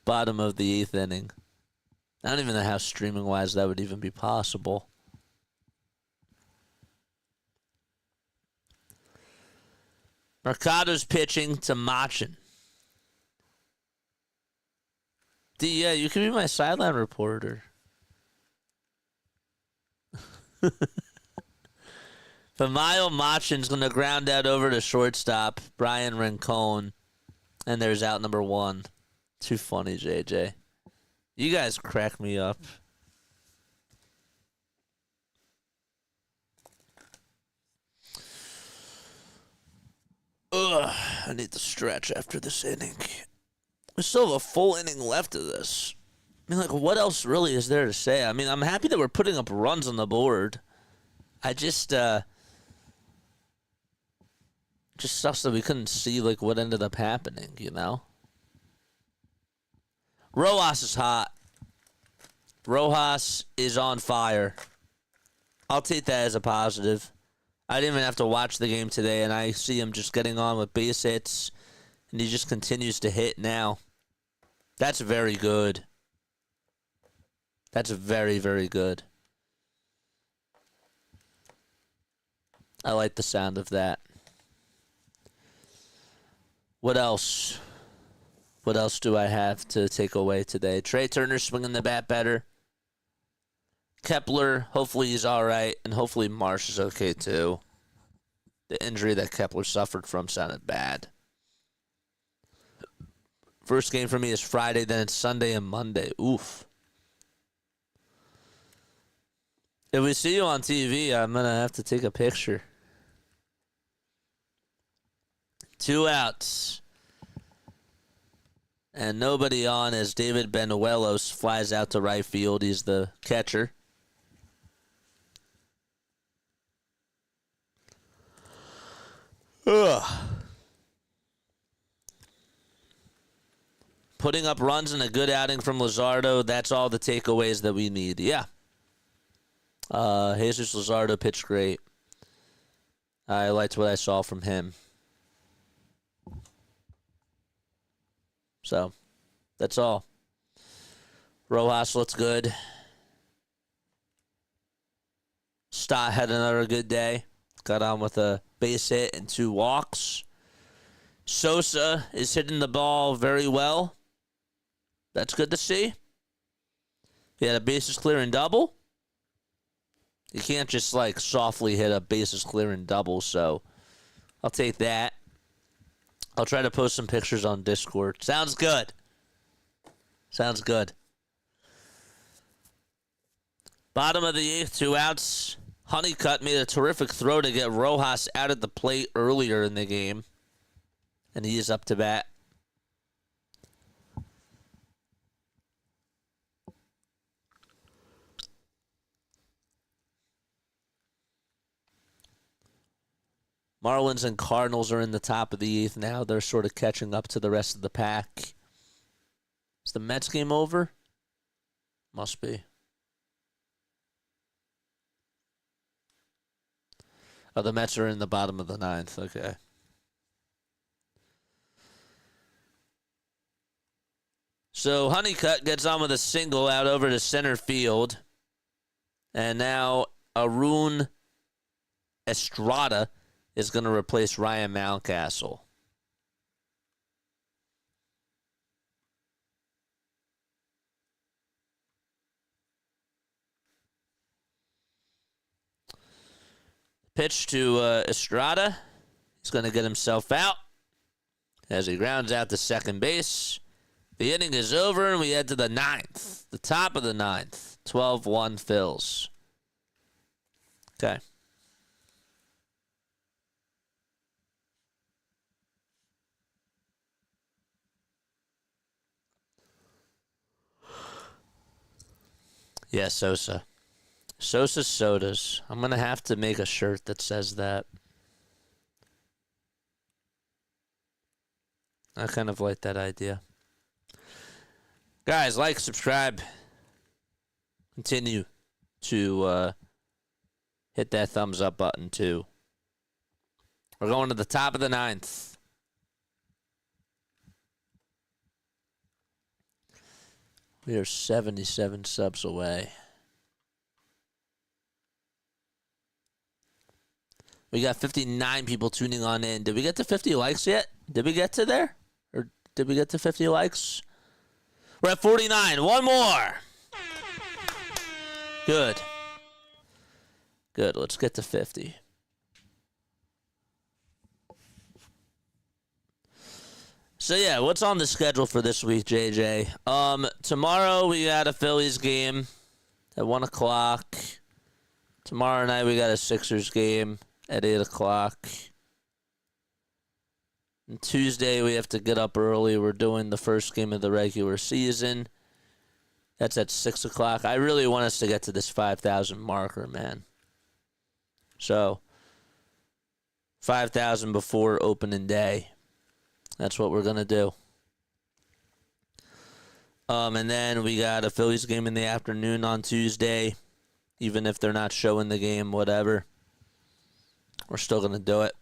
Bottom of the eighth inning. I don't even know how streaming-wise that would even be possible. Mercado's pitching to Machin. D, yeah, you can be my sideline reporter. Famayo Machin's going to ground out over to shortstop, Brian Rincon. And there's out number 1. Too funny, JJ. You guys crack me up. Ugh, I need to stretch after this inning. We still have a full inning left of this. I mean, like, what else really is there to say? I mean, I'm happy that we're putting up runs on the board. I just sucks that we couldn't see, like, what ended up happening, you know? Rojas is hot. Rojas is on fire. I'll take that as a positive. I didn't even have to watch the game today, and I see him just getting on with base hits, and he just continues to hit now. That's very good. That's very, very good. I like the sound of that. What else? What else do I have to take away today? Trey Turner swinging the bat better. Kepler, hopefully he's all right, and hopefully Marsh is okay too. The injury that Kepler suffered from sounded bad. First game for me is Friday, then it's Sunday and Monday. Oof. If we see you on TV, I'm going to have to take a picture. 2 outs. And nobody on as David Benuelos flies out to right field. He's the catcher. Ugh. Putting up runs and a good outing from Luzardo. That's all the takeaways that we need. Yeah. Jesus Luzardo pitched great. I liked what I saw from him. So, that's all. Rojas looks good. Stott had another good day. Got on with a base hit and 2 walks. Sosa is hitting the ball very well. That's good to see. He had a bases clearing double. You can't just like softly hit a bases clearing double, so I'll take that. I'll try to post some pictures on Discord. Sounds good. Sounds good. Bottom of the 8th, 2 outs. Honeycutt made a terrific throw to get Rojas out of the plate earlier in the game. And he is up to bat. Marlins and Cardinals are in the top of the 8th now. They're sort of catching up to the rest of the pack. Is the Mets game over? Must be. Oh, the Mets are in the bottom of the 9th. Okay. So Honeycutt gets on with a single out over to center field. And now Arun Estrada is going to replace Ryan Mountcastle. Pitch to Estrada. He's going to get himself out as he grounds out to second base. The inning is over, and we head to the 9th, the top of the 9th. 12-1 Phils. Okay. Yeah, Sosa. Sosa Sodas. I'm going to have to make a shirt that says that. I kind of like that idea. Guys, like, subscribe. Continue to hit that thumbs up button, too. We're going to the top of the 9th. We are 77 subs away. We got 59 people tuning on in. Did we get to 50 likes yet? Did we get to there? Or did we get to 50 likes? We're at 49. One more. Good. Good. Let's get to 50. So, yeah, what's on the schedule for this week, JJ? Tomorrow we got a Phillies game at 1 o'clock. Tomorrow night we got a Sixers game at 8 o'clock. And Tuesday we have to get up early. We're doing the first game of the regular season. That's at 6 o'clock. I really want us to get to this 5,000 marker, man. So, 5,000 before opening day. That's what we're going to do. And then we got a Phillies game in the afternoon on Tuesday. Even if they're not showing the game, whatever. We're still going to do it.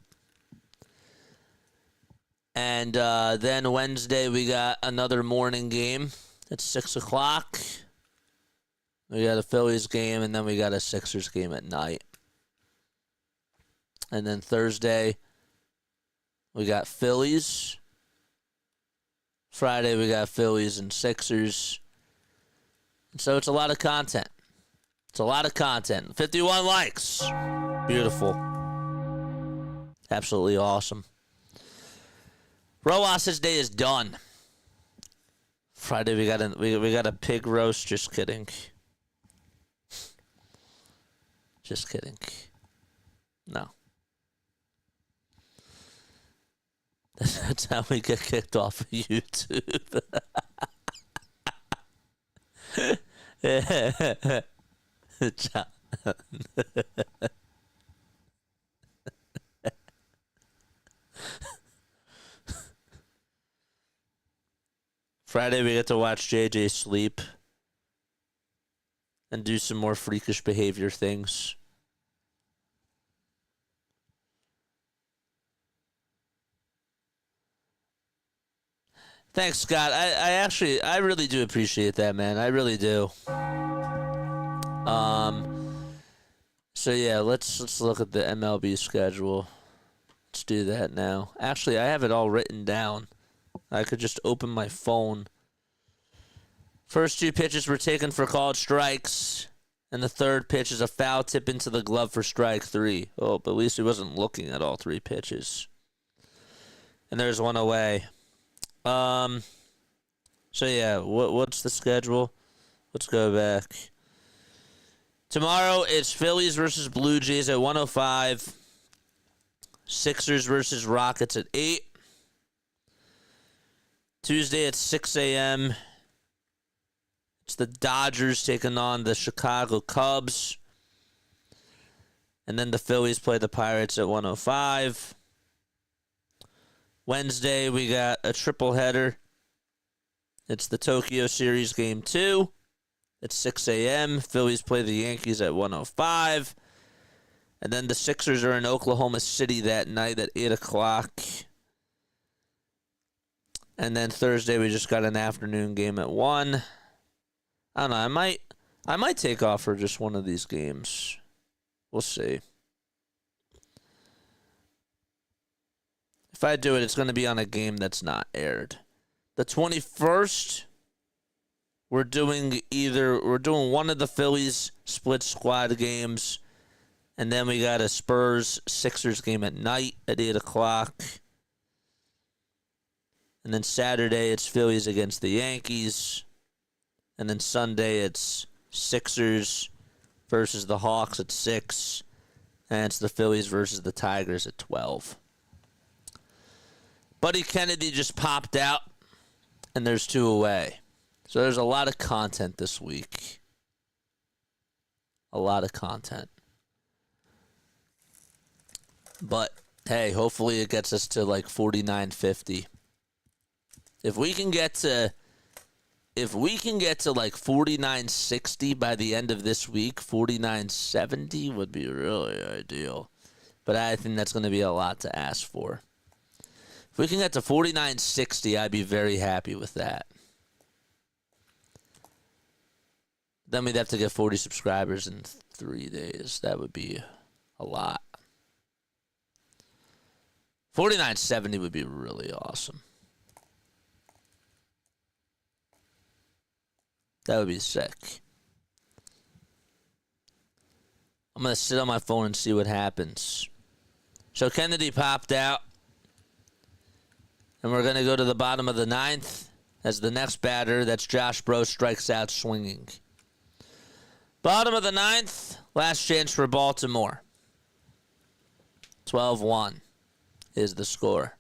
And then Wednesday we got another morning game at 6 o'clock. We got a Phillies game, and then we got a Sixers game at night. And then Thursday we got Phillies. Friday, we got Phillies and Sixers. And so it's a lot of content. It's a lot of content. 51 likes. Beautiful. Absolutely awesome. Rojas' day is done. Friday, we got a pig roast. Just kidding. Just kidding. No. That's how we get kicked off of YouTube. John. Friday we get to watch JJ sleep and do some more freakish behavior things. Thanks, Scott. I really do appreciate that, man. I really do. So yeah, let's look at the MLB schedule. Let's do that now. Actually, I have it all written down. I could just open my phone. First 2 pitches were taken for called strikes, and the third pitch is a foul tip into the glove for strike 3. Oh, but at least he wasn't looking at all 3 pitches. And there's one away. So yeah, what's the schedule? Let's go back. Tomorrow it's Phillies versus Blue Jays at 1:05. Sixers versus Rockets at 8. Tuesday at 6 a.m. It's the Dodgers taking on the Chicago Cubs. And then the Phillies play the Pirates at 1:05. Wednesday, we got a triple header. It's the Tokyo Series Game 2. It's 6 a.m. Phillies play the Yankees at 1:05. And then the Sixers are in Oklahoma City that night at 8 o'clock. And then Thursday, we just got an afternoon game at 1. I don't know. I might take off for just one of these games. We'll see. If I do it, it's going to be on a game that's not aired. The 21st, we're doing one of the Phillies split squad games, and then we got a Spurs-Sixers game at night at 8 o'clock. And then Saturday, it's Phillies against the Yankees. And then Sunday, it's Sixers versus the Hawks at 6. And it's the Phillies versus the Tigers at 12. Buddy Kennedy just popped out, and there's 2 away. So there's a lot of content this week. A lot of content. But, hey, hopefully it gets us to like 49.50. If we can get to like 49.60 by the end of this week, 49.70 would be really ideal. But I think that's going to be a lot to ask for. If we can get to 49.60, I'd be very happy with that. Then we'd have to get 40 subscribers in 3 days. That would be a lot. 49.70 would be really awesome. That would be sick. I'm going to sit on my phone and see what happens. So Kennedy popped out. And we're going to go to the bottom of the 9th as the next batter. That's Josh Bro strikes out swinging. Bottom of the 9th. Last chance for Baltimore. 12-1 is the score.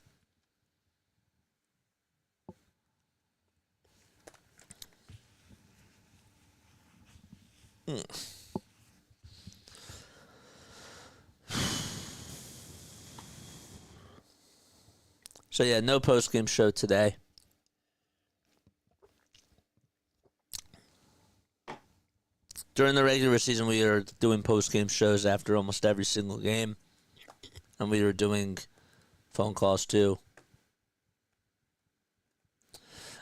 So, yeah, no post-game show today. During the regular season, we are doing post-game shows after almost every single game. And we were doing phone calls, too.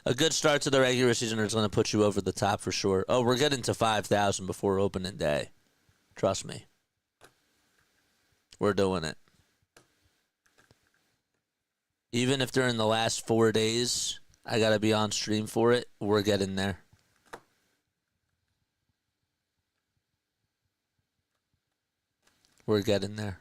A good start to the regular season is going to put you over the top for sure. Oh, we're getting to 5,000 before opening day. Trust me. We're doing it. Even if during the last 4 days, I got to be on stream for it, we're getting there. We're getting there.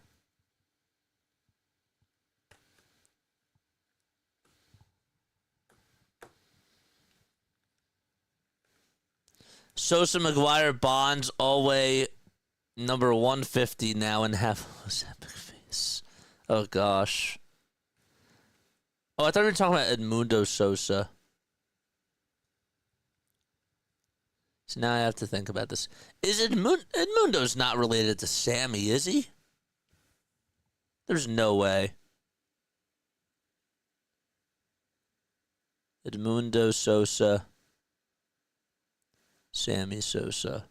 Sosa, McGuire, Bonds, Alway, number 150 now and half. What's that big face? Oh, gosh. Oh, I thought we were talking about Edmundo Sosa. So now I have to think about this. Is Edmundo's not related to Sammy, is he? There's no way. Edmundo Sosa. Sammy Sosa.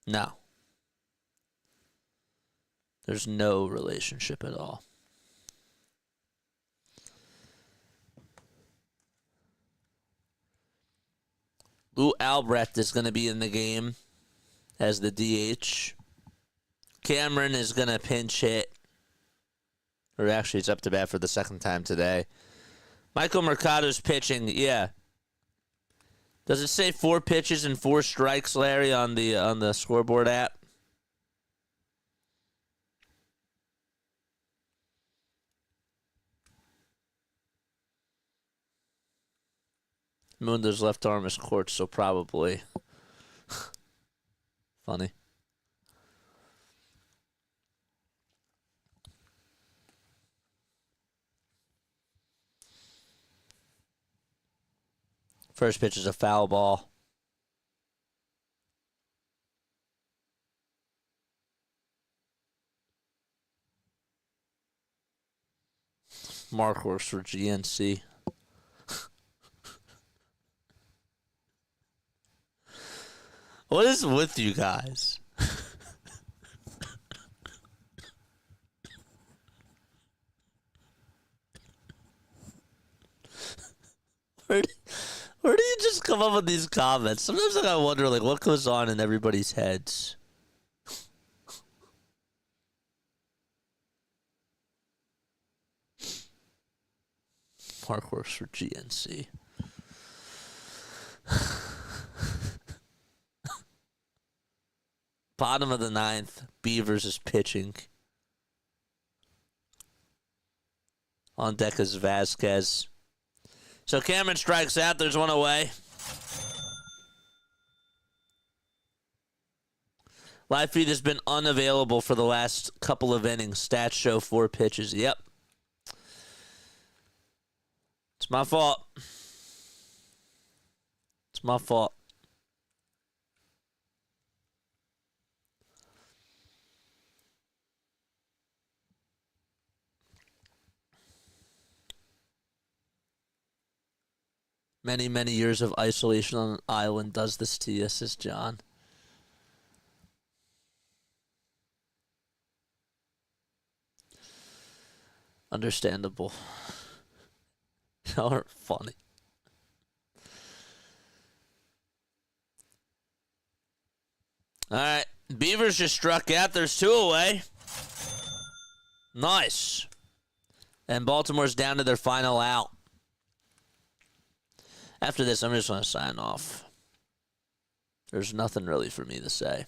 No. There's no relationship at all. Lou Albrecht is going to be in the game as the DH. Cameron is going to pinch hit. Or actually, it's up to bat for the second time today. Michael Mercado's pitching, yeah. Does it say 4 pitches and 4 strikes, Larry, on the scoreboard app? Mundo's left arm is quartz, so probably. Funny. First pitch is a foul ball. Mark works for GNC. What is with you guys? Where do you just come up with these comments? Sometimes I gotta wonder, like, what goes on in everybody's heads. Mark works for GNC. Bottom of the 9th, Beavers is pitching. On deck is Vasquez. So Cameron strikes out. There's one away. Live feed has been unavailable for the last couple of innings. Stats show 4 pitches. Yep. It's my fault. It's my fault. Many, many years of isolation on an island does this to you, says John. Understandable. Y'all are funny. All right. Beavers just struck out. There's 2 away. Nice. And Baltimore's down to their final out. After this, I'm just going to sign off. There's nothing really for me to say.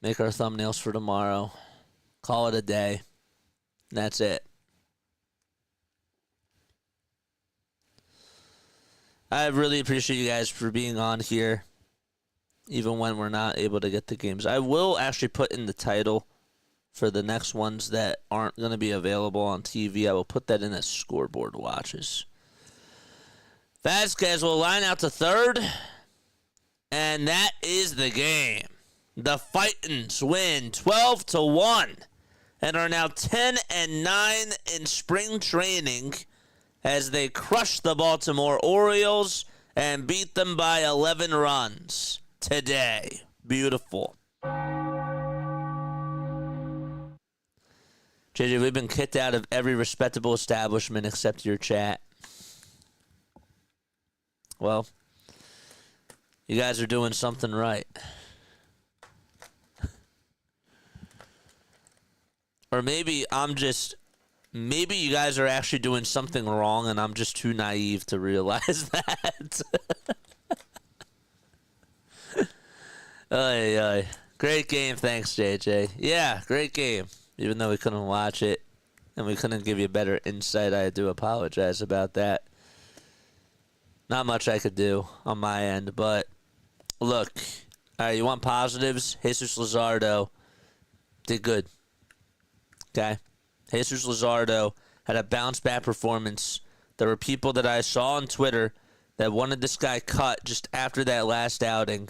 Make our thumbnails for tomorrow. Call it a day. And that's it. I really appreciate you guys for being on here, even when we're not able to get the games. I will actually put in the title for the next ones that aren't going to be available on TV. I will put that in as scoreboard watches. Vasquez will line out to third, and that is the game. The Fightins win 12-1 and are now 10-9 in spring training as they crush the Baltimore Orioles and beat them by 11 runs today. Beautiful. JJ, we've been kicked out of every respectable establishment except your chat. Well, you guys are doing something right. Or maybe maybe you guys are actually doing something wrong and I'm just too naive to realize that. Ay, ay. Great game, thanks, JJ. Yeah, great game. Even though we couldn't watch it. and we couldn't give you better insight. I do apologize about that. Not much I could do on my end, but look, all right, you want positives? Jesus Luzardo did good. Okay? Jesus Luzardo had a bounce-back performance. There were people that I saw on Twitter that wanted this guy cut just after that last outing.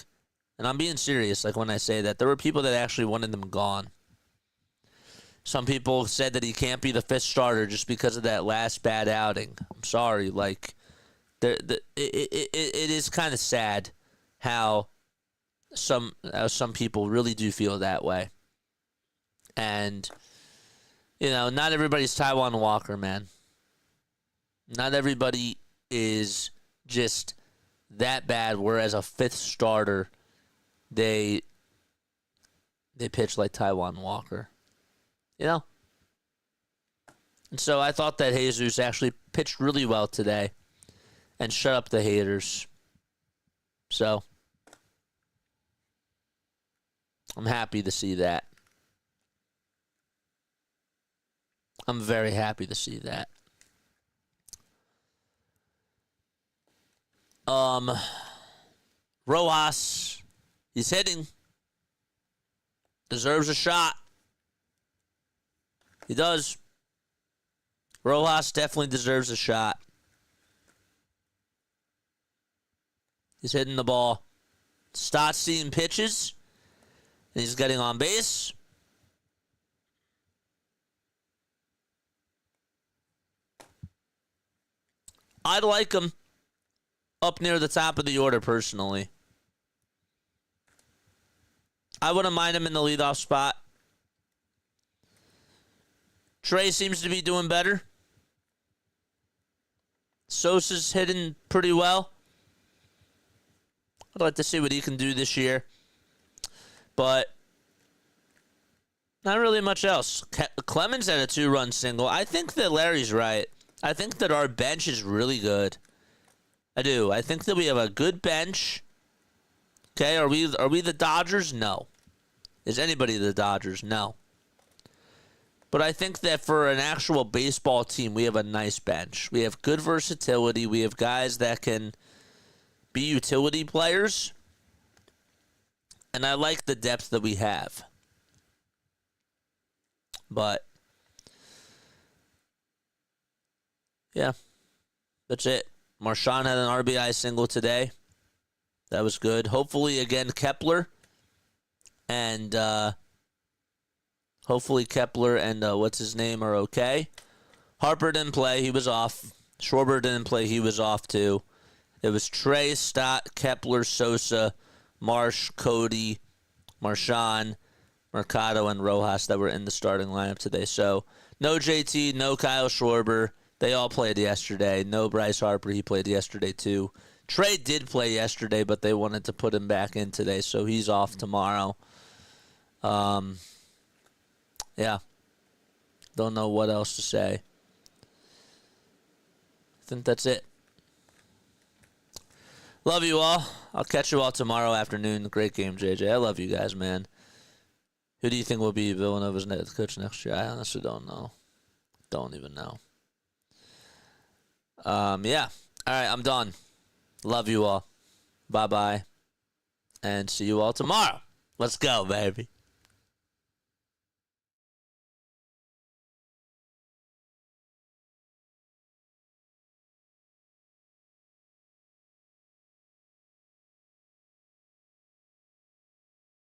And I'm being serious, like, when I say that. There were people that actually wanted him gone. Some people said that he can't be the fifth starter just because of that last bad outing. I'm sorry, like, it is kind of sad how some people really do feel that way. And, you know, not everybody's Taiwan Walker, man. Not everybody is just that bad, whereas a fifth starter, they pitch like Taiwan Walker. You know? And so I thought that Jesus actually pitched really well today and shut up the haters. So I'm happy to see that. I'm very happy to see that. Rojas, he's hitting. Deserves a shot. He does. Rojas definitely deserves a shot. He's hitting the ball. Starts seeing pitches. And he's getting on base. I'd like him up near the top of the order, personally. I wouldn't mind him in the leadoff spot. Trey seems to be doing better. Sosa's hitting pretty well. I'd like to see what he can do this year. But not really much else. Clemens had a 2-run single. I think that Larry's right. I think that our bench is really good. I do. I think that we have a good bench. Okay, are we the Dodgers? No. Is anybody the Dodgers? No. But I think that for an actual baseball team, we have a nice bench. We have good versatility. We have guys that can be utility players. And I like the depth that we have. But yeah, that's it. Marchand had an RBI single today. That was good. Hopefully, again, Kepler. And hopefully Kepler and what's his name are okay. Harper didn't play. He was off. Schwarber didn't play. He was off, too. It was Trey, Stott, Kepler, Sosa, Marsh, Cody, Marchand, Mercado, and Rojas that were in the starting lineup today. So no JT, no Kyle Schwarber. They all played yesterday. No Bryce Harper. He played yesterday, too. Trey did play yesterday, but they wanted to put him back in today, so he's off tomorrow. Yeah. Don't know what else to say. I think that's it. Love you all. I'll catch you all tomorrow afternoon. Great game, JJ. I love you guys, man. Who do you think will be Villanova's coach next year? I honestly don't know. Don't even know. Yeah. All right, I'm done. Love you all. Bye-bye. And see you all tomorrow. Let's go, baby.